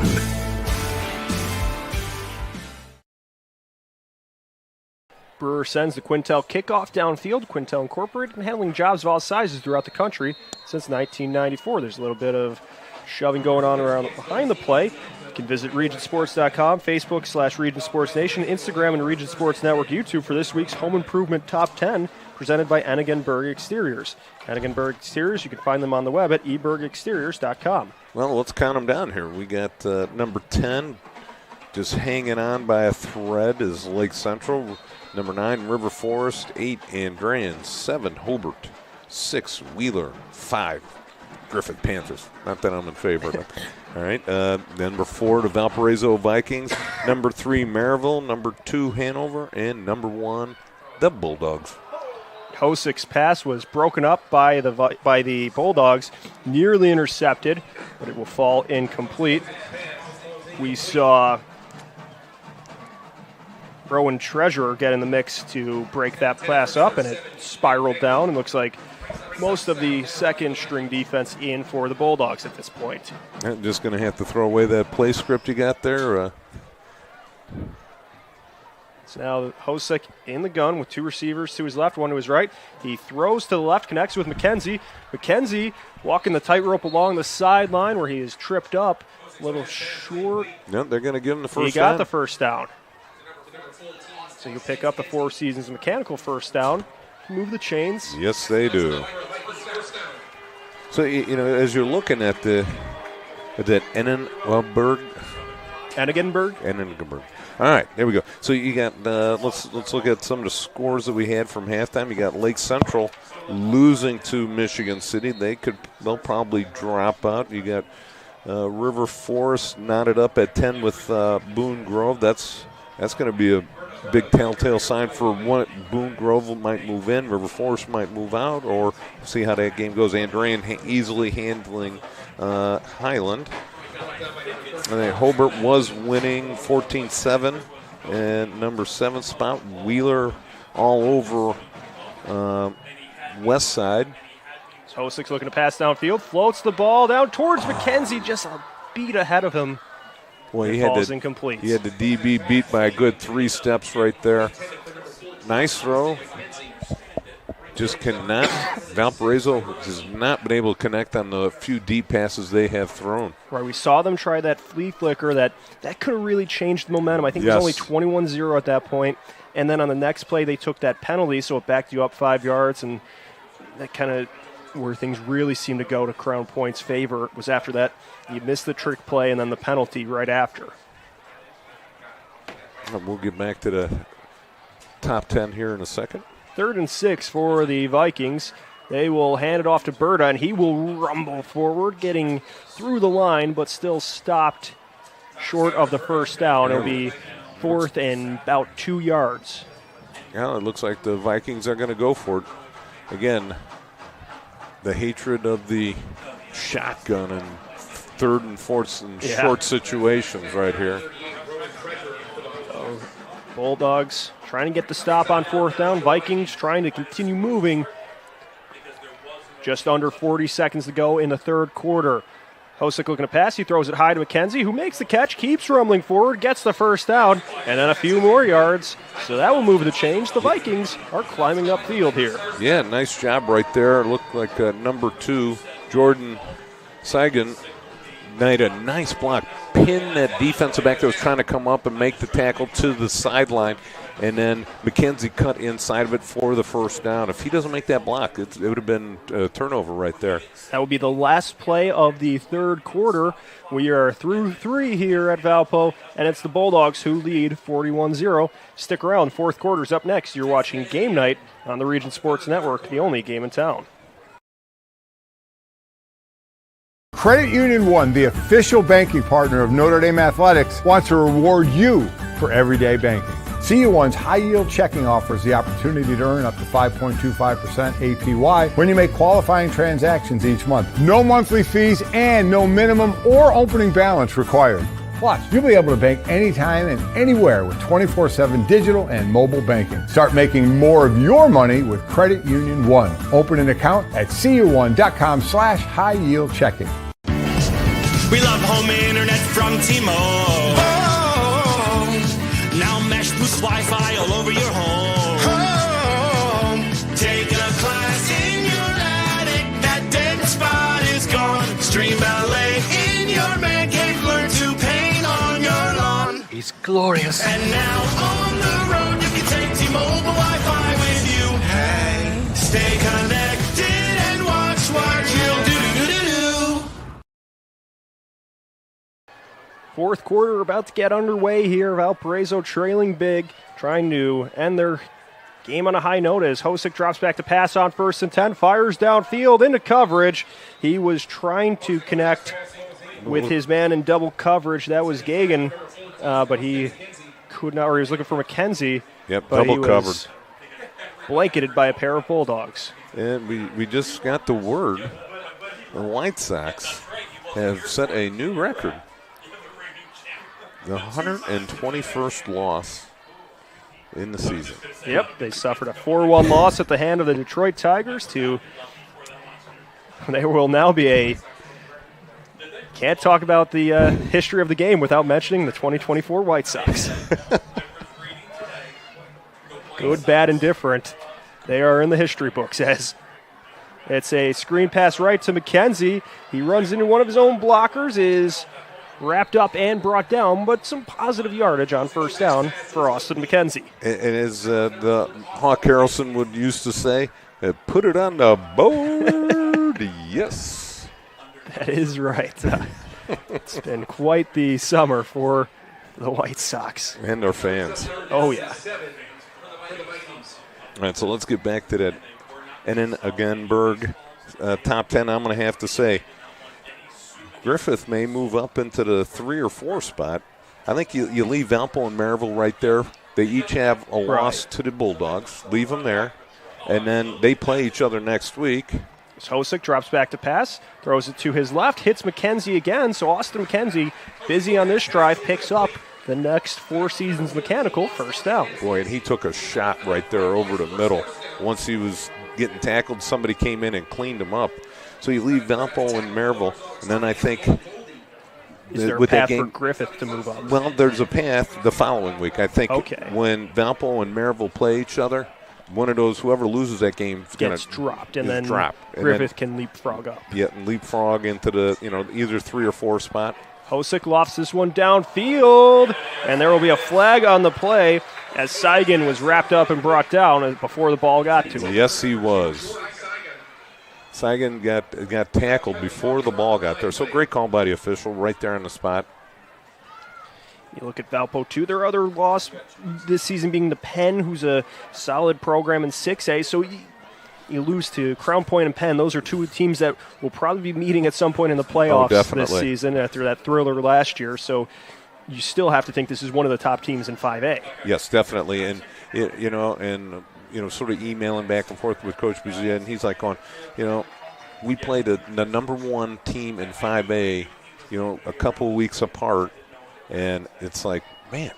Brewer sends the Quintel kickoff downfield. Quintel Incorporated been handling jobs of all sizes throughout the country since 1994. There's a little bit of shoving going on around behind the play. You can visit regionsports.com, Facebook /Region Sports Nation, Instagram and Region Sports Network YouTube for this week's Home Improvement Top 10 presented by Ennigenberg Exteriors. Ennigenberg Exteriors, you can find them on the web at ebergexteriors.com. Well, let's count them down here. We got number 10 just hanging on by a thread is Lake Central. Number 9, River Forest. 8, Andrean. 7, Hobart. 6, Wheeler. 5, Griffith Panthers. Not that I'm in favor of it. All right. Number 4, the Valparaiso Vikings. Number 3, Maryville. Number 2, Hanover. And number 1, the Bulldogs. Hosick's pass was broken up by the Bulldogs, nearly intercepted, but it will fall incomplete. We saw Rowan Treasurer get in the mix to break that pass up, and it spiraled down, and looks like most of the second-string defense in for the Bulldogs at this point. I'm just going to have to throw away that play script you got there. So now Hosick in the gun with 2 receivers to his left, 1 to his right. He throws to the left, connects with McKenzie. McKenzie walking the tightrope along the sideline where he is tripped up. A little short. No, they're going to give him the first He down. got the first down. So you'll pick up the Four Seasons Mechanical first down. Move the chains. Yes, they do. So, as you're looking at that Ennigenberg. All right, there we go. So you got let's look at some of the scores that we had from halftime. You got Lake Central losing to Michigan City. They'll probably drop out. You got River Forest knotted up at 10 with Boone Grove. That's going to be a big telltale sign for one. Boone Grove might move in, River Forest might move out, or see how that game goes. Andrean easily handling Highland. And then Hobart was winning 14-7, and number 7 spot, Wheeler all over West Side. So Hosick's looking to pass downfield, floats the ball down towards McKenzie, just a beat ahead of him. Boy, he falls incomplete. He had the DB beat by a good 3 steps right there. Nice throw. Just cannot. Valparaiso has not been able to connect on the few deep passes they have thrown. Right, we saw them try that flea flicker. That could have really changed the momentum. I think it was only 21-0 at that point. And then on the next play, they took that penalty, so it backed you up 5 yards. And that kind of where things really seemed to go to Crown Point's favor was after that. You missed the trick play and then the penalty right after. We'll get back to the top 10 here in a second. 3rd and 6 for the Vikings. They will hand it off to Berta, and he will rumble forward, getting through the line, but still stopped short of the first down. It'll be 4th and about 2 yards. Yeah, it looks like the Vikings are going to go for it. Again, the hatred of the shotgun and 3rd and 4th and short situations right here. So, Bulldogs trying to get the stop on 4th down. Vikings trying to continue moving. Just under 40 seconds to go in the 3rd quarter. Hosick looking to pass. He throws it high to McKenzie, who makes the catch, keeps rumbling forward, gets the first down, and then a few more yards. So that will move the change. The Vikings are climbing upfield here. Yeah, nice job right there. It looked like number 2, Jordan Sagan, made a nice block. Pinned that defensive back that was trying to come up and make the tackle to the sideline. and then McKenzie cut inside of it for the first down. If he doesn't make that block, it would have been a turnover right there. That would be the last play of the third quarter. We are through 3 here at Valpo, and it's the Bulldogs who lead 41-0. Stick around. Fourth quarter's up next. You're watching Game Night on the Region Sports Network, the only game in town. Credit Union One, the official banking partner of Notre Dame Athletics, wants to reward you for everyday banking. CU1's high-yield checking offers the opportunity to earn up to 5.25% APY when you make qualifying transactions each month. No monthly fees and no minimum or opening balance required. Plus, you'll be able to bank anytime and anywhere with 24/7 digital and mobile banking. Start making more of your money with Credit Union One. Open an account at cu1.com/high-yield checking. We love home internet from T-Mobile. Oh, now Mesh boosts Wi-Fi all over your home. Taking a class in your attic, that dead spot is gone. Stream ballet in your man cave, learn to paint on your lawn. He's glorious. And now on the road, you can take T-Mobile Wi-Fi with you. Hey, stay connected and watch what you'll do. Fourth quarter about to get underway here. Valparaiso trailing big, trying to end their game on a high note as Hosick drops back to pass on 1st and 10, fires downfield into coverage. He was trying to connect with his man in double coverage. That was Gagan, but he could not, or he was looking for McKenzie. Yep, but double he was covered. Blanketed by a pair of Bulldogs. And we just got the word the White Sox have set a new record. The 121st loss in the season. Yep, they suffered a 4-1 loss at the hand of the Detroit Tigers to, they will now be a, can't talk about the history of the game without mentioning the 2024 White Sox. Good, bad, and different. They are in the history books as it's a screen pass right to McKenzie. He runs into one of his own blockers, is wrapped up and brought down, but some positive yardage on first down for Austin McKenzie. And as the Hawk Harrelson would used to say, put it on the board, yes. That is right. It's been quite the summer for the White Sox. And our fans. Oh, yeah. All right, so let's get back to that. And then again, Berg, top 10, I'm going to have to say, Griffith may move up into the 3 or 4 spot. I think you leave Valpo and Maryville right there. They each have a loss to the Bulldogs. Leave them there. And then they play each other next week. Hosick drops back to pass, throws it to his left, hits McKenzie again. So Austin McKenzie, busy on this drive, picks up the next Four Seasons Mechanical first down. Boy, and he took a shot right there over the middle. Once he was getting tackled, somebody came in and cleaned him up. So you leave Valpo and Maryville, and then I think is there with a path that game, for Griffith to move up? Well, there's a path the following week. I think when Valpo and Maryville play each other, one of those, whoever loses that game gets dropped, and then And Griffith can leapfrog up. Yeah, and leapfrog into the either 3 or 4 spot. Hosick lofts this one downfield, and there will be a flag on the play as Seigan was wrapped up and brought down before the ball got to him. Yes, he was. Seigan got tackled before the ball got there. So great call by the official right there on the spot. You look at Valpo, too. Their other loss this season being the Penn, who's a solid program in 6A. So you lose to Crown Point and Penn. Those are two teams that will probably be meeting at some point in the playoffs this season after that thriller last year. So you still have to think this is one of the top teams in 5A. Yes, definitely. And, sort of emailing back and forth with Coach Buzia, and he's like going, we played the number 1 team in 5A, a couple of weeks apart, and it's like, man,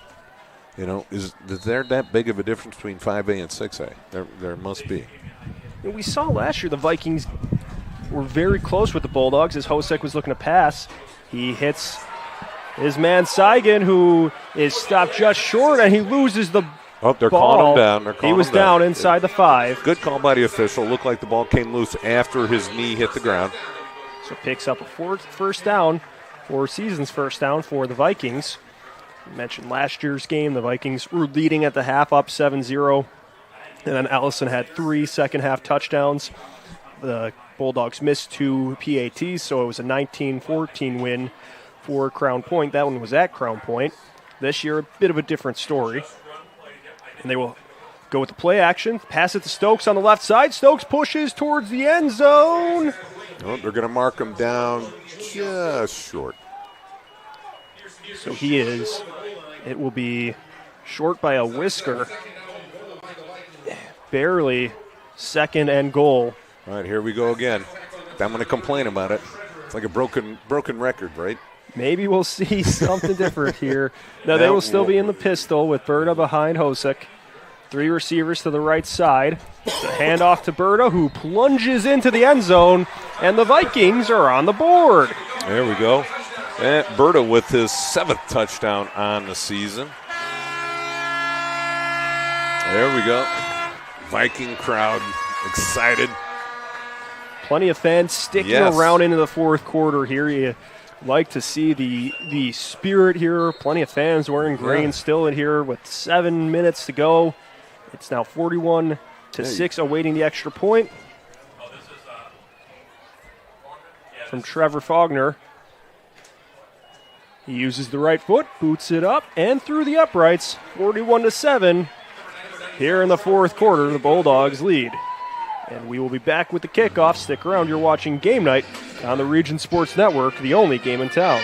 is there that big of a difference between 5A and 6A? There must be. We saw last year the Vikings were very close with the Bulldogs as Hosick was looking to pass. He hits his man Seigan, who is stopped just short, and he loses the they're ball. calling him down. He was down inside the 5. Good call by the official. Looked like the ball came loose after his knee hit the ground. So picks up a first down, Four Seasons first down for the Vikings. I mentioned last year's game, the Vikings were leading at the half, up 7-0. And then Allison had 3 second-half touchdowns. The Bulldogs missed 2 PATs, so it was a 19-14 win for Crown Point. That one was at Crown Point. This year, a bit of a different story. And they will go with the play action. Pass it to Stokes on the left side. Stokes pushes towards the end zone. Oh, they're going to mark him down just short. So he is. It will be short by a whisker. Barely second and goal. All right, here we go again. I'm going to complain about it. It's like a broken record, right? Maybe we'll see something different here. No, they will still be in the pistol with Berta behind Hosek. 3 receivers to the right side. The handoff to Berta, who plunges into the end zone, and the Vikings are on the board. There we go. And Berta with his 7th touchdown on the season. There we go. Viking crowd excited. Plenty of fans sticking around into the fourth quarter here. You like to see the spirit here. Plenty of fans wearing green still in here with 7 minutes to go. It's now 41-6, awaiting the extra point from Trevor Faulkner. He uses the right foot, boots it up, and through the uprights, 41-7. Here in the fourth quarter, the Bulldogs lead. And we will be back with the kickoff. Stick around. You're watching Game Night on the Region Sports Network, the only game in town.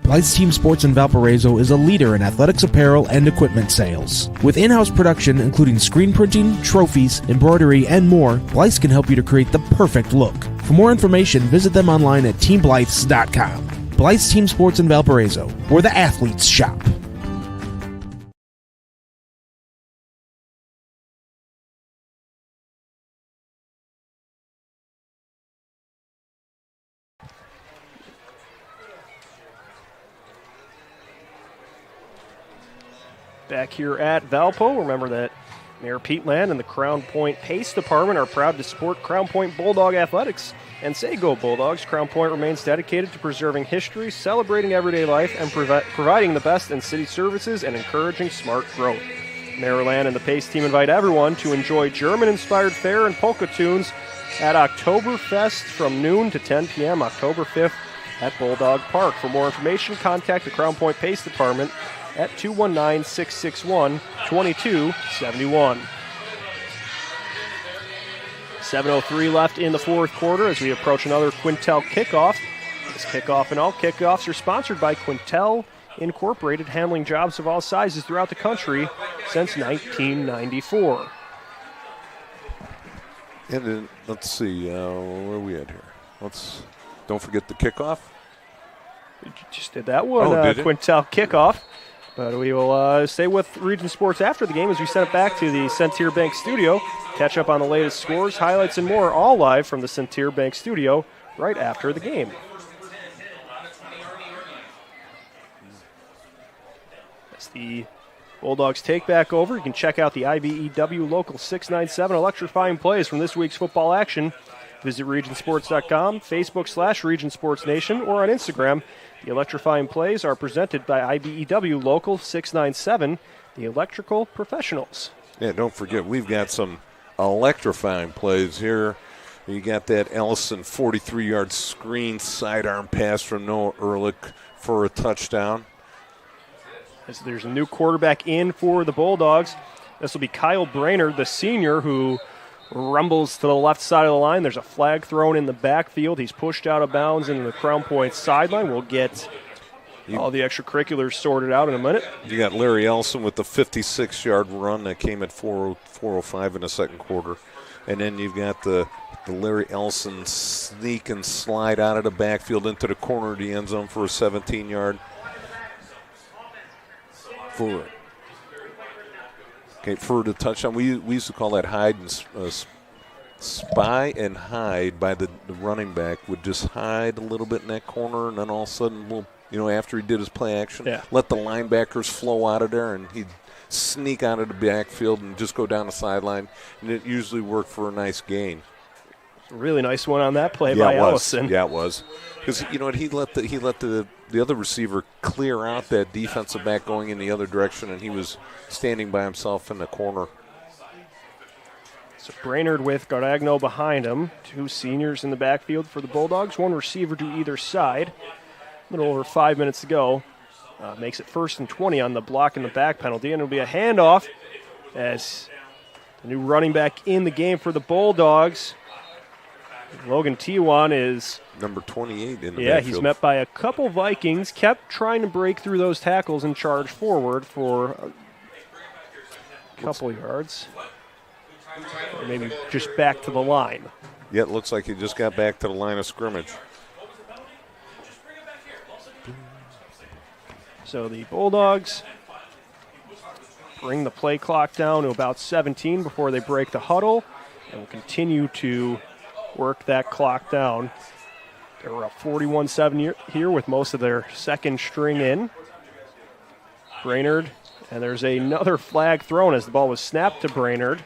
Blythe's Team Sports in Valparaiso is a leader in athletics apparel and equipment sales. With in-house production including screen printing, trophies, embroidery, and more, Blythe's can help you to create the perfect look. For more information, visit them online at teamblythes.com. Blythe's Team Sports in Valparaiso, where the athletes shop. Back here at Valpo, remember that Mayor Pete Land and the Crown Point Pace Department are proud to support Crown Point Bulldog Athletics. And say go Bulldogs, Crown Point remains dedicated to preserving history, celebrating everyday life, and providing the best in city services and encouraging smart growth. Mayor Land and the Pace team invite everyone to enjoy German-inspired fare and polka tunes at Oktoberfest from noon to 10 p.m. October 5th at Bulldog Park. For more information, contact the Crown Point Pace Department at 219-661-2271. 7:03 left in the fourth quarter as we approach another Quintel kickoff. This kickoff and all kickoffs are sponsored by Quintel Incorporated, handling jobs of all sizes throughout the country since 1994. And then, let's see, where are we at here? Don't forget the kickoff. We just did that one, did it? Quintel kickoff. But we will stay with Region Sports after the game as we send it back to the Centier Bank studio. Catch up on the latest scores, highlights, and more, all live from the Centier Bank studio right after the game. As the Bulldogs take back over, you can check out the IBEW Local 697 electrifying plays from this week's football action. Visit regionsports.com, Facebook/Region Sports Nation, or on Instagram. The electrifying plays are presented by IBEW Local 697, the electrical professionals. Yeah, don't forget, we've got some electrifying plays here. You got that Allison 43-yard screen sidearm pass from Noah Ehrlich for a touchdown. As there's a new quarterback in for the Bulldogs. This will be Kyle Brainerd, the senior, who rumbles to the left side of the line. There's a flag thrown in the backfield. He's pushed out of bounds into the Crown Point sideline. We'll get all the extracurriculars sorted out in a minute. You got Larry Ellison with the 56-yard run that came at 4:05 in the second quarter. And then you've got the Larry Ellison sneak and slide out of the backfield into the corner of the end zone for a 17-yard. For the touchdown, we used to call that hide and spy and hide by the running back. Would just hide a little bit in that corner, and then all of a sudden, after he did his play action, let the linebackers flow out of there, and he'd sneak out of the backfield and just go down the sideline, and it usually worked for a nice gain. Really nice one on that play by Allison. Yeah, it was. Because you know what, he let the other receiver clear out that defensive back going in the other direction, and he was standing by himself in the corner. So Brainerd with Gardagno behind him. 2 seniors in the backfield for the Bulldogs. 1 receiver to either side. A little over 5 minutes to go. Makes it 1st and 20 on the block in the back penalty, and it'll be a handoff as the new running back in the game for the Bulldogs. Logan Tiwan is number 28 in the backfield. He's met by a couple Vikings, kept trying to break through those tackles and charge forward for a couple yards. Or maybe just back to the line. Yeah, it looks like he just got back to the line of scrimmage. So the Bulldogs bring the play clock down to about 17 before they break the huddle, and will continue to work that clock down. They're up 41-7 here with most of their second string in. Brainerd, and there's another flag thrown as the ball was snapped to Brainerd.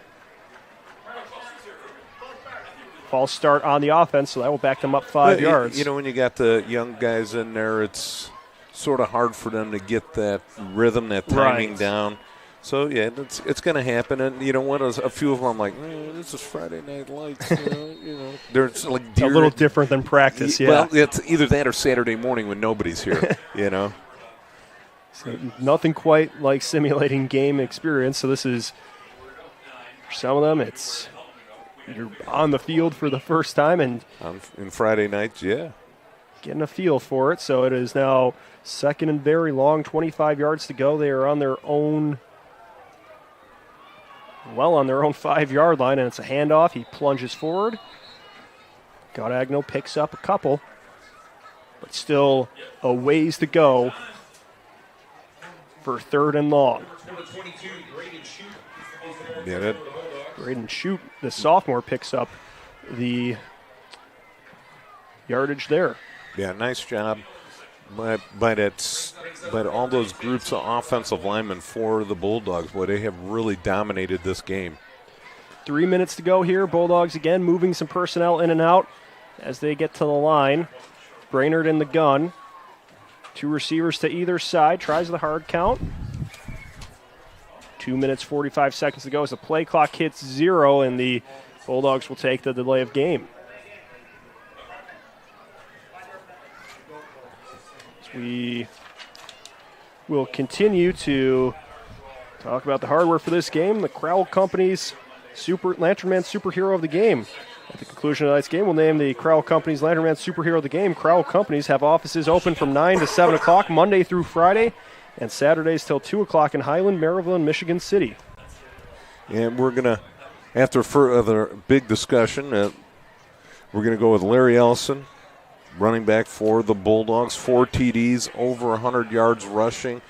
False start on the offense, so that will back them up 5 yards. You know, when you got the young guys in there, it's sort of hard for them to get that rhythm, that timing down. So, yeah, it's going to happen. And, you know what, a few of them I'm like, this is Friday Night Lights. You know. They're like a little different than practice, yeah. Well, it's either that or Saturday morning when nobody's here, you know. So nothing quite like simulating game experience. So this is, for some of them, it's you're on the field for the first time. And in Friday nights, yeah. Getting a feel for it. So it is now 2nd and very long, 25 yards to go. They are on their own, on their own 5-yard line, and it's a handoff. He plunges forward. Gardagno picks up a couple, but still a ways to go for 3rd and long. Yeah, Braden Shute, the sophomore, picks up the yardage there. Yeah, nice job by all those groups of offensive linemen for the Bulldogs. Boy, they have really dominated this game. 3 minutes to go here. Bulldogs again moving some personnel in and out as they get to the line. Brainerd in the gun. 2 receivers to either side. Tries the hard count. 2 minutes, 45 seconds to go as the play clock hits 0, and the Bulldogs will take the delay of game. We will continue to talk about the hardware for this game. The Crowell Company's Lantern Man Superhero of the Game. At the conclusion of tonight's game, we'll name the Crowell Company's Lantern Man Superhero of the Game. Crowell Companies have offices open from 9 to 7 o'clock Monday through Friday, and Saturdays till 2 o'clock in Highland, Maryville, and Michigan City. And we're going to, after further big discussion, we're going to go with Larry Allison, running back for the Bulldogs. 4 TDs, over 100 yards rushing.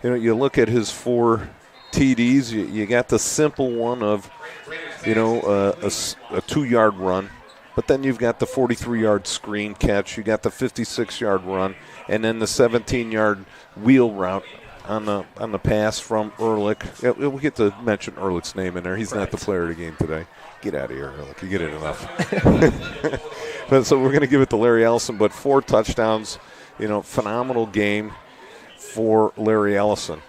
You know, you look at his 4 TDs, you got the simple one of, you know, a 2-yard run. But then you've got the 43-yard screen catch. You got the 56-yard run. And then the 17-yard wheel route on the pass from Ehrlich. Yeah, we'll get to mention Ehrlich's name in there. He's not the player of the game today. Get out of here, Ehrlich. You get it enough. But so we're going to give it to Larry Allison. But 4 touchdowns, you know, phenomenal game for Larry Allison.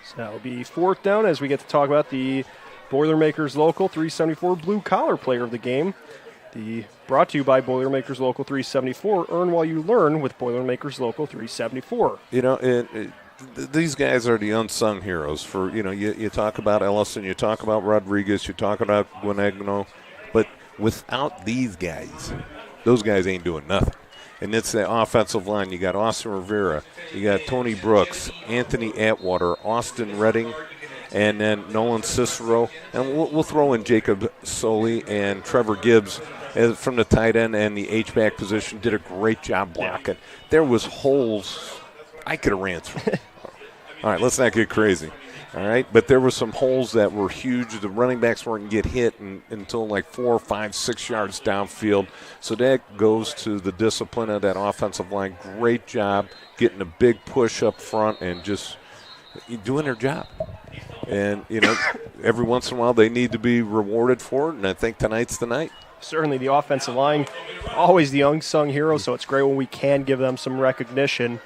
So that'll be 4th down as we get to talk about the Boilermakers Local 374 Blue Collar Player of the Game. Brought to you by Boilermakers Local 374. Earn while you learn with Boilermakers Local 374. You know, these guys are the unsung heroes. For, you know, you talk about Allison, you talk about Rodriguez, you talk about Guinegno, but without these guys, those guys ain't doing nothing. And it's the offensive line. You got Austin Rivera, you got Tony Brooks, Anthony Atwater, Austin Redding, and then Nolan Cicero. And we'll throw in Jacob Soley and Trevor Gibbs from the tight end and the H-back position. Did a great job blocking. There was holes I could have ran through. All right, let's not get crazy. All right, but there were some holes that were huge. The running backs weren't get hit until like 4, 5, 6 yards downfield. So that goes to the discipline of that offensive line. Great job getting a big push up front and just doing their job. And, you know, every once in a while they need to be rewarded for it, and I think tonight's the night. certainly the offensive line, always the unsung hero, so it's great when we can give them some recognition.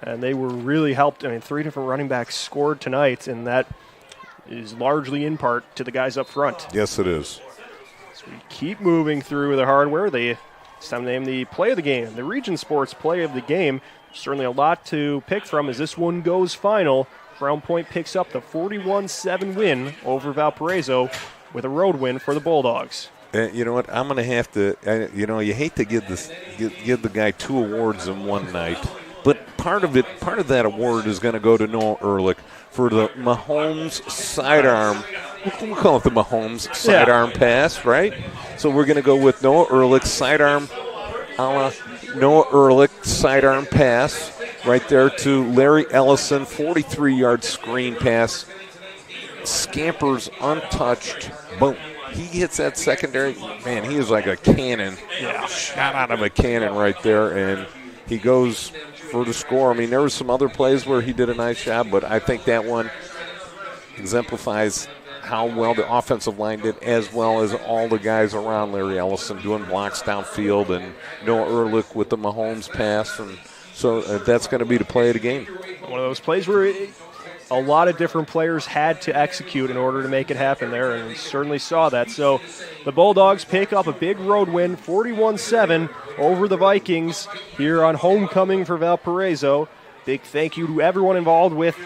And they were really helped. I mean, 3 different running backs scored tonight, and that is largely in part to the guys up front. Yes, it is. So we keep moving through the hardware. It's time to name the play of the game, the Region Sports play of the game. Certainly a lot to pick from as this one goes final. Crown Point picks up the 41-7 win over Valparaiso with a road win for the Bulldogs. You know what? I'm going to have to. You hate to give the guy 2 awards in one night, but part of that award is going to go to Noah Ehrlich for the Mahomes sidearm. We'll call it the Mahomes sidearm pass, right? So we're going to go with Noah Ehrlich sidearm, Noah Ehrlich sidearm pass right there to Larry Allison, 43-yard screen pass. Scampers untouched. Boom. He hits that secondary. Man, he is like a cannon. Yeah. Shot out of a cannon right there, and he goes for the score. I mean, there were some other plays where he did a nice job, but I think that one exemplifies how well the offensive line did, as well as all the guys around Larry Ellison doing blocks downfield, and Noah Ehrlich with the Mahomes pass. And so that's going to be the play of the game. One of those plays where a lot of different players had to execute in order to make it happen there, and we certainly saw that. So the Bulldogs pick up a big road win, 41-7 over the Vikings here on homecoming for Valparaiso. Big thank you to everyone involved with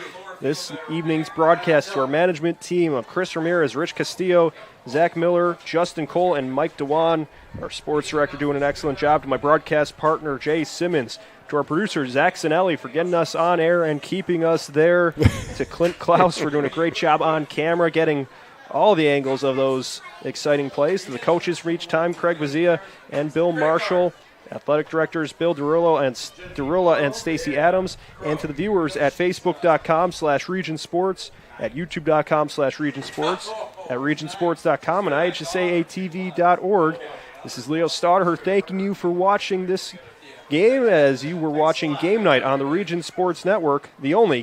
this evening's broadcast, to our management team of Chris Ramirez, Rich Castillo, Zach Miller, Justin Cole, and Mike Dewan. Our sports director doing an excellent job. To my broadcast partner, Jay Simmons. To our producer, Zach Sinelli, for getting us on air and keeping us there. To Clint Klaus for doing a great job on camera, getting all the angles of those exciting plays. To the coaches from each time, Craig Vazia and Bill Marshall. Athletic directors Bill Derula and Stacy Adams. And to the viewers at Facebook.com/Region Sports, at YouTube.com/Region Sports, at RegionSports.com, and IHSAATV.org. This is Leo Stauder thanking you for watching this game as you were watching Game Night on the Region Sports Network, the only game